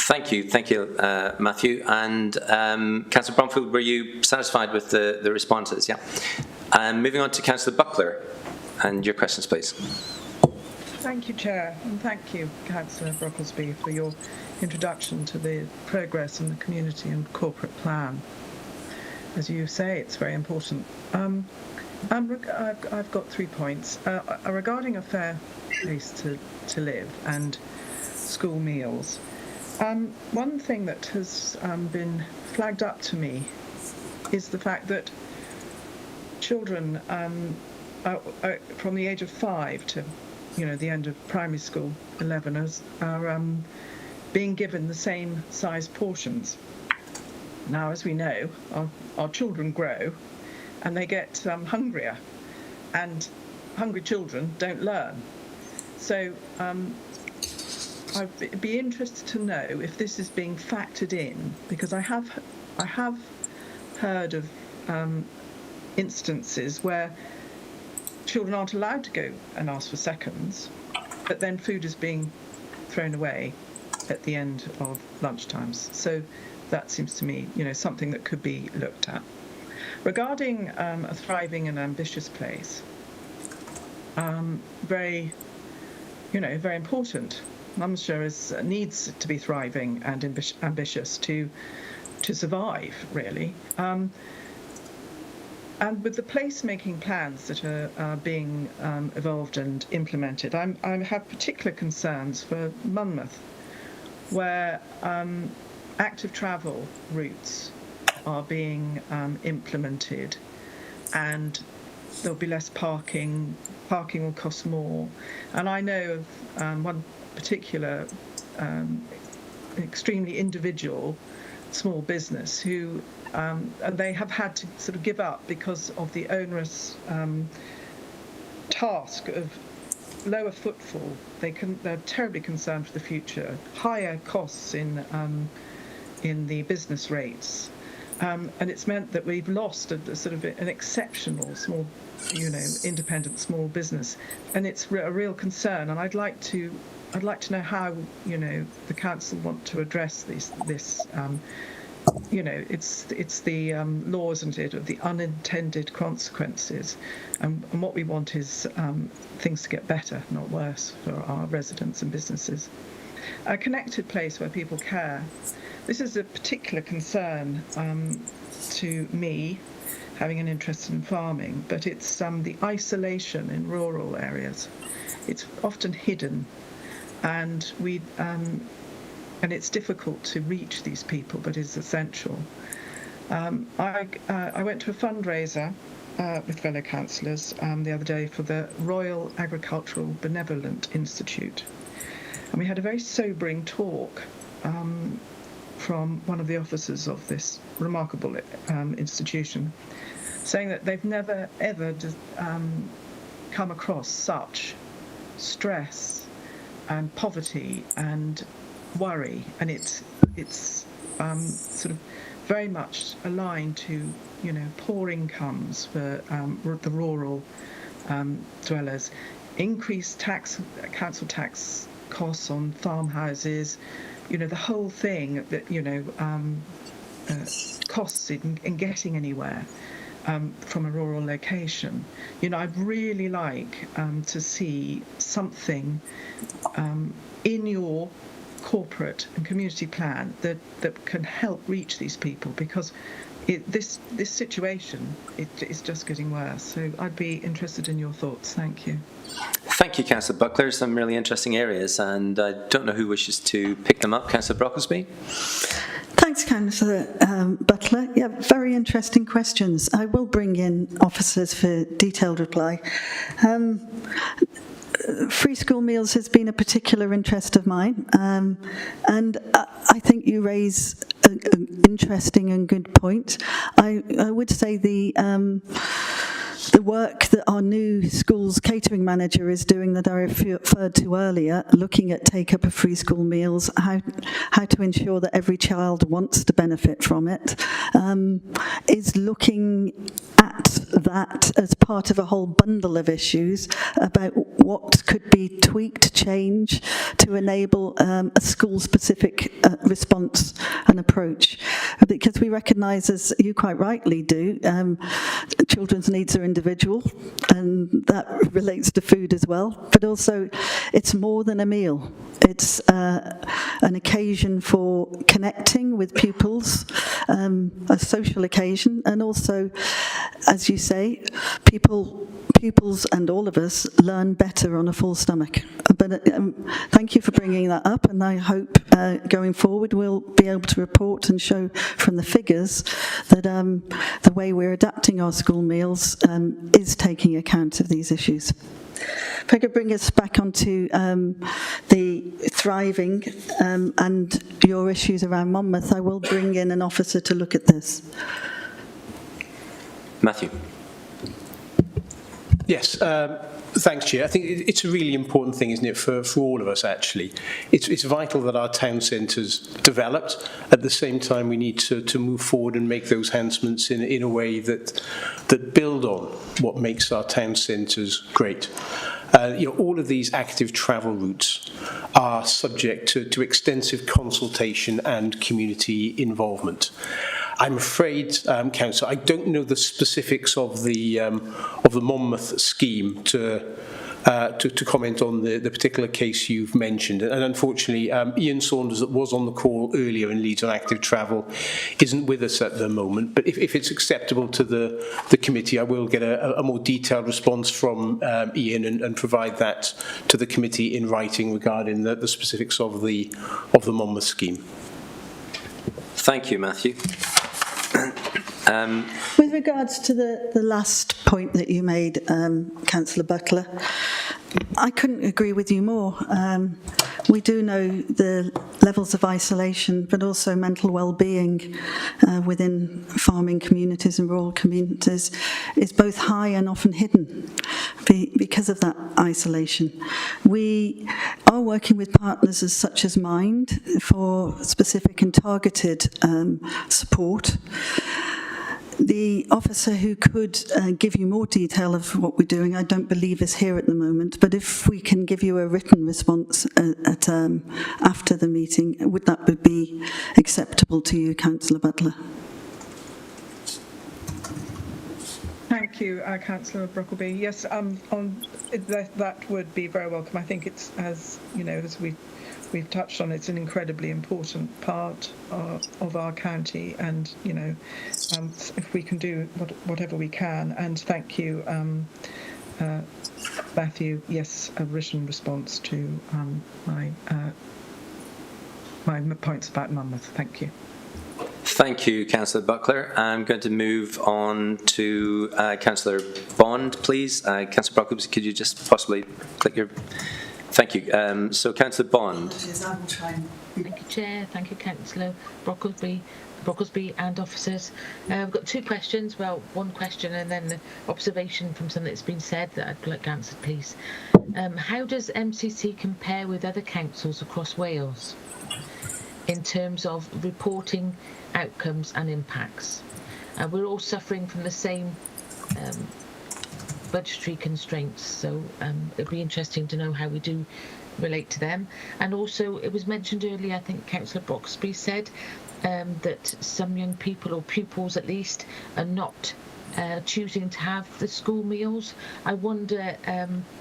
Thank you, Matthew. And Councillor Bromfield, were you satisfied with the responses? Yeah. And moving on to Councillor Buckler, and your questions, please. Thank you, Chair, and thank you, Councillor Brocklesby, for your introduction to the progress in the community and corporate plan. As you say, it's very important. I've got 3 points. Regarding a fair place to live and school meals. One thing that has been flagged up to me is the fact that children from the age of 5 to the end of primary school, 11, are being given the same size portions. Now, as we know, our children grow and they get hungrier, and hungry children don't learn. So I'd be interested to know if this is being factored in, because I have heard of instances where children aren't allowed to go and ask for seconds, but then food is being thrown away at the end of lunchtimes. So that seems to me, something that could be looked at. Regarding a thriving and ambitious place, very important. Mumsshire needs to be thriving and ambitious to survive, really. And with the place-making plans that are being evolved and implemented, I have particular concerns for Monmouth, where active travel routes are being implemented, and there'll be less parking. Parking will cost more. And I know of one particular extremely individual small business who, and they have had to sort of give up because of the onerous task of lower footfall. They're terribly concerned for the future, higher costs in the business rates, and it's meant that we've lost a sort of an exceptional small, independent small business, and it's a real concern. And I'd like to know how the council want to address this. It's the law, isn't it, of the unintended consequences, and what we want is things to get better, not worse, for our residents and businesses. A connected place where people care. This is a particular concern to me, having an interest in farming, but it's the isolation in rural areas. It's often hidden, and and it's difficult to reach these people, but is essential. I went to a fundraiser with fellow councillors the other day for the Royal Agricultural Benevolent Institute, and we had a very sobering talk from one of the officers of this remarkable institution, saying that they've never ever come across such stress and poverty and worry, and it's sort of very much aligned to poor incomes for the rural dwellers, increased council tax costs on farmhouses, the whole thing that costs in getting anywhere from a rural location. I'd really like to see something in your corporate and community plan that can help reach these people, because this situation is just getting worse. So I'd be interested in your thoughts. Thank you. Thank you, Councillor Buckler. Some really interesting areas, and I don't know who wishes to pick them up. Councillor Brocklesby. Thanks, Councillor Butler. Yeah, very interesting questions. I will bring in officers for detailed reply. Free school meals has been a particular interest of mine, and I think you raise an interesting and good point. I would say the work that our new schools catering manager is doing, that I referred to earlier, looking at take-up of free school meals, how to ensure that every child wants to benefit from it, is looking at that as part of a whole bundle of issues about what could be tweaked, changed to enable a school-specific response and approach. Because we recognise, as you quite rightly do, children's needs are individual, and that relates to food as well, but also it's more than a meal. It's an occasion for connecting with pupils, a social occasion, and also, as you say, pupils and all of us learn better on a full stomach. But thank you for bringing that up, and I hope going forward we'll be able to report and show from the figures that the way we're adapting our school meals is taking account of these issues. If I could bring us back onto the thriving and your issues around Monmouth, I will bring in an officer to look at this. Matthew. Yes, thanks, Chair. I think it's a really important thing, isn't it, for all of us, actually. It's vital that our town centres developed. At the same time, we need to move forward and make those enhancements in a way that build on what makes our town centres great. All of these active travel routes are subject to extensive consultation and community involvement. I'm afraid, Councillor, I don't know the specifics of the Monmouth scheme to comment on the particular case you've mentioned. And unfortunately, Ian Saunders, that was on the call earlier in Leeds on active travel, isn't with us at the moment. But if it's acceptable to the committee, I will get a more detailed response from Ian and provide that to the committee in writing regarding the specifics of the Monmouth scheme. Thank you, Matthew. With regards to the last point that you made, Councillor Butler, I couldn't agree with you more. We do know the levels of isolation, but also mental well-being within farming communities and rural communities is both high and often hidden because of that isolation. We are working with partners such as Mind for specific and targeted support. The officer who could give you more detail of what we're doing, I don't believe is here at the moment, but if we can give you a written response after the meeting, would that be acceptable to you, Councillor Butler? Thank you, Councillor Brockleby. Yes, that would be very welcome. I think it's, as you know, as we've touched on, it's an incredibly important part of our county, and you know, if we can do whatever we can. And thank you, Matthew. Yes, a written response to my points about Monmouth. Thank you. Thank you, Councillor Buckler. I'm going to move on to Councillor Bond, please. Councillor Buckler, could you just possibly click your... Thank you. So, Councillor Bond. Thank you, Chair. Thank you, Councillor Brocklesby and officers. I've got two questions. Well, one question and then an observation from something that's been said that I'd like answered, please. How does MCC compare with other councils across Wales in terms of reporting outcomes and impacts? We're all suffering from the same budgetary constraints, so it'd be interesting to know how we do relate to them. And also, it was mentioned earlier, I think Councillor Brocklesby said that some young people, or pupils at least, are not choosing to have the school meals. I wonder,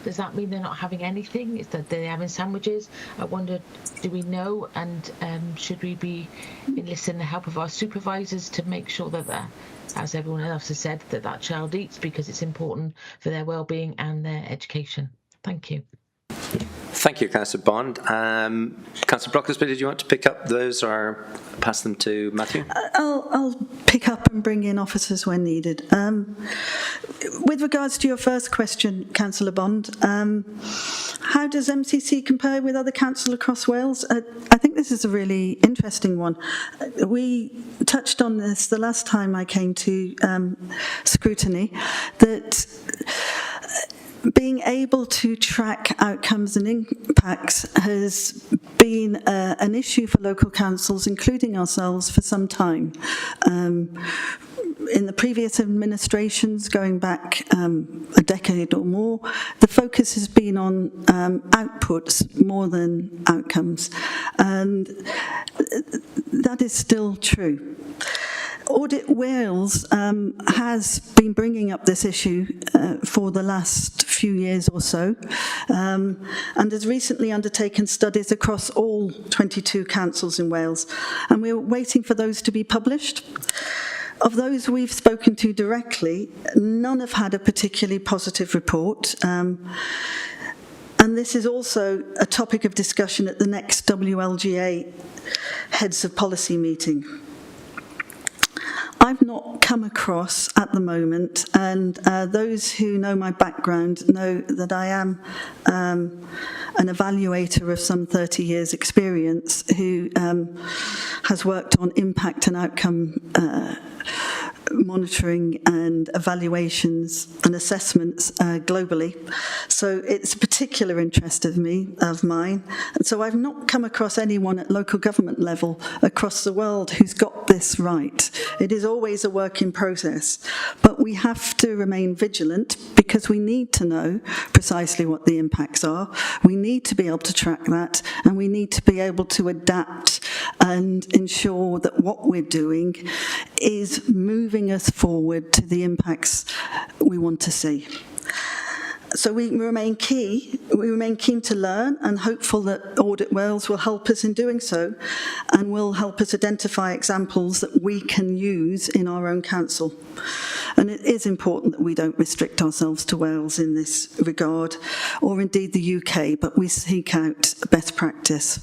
does that mean they're not having anything? Is that they're having sandwiches? I wonder, do we know, and should we be enlisting the help of our supervisors to make sure that as everyone else has said, that child eats, because it's important for their well-being and their education? Thank you. Thank you, Councillor Bond. Councillor Brocklesby, did you want to pick up those or pass them to Matthew? I'll pick up and bring in officers when needed. With regards to your first question, Councillor Bond, how does MCC compare with other councils across Wales? I think this is a really interesting one. We touched on this the last time I came to Scrutiny, that being able to track outcomes and impacts has been an issue for local councils, including ourselves, for some time. In the previous administrations, going back a decade or more, the focus has been on outputs more than outcomes, and that is still true. Audit Wales has been bringing up this issue for the last few years or so, and has recently undertaken studies across all 22 councils in Wales, and we're waiting for those to be published. Of those we've spoken to directly, none have had a particularly positive report, and this is also a topic of discussion at the next WLGA Heads of Policy meeting. I've not come across at the moment, and those who know my background know that I am an evaluator of some 30 years experience who has worked on impact and outcome monitoring and evaluations and assessments globally. So it's a particular interest of mine. And so I've not come across anyone at local government level across the world who's got this right. It is always a work in process, but we have to remain vigilant because we need to know precisely what the impacts are. We need to be able to track that, and we need to be able to adapt and ensure that what we're doing is moving us forward to the impacts we want to see. So we remain keen to learn, and hopeful that Audit Wales will help us in doing so, and will help us identify examples that we can use in our own council. And it is important that we don't restrict ourselves to Wales in this regard, or indeed the UK, but we seek out best practice.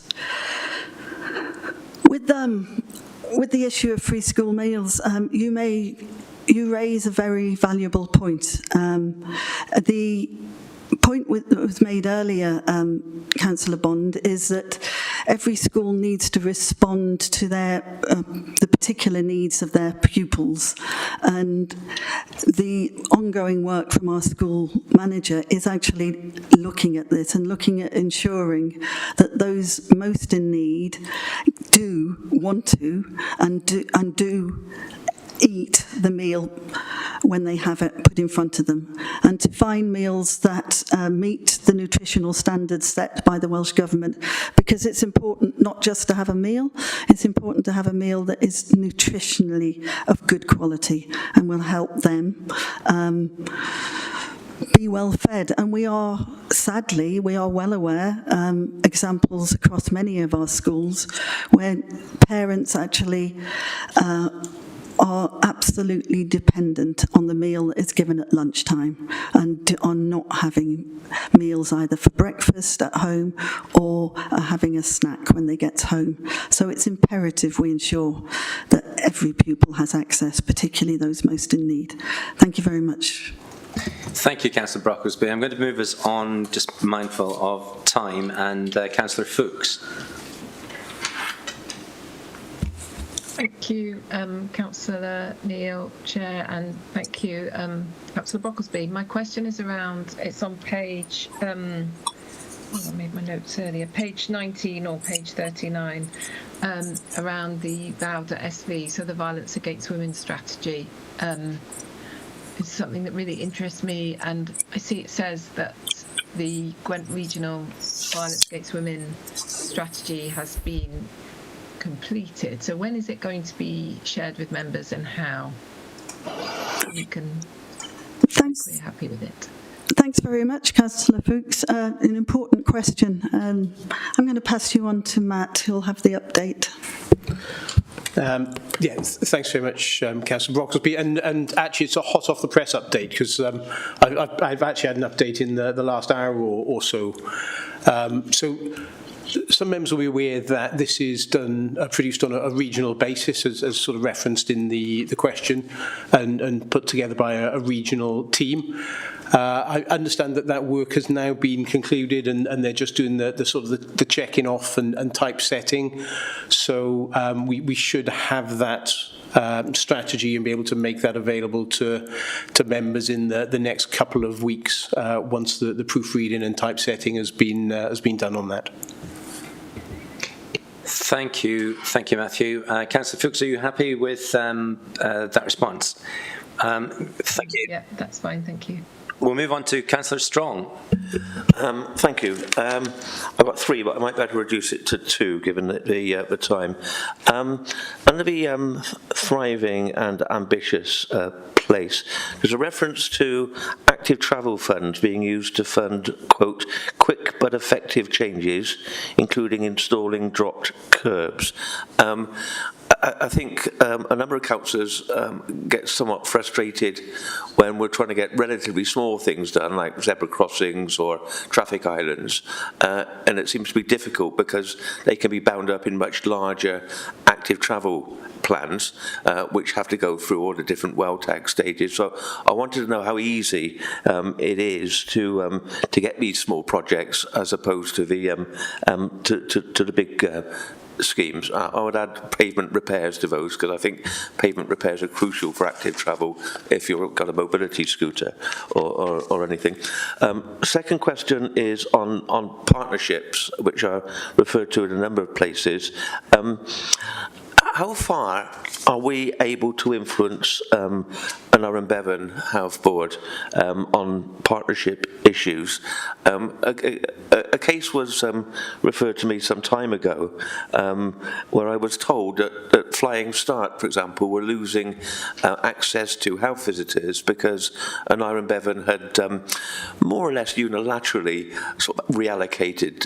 With the issue of free school meals, you raise a very valuable point. point that was made earlier, Councillor Bond, is that every school needs to respond to the particular needs of their pupils, and the ongoing work from our school manager is actually looking at this and looking at ensuring that those most in need do want to and do eat the meal when they have it put in front of them, and to find meals that meet the nutritional standards set by the Welsh Government, because it's important not just to have a meal, it's important to have a meal that is nutritionally of good quality and will help them be well fed. And we are well aware, examples across many of our schools where parents actually are absolutely dependent on the meal that is given at lunchtime and on not having meals either for breakfast at home or having a snack when they get home. So it's imperative we ensure that every pupil has access, particularly those most in need. Thank you very much. Thank you, Councillor Brocklesby. I'm going to move us on, just mindful of time, and Councillor Fuchs. Thank you, Councillor Neil, Chair, and thank you, Councillor Brocklesby. My question is around, it's on page, I made my notes earlier, page 19 or page 39, around the VAUDA SV, so the Violence Against Women strategy. It's something that really interests me, and I see it says that the Gwent Regional Violence Against Women strategy has been completed. So when is it going to be shared with members, and how? We can. Thanks. We're happy with it. Thanks very much, Councillor Fuchs. An important question. I'm going to pass you on to Matt, who'll have the update. Thanks very much, Councillor Brocklesby. And actually, it's a hot off the press update, because I've actually had an update in the last hour or so. So some members will be aware that this is produced on a regional basis, as sort of referenced in the question, and put together by a regional team. I understand that work has now been concluded, and they're just doing the sort of the checking off and typesetting. So we should have that strategy and be able to make that available to members in the next couple of weeks, once the proofreading and typesetting has been done on that. Thank you, Matthew. Councillor Fuchs, are you happy with that response? Thank you. Yeah, that's fine. Thank you. We'll move on to Councillor Strong. Thank you. I've got three, but I might better reduce it to two, given the time. Under the thriving and ambitious place, there's a reference to active travel funds being used to fund, quote, quick but effective changes, including installing dropped curbs. I think a number of councillors get somewhat frustrated when we're trying to get relatively small things done, like zebra crossings or traffic islands, and it seems to be difficult because they can be bound up in much larger active travel plans, which have to go through all the different well-tag stages. So I wanted to know how easy it is to get these small projects as opposed to the to the big schemes. I would add pavement repairs to those, because I think pavement repairs are crucial for active travel if you've got a mobility scooter or anything. Second question is on partnerships, which are referred to in a number of places. How far are we able to influence an Arran Bevan Health Board on partnership issues? A case was referred to me some time ago where I was told that Flying Start, for example, were losing access to health visitors because an Arran Bevan had more or less unilaterally sort of reallocated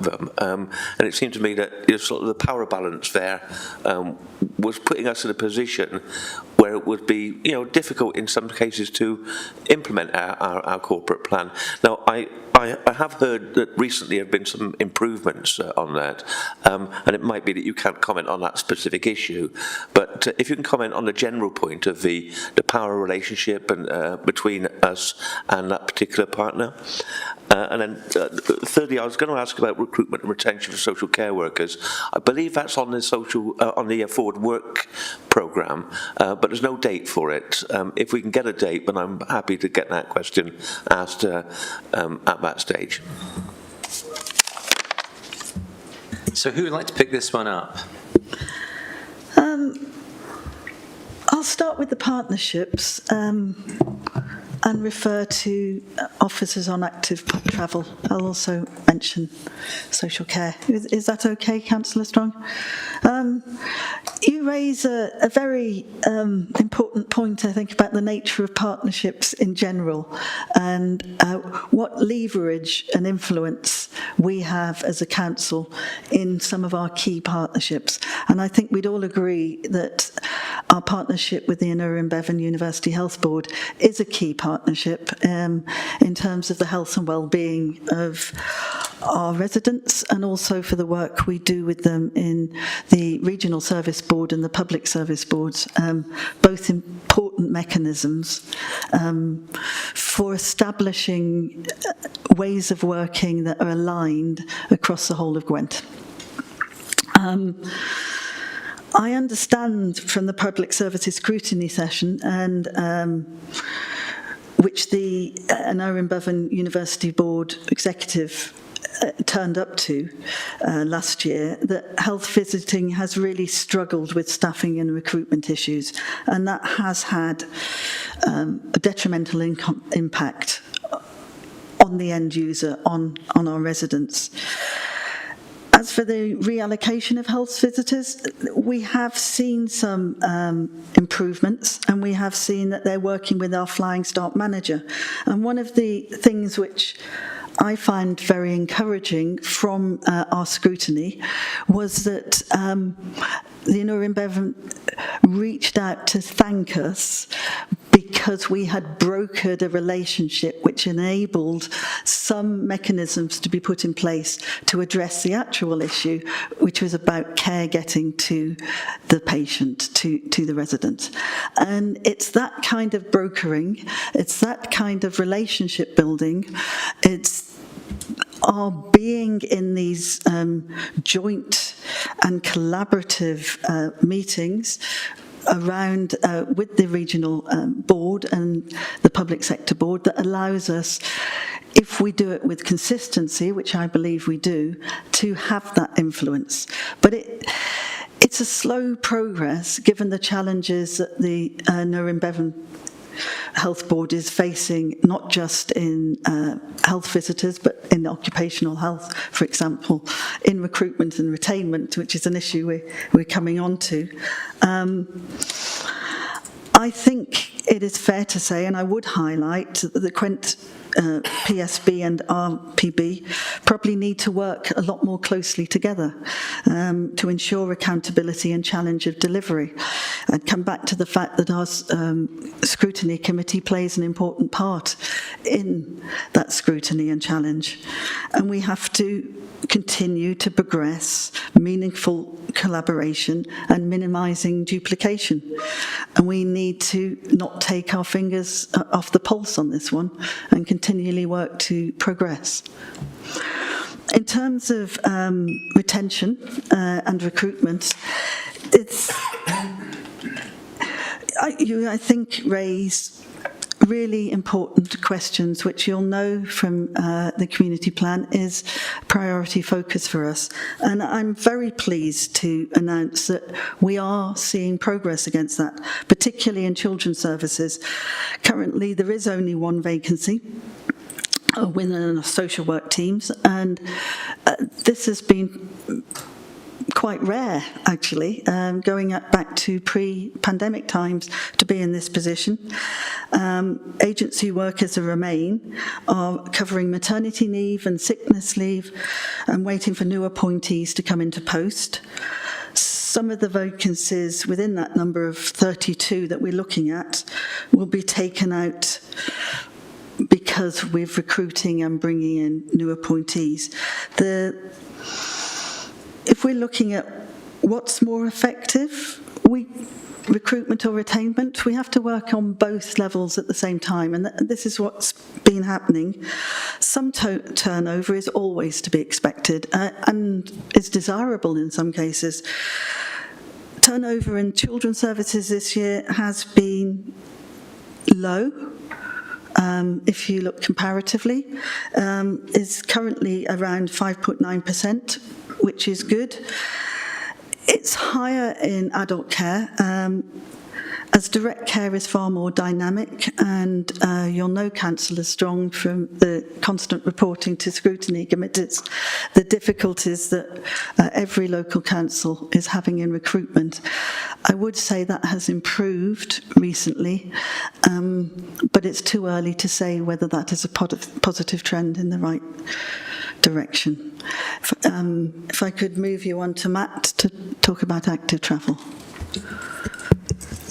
them. And it seemed to me that sort of the power balance there was putting us in a position where it would be, difficult in some cases to implement our corporate plan. Now, I I have heard that recently there have been some improvements on that, and it might be that you can't comment on that specific issue, but if you can comment on the general point of the power relationship and between us and that particular partner. And then thirdly, I was going to ask about recruitment and retention for social care workers. I believe that's on the Forward Work programme, but there's no date for it. If we can get a date, then I'm happy to get that question asked at that stage. So who would like to pick this one up? I'll start with the partnerships and refer to officers on active travel. I'll also mention social care. Is that okay, Councillor Strong? You raise a very important point, I think, about the nature of partnerships in general and what leverage and influence we have as a council in some of our key partnerships. And I think we'd all agree that our partnership with the Aneurin Bevan University Health Board is a key partnership in terms of the health and well-being of our residents and also for the work we do with them in the Regional Service Board and the Public Service Boards, both important mechanisms for establishing ways of working that are aligned across the whole of Gwent. I understand from the Public Services Scrutiny session and which the Aneurin Bevan University Board Executive turned up to last year, that health visiting has really struggled with staffing and recruitment issues, and that has had a detrimental impact on the end user, on our residents. As for the reallocation of health visitors, we have seen some improvements, and we have seen that they're working with our Flying Start manager. And one of the things which I find very encouraging from our scrutiny was that the Aneurin Bevan reached out to thank us because we had brokered a relationship which enabled some mechanisms to be put in place to address the actual issue, which was about care getting to the patient, to the resident. And it's that kind of brokering, it's that kind of relationship building, it's our being in these joint and collaborative meetings around with the regional board and the public sector board that allows us, if we do it with consistency, which I believe we do, to have that influence. But it's a slow progress given the challenges that the Aneurin Bevan Health Board is facing, not just in health visitors, but in occupational health, for example, in recruitment and retainment, which is an issue we're coming on to. I think it is fair to say, and I would highlight, that the Gwent PSB and RPB probably need to work a lot more closely together to ensure accountability and challenge of delivery. I'd come back to the fact that our scrutiny committee plays an important part in that scrutiny and challenge, and we have to continue to progress meaningful collaboration and minimising duplication. And we need to not take our fingers off the pulse on this one and continually work to progress. In terms of retention and recruitment, I think raise really important questions, which you'll know from the community plan is priority focus for us. And I'm very pleased to announce that we are seeing progress against that, particularly in children's services. Currently, there is only one vacancy within our social work teams, and this has been quite rare, actually, going back to pre-pandemic times to be in this position. Agency workers who remain are covering maternity leave and sickness leave and waiting for new appointees to come into post. Some of the vacancies within that number of 32 that we're looking at will be taken out because because we're recruiting and bringing in new appointees. If we're looking at what's more effective, recruitment or retainment, we have to work on both levels at the same time, and this is what's been happening. Some turnover is always to be expected and is desirable in some cases. Turnover in children's services this year has been low. If you look comparatively, is currently around 5.9%, which is good. It's higher in adult care, as direct care is far more dynamic, and you'll know, Councillor Strong, from the constant reporting to scrutiny committees, the difficulties that every local council is having in recruitment. I would say that has improved recently, but it's too early to say whether that is a positive trend in the right direction. If I could move you on to Matt to talk about active travel.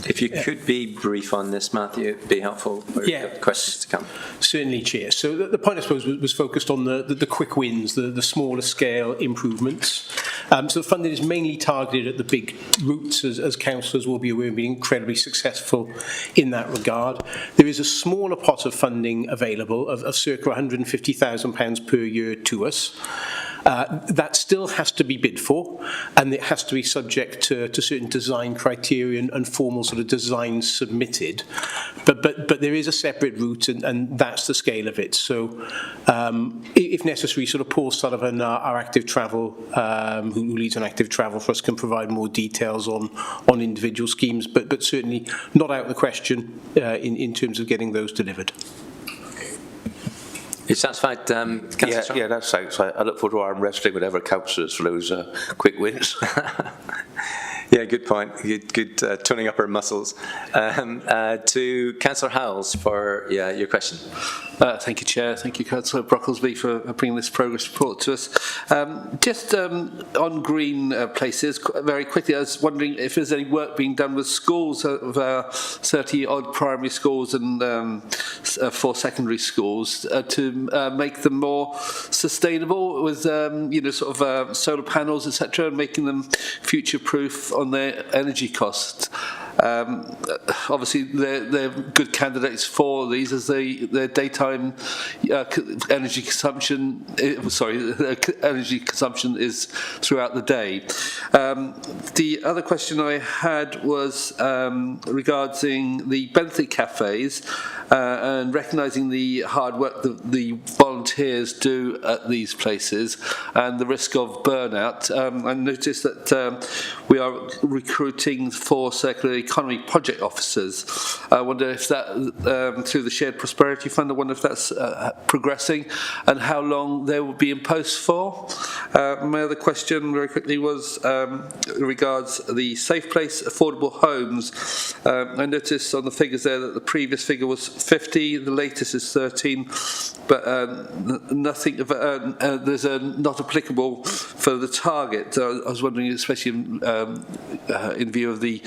If you could be brief on this, Matthew, it'd be helpful. We've got questions to come. Certainly, Chair. So the point, I suppose, was focused on the quick wins, the smaller scale improvements. So the funding is mainly targeted at the big routes, as councillors will be aware, being incredibly successful in that regard. There is a smaller pot of funding available of circa £150,000 per year to us. That still has to be bid for, and it has to be subject to certain design criteria and formal sort of design submitted. But there is a separate route, and that's the scale of it. So, if necessary, sort of Paul Sullivan, our active travel, who leads on active travel for us, can provide more details on individual schemes. But certainly not out of the question in terms of getting those delivered. Are you satisfied, Councillor? Yeah, that's satisfied. I look forward to arm wrestling with other councillors for those quick wins. Yeah, good point. Good toning up our muscles. To Councillor Howells for your question. Thank you, Chair. Thank you, Councillor Brocklesby, for bringing this progress report to us. Just on green places, very quickly, I was wondering if there's any work being done with schools, of 30-odd primary schools and 4 secondary schools, to make them more sustainable with, solar panels, etc., and making them future-proof on their energy costs. Obviously, they're good candidates for these, as their daytime energy consumption. Energy consumption is throughout the day. The other question I had was regarding the Bentley cafes and recognising the hard work that the volunteers do at these places and the risk of burnout. I noticed that we are recruiting 4 circular economy project officers. I wonder if that, through the Shared Prosperity Fund, I wonder if that's progressing and how long they will be in post for. My other question, very quickly, was regards the Safe Place affordable homes. I noticed on the figures there that the previous figure was 50, the latest is 13, but nothing of there's not applicable for the target. I was wondering, especially in view of the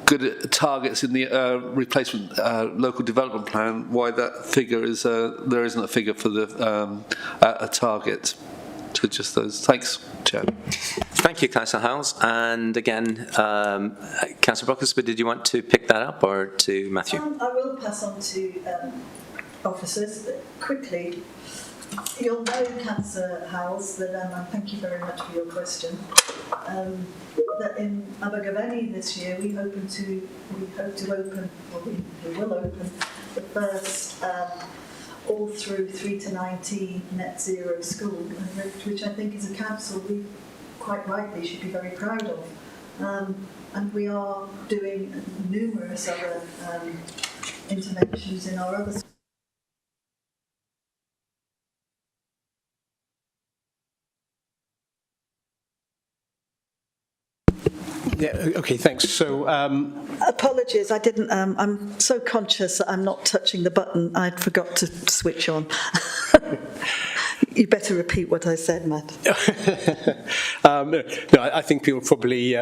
good targets in the replacement local development plan, why that figure is there isn't a figure for the a target. So just those. Thanks, Chair. Thank you, Councillor Howells. And again, Councillor Brocklesby, did you want to pick that up, or to Matthew? I will pass on to officers quickly. You'll know, Councillor Howells, that thank you very much for your question. That in Abergavenny this year we hope to open, or we will open, the first all through 3 to 19 net zero school, which I think as a council we quite rightly should be very proud of. And we are doing numerous other interventions in our other. Yeah, okay, thanks. So, apologies, I didn't, I'm so conscious that I'm not touching the button, I'd forgot to switch on. You better repeat what I said, Matt. No, I think people probably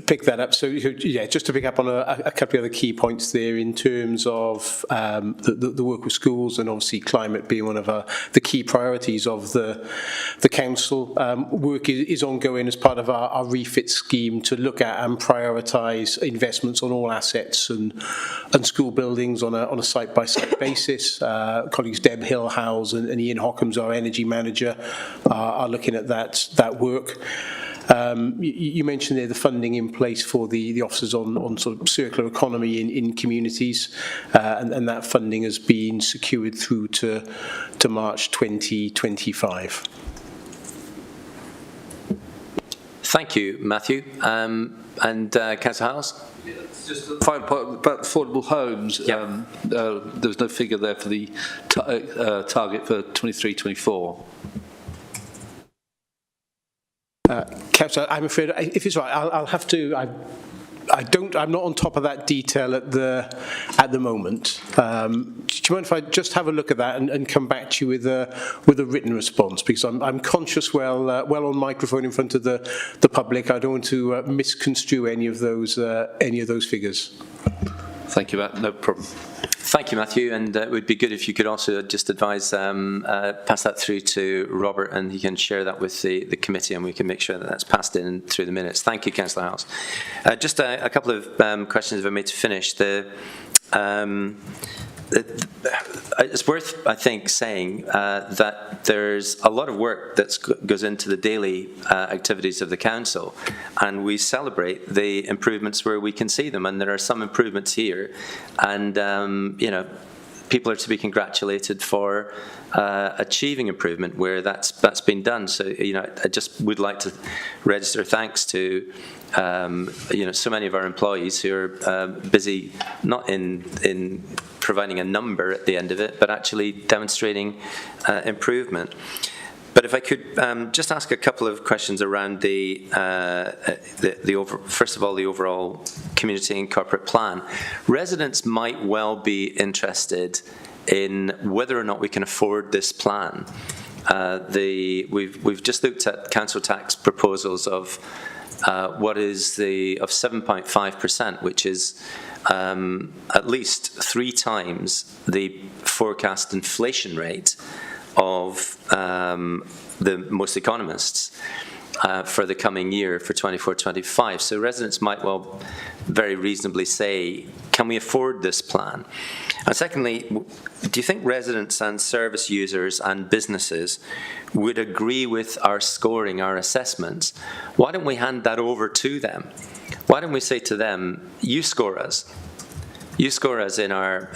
pick that up. So, yeah, just to pick up on a couple of other key points there in terms of the work with schools, and obviously climate being one of the key priorities of the council. Work is ongoing as part of our refit scheme to look at and prioritise investments on all assets and school buildings on a site-by-site basis. Colleagues Deb Hill-Howes and Ian Hockham's, our energy manager, are looking at that work. You mentioned there the funding in place for the officers on sort of circular economy in communities, and that funding has been secured through to March 2025. Thank you, Matthew. And Councillor Howes? Just a final point about affordable homes. Yep. There was no figure there for the target for 23-24. Councillor, I'm afraid, if it's right, I'll have to. I'm not on top of that detail at the moment. Do you mind if I just have a look at that and come back to you with a written response? Because I'm conscious, well on microphone in front of the public, I don't want to misconstrue any of those figures. Thank you, Matt. No problem. Thank you, Matthew, and it would be good if you could also just advise, pass that through to Robert, and he can share that with the committee, and we can make sure that that's passed in through the minutes. Thank you, Councillor Howes. Just a couple of questions, if I may, to finish. It's worth, I think, saying that there's a lot of work that goes into the daily activities of the council, and we celebrate the improvements where we can see them, and there are some improvements here, and people are to be congratulated for achieving improvement where that's been done. So I just would like to register thanks to so many of our employees who are busy not in providing a number at the end of it, but actually demonstrating improvement. But if I could just ask a couple of questions around first of all, the overall community and corporate plan. Residents might well be interested in whether or not we can afford this plan. We've just looked at council tax proposals of what is of 7.5%, which is at least 3 times the forecast inflation rate of most economists for the coming year, for 24-25. So residents might well very reasonably say, can we afford this plan? And secondly, do you think residents and service users and businesses would agree with our scoring, our assessments? Why don't we hand that over to them? Why don't we say to them, you score us? You score us in our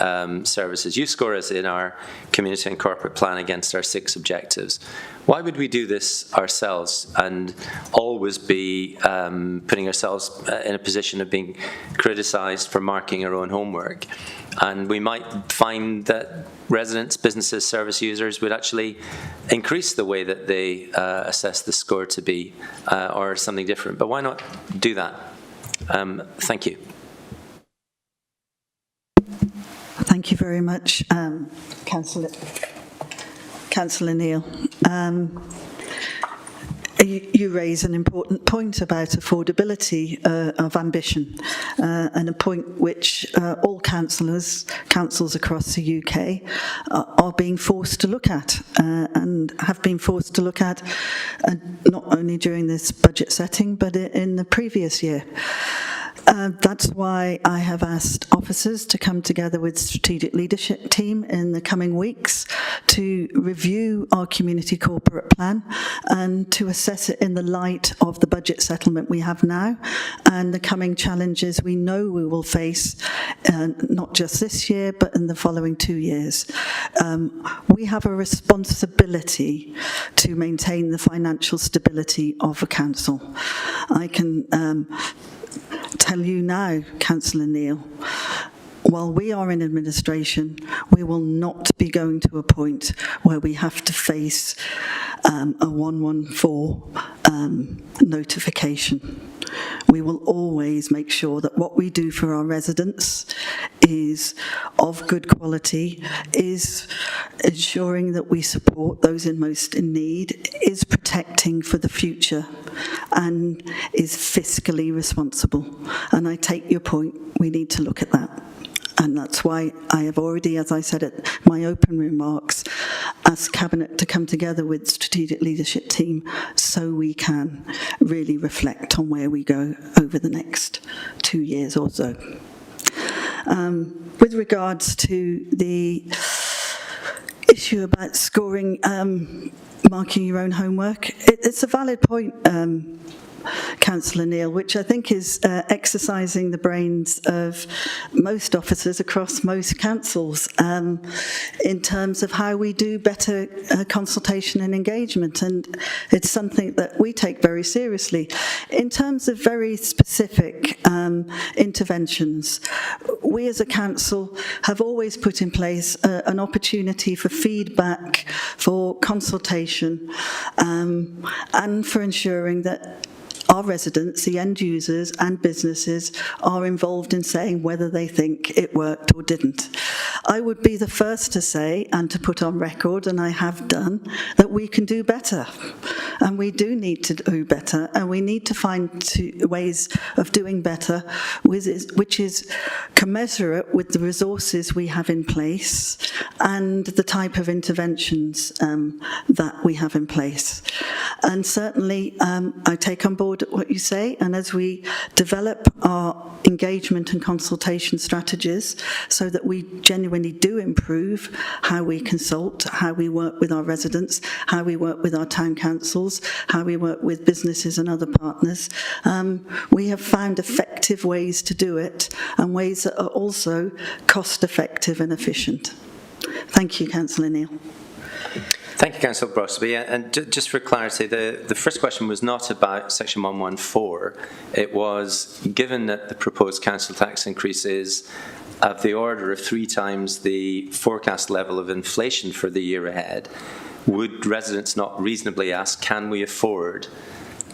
services. You score us in our community and corporate plan against our 6 objectives. Why would we do this ourselves and always be putting ourselves in a position of being criticised for marking our own homework? And we might find that residents, businesses, service users would actually increase the way that they assess the score to be, or something different. But why not do that? Thank you. Thank you very much, Councillor Neil. You raise an important point about affordability of ambition, and a point which all councils across the UK are being forced to look at, and have been forced to look at, not only during this budget setting, but in the previous year. That's why I have asked officers to come together with strategic leadership team in the coming weeks to review our community corporate plan and to assess it in the light of the budget settlement we have now and the coming challenges we know we will face, not just this year, but in the following 2 years. We have a responsibility to maintain the financial stability of a council. I can tell you now, Councillor Neil, while we are in administration, we will not be going to a point where we have to face a 114 notification. We will always make sure that what we do for our residents is of good quality, is ensuring that we support those most in need, is protecting for the future, and is fiscally responsible. And I take your point, we need to look at that. And that's why I have already, as I said at my open remarks, asked Cabinet to come together with the Strategic Leadership Team so we can really reflect on where we go over the next 2 years or so. With regards to the issue about scoring, marking your own homework, it's a valid point, Councillor Neil, which I think is exercising the brains of most officers across most councils in terms of how we do better consultation and engagement, and it's something that we take very seriously. In terms of very specific interventions, we as a council have always put in place an opportunity for feedback, for consultation, and for ensuring that our residents, the end users and businesses are involved in saying whether they think it worked or didn't. I would be the first to say and to put on record, and I have done, that we can do better. And we do need to do better, and we need to find ways of doing better, which is commensurate with the resources we have in place and the type of interventions that we have in place. And certainly I take on board what you say, and as we develop our engagement and consultation strategies so that we genuinely do improve how we consult, how we work with our residents, how we work with our town councils, how we work with businesses and other partners, we have found effective ways to do it and ways that are also cost effective and efficient. Thank you, Councillor Neil. Thank you, Councillor Brosby. And just for clarity, the first question was not about Section 114. It was, given that the proposed council tax increase is of the order of 3 times the forecast level of inflation for the year ahead, would residents not reasonably ask, can we afford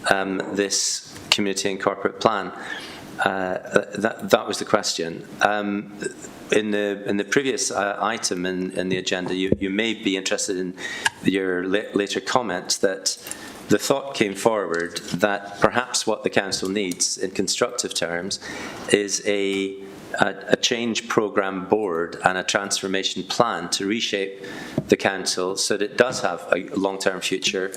this community and corporate plan? That was the question. In the previous item in the agenda, you may be interested in your later comments that the thought came forward that perhaps what the council needs, in constructive terms, is a change programme board and a transformation plan to reshape the council so that it does have a long-term future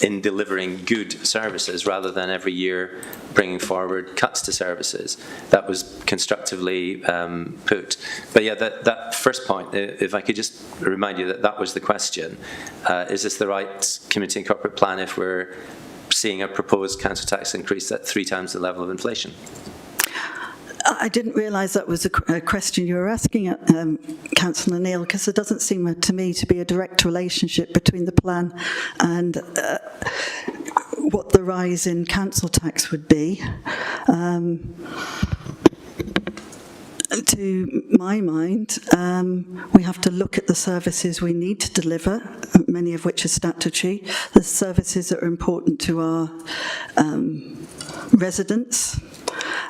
in delivering good services rather than every year bringing forward cuts to services. That was constructively put. But yeah, that first point, if I could just remind you that that was the question. Is this the right community and corporate plan if we're seeing a proposed council tax increase at 3 times the level of inflation? I didn't realise that was a question you were asking, Councillor Neil, because there doesn't seem to me to be a direct relationship between the plan and what the rise in council tax would be. To my mind, we have to look at the services we need to deliver, many of which are statutory, the services that are important to our residents,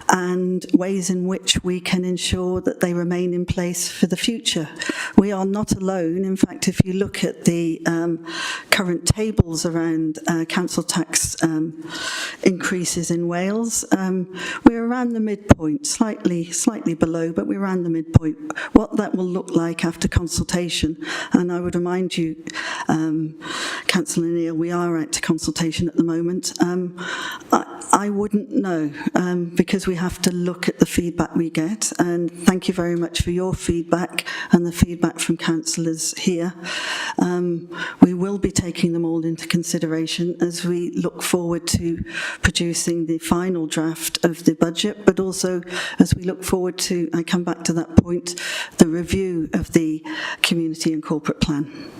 and ways in which we can ensure that they remain in place for the future. We are not alone. In fact, if you look at the current tables around council tax increases in Wales, we're around the midpoint, slightly below, but we're around the midpoint. What that will look like after consultation, and I would remind you, Councillor Neil, we are out to consultation at the moment. I wouldn't know because we have to look at the feedback we get, and thank you very much for your feedback and the feedback from councillors here. We will be taking them all into consideration as we look forward to producing the final draft of the budget, but also as we look forward to, I come back to that point, the review of the community and corporate plan.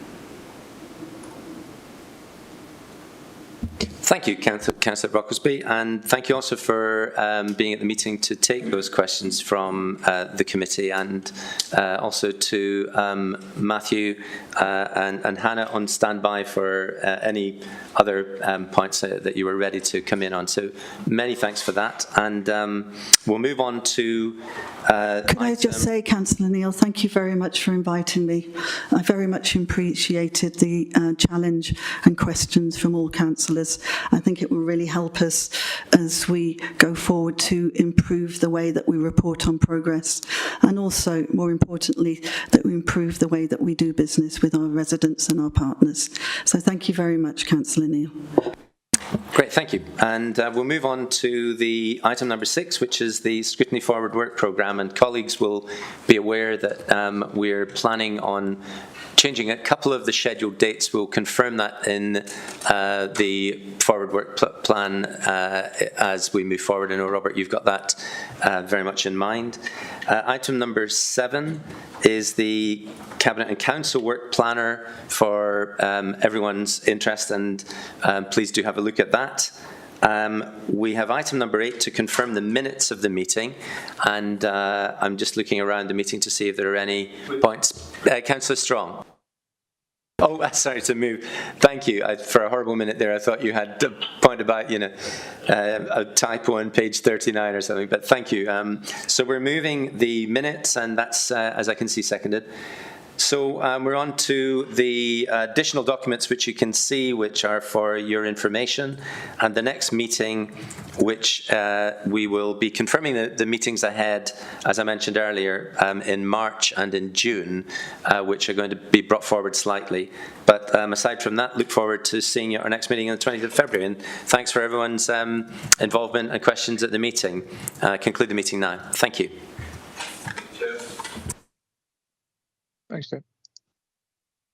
Thank you, Councillor Brocklesby, and thank you also for being at the meeting to take those questions from the committee, and also to Matthew and Hannah on standby for any other points that you were ready to come in on. So many thanks for that, and we'll move on to... Could I just say, Councillor Neil, thank you very much for inviting me. I very much appreciated the challenge and questions from all councillors, I think it will really help us as we go forward to improve the way that we report on progress, and also, more importantly, that we improve the way that we do business with our residents and our partners. So thank you very much, Councillor Neil. Great, thank you. And we'll move on to the item number 6, which is the Scrutiny Forward Work Programme. And colleagues will be aware that we're planning on changing a couple of the scheduled dates. We'll confirm that in the forward work plan as we move forward. I know, Robert, you've got that very much in mind. Item number 7 is the Cabinet and Council Work Planner for everyone's interest, and please do have a look at that. We have item number 8 to confirm the minutes of the meeting, and I'm just looking around the meeting to see if there are any points. Councillor Strong. Oh, sorry to move. Thank you. For a horrible minute there, I thought you had a point about, a typo on page 39 or something, but thank you. So we're moving the minutes, and that's, as I can see, seconded. So we're on to the additional documents which you can see, which are for your information. And the next meeting, which we will be confirming the meetings ahead, as I mentioned earlier, in March and in June, which are going to be brought forward slightly. But aside from that, look forward to seeing you at our next meeting on the 20th of February. And thanks for everyone's involvement and questions at the meeting. Conclude the meeting now. Thank you. Thanks, Dave.